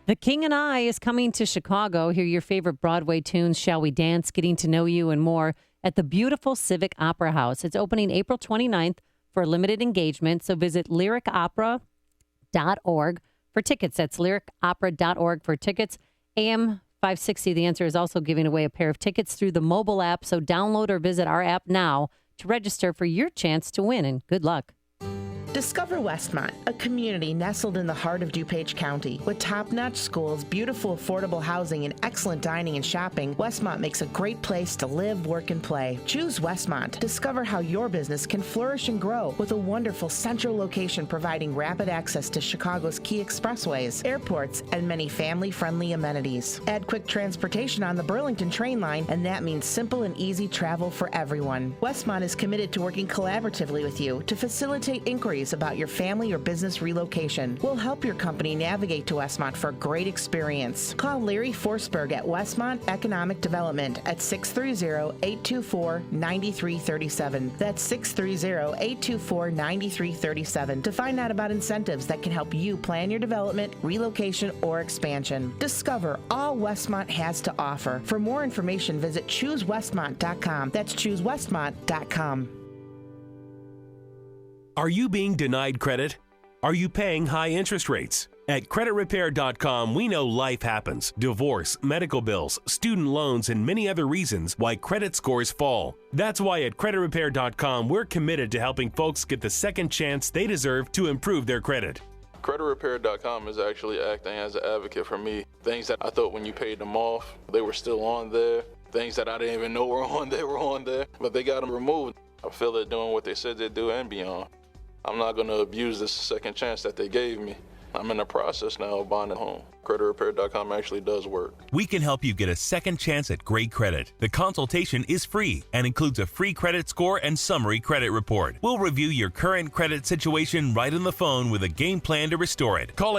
The King and I is coming to Chicago. Hear your favorite Broadway tunes, Shall We Dance, Getting to Know You, and more at the beautiful Civic Opera House. It's opening April 29th for a limited engagement, so visit lyricopera.org for tickets. That's lyricopera.org for tickets. AM 560, The Answer, is also giving away a pair of tickets through the mobile app, so download or visit our app now to register for your chance to win, and good luck. Discover Westmont, a community nestled in the heart of DuPage County. With top-notch schools, beautiful affordable housing, and excellent dining and shopping, Westmont makes a great place to live, work, and play. Choose Westmont. Discover how your business can flourish and grow with a wonderful central location providing rapid access to Chicago's key expressways, airports, and many family-friendly amenities. Add quick transportation on the Burlington train line, and that means simple and easy travel for everyone. Westmont is committed to working collaboratively with you to facilitate inquiries about your family or business relocation. We'll help your company navigate to Westmont for a great experience. Call Larry Forsberg at Westmont Economic Development at 630-824-9337. That's 630-824-9337 to find out about incentives that can help you plan your development, relocation, or expansion. Discover all Westmont has to offer. For more information, visit ChooseWestmont.com. That's ChooseWestmont.com. Are you being denied credit? Are you paying high interest rates? At CreditRepair.com, we know life happens. Divorce, medical bills, student loans, and many other reasons why credit scores fall. That's why at CreditRepair.com, we're committed to helping folks get the second chance they deserve to improve their credit. CreditRepair.com is actually acting as an advocate for me. Things that I thought when you paid them off, they were still on there. Things that I didn't even know were on there, but they got them removed. I feel they're doing what they said they'd do and beyond. I'm not going to abuse this second chance that they gave me. I'm in the process now of buying a home. CreditRepair.com actually does work. We can help you get a second chance at great credit. The consultation is free and includes a free credit score and summary credit report. We'll review your current credit situation right on the phone with a game plan to restore it. Call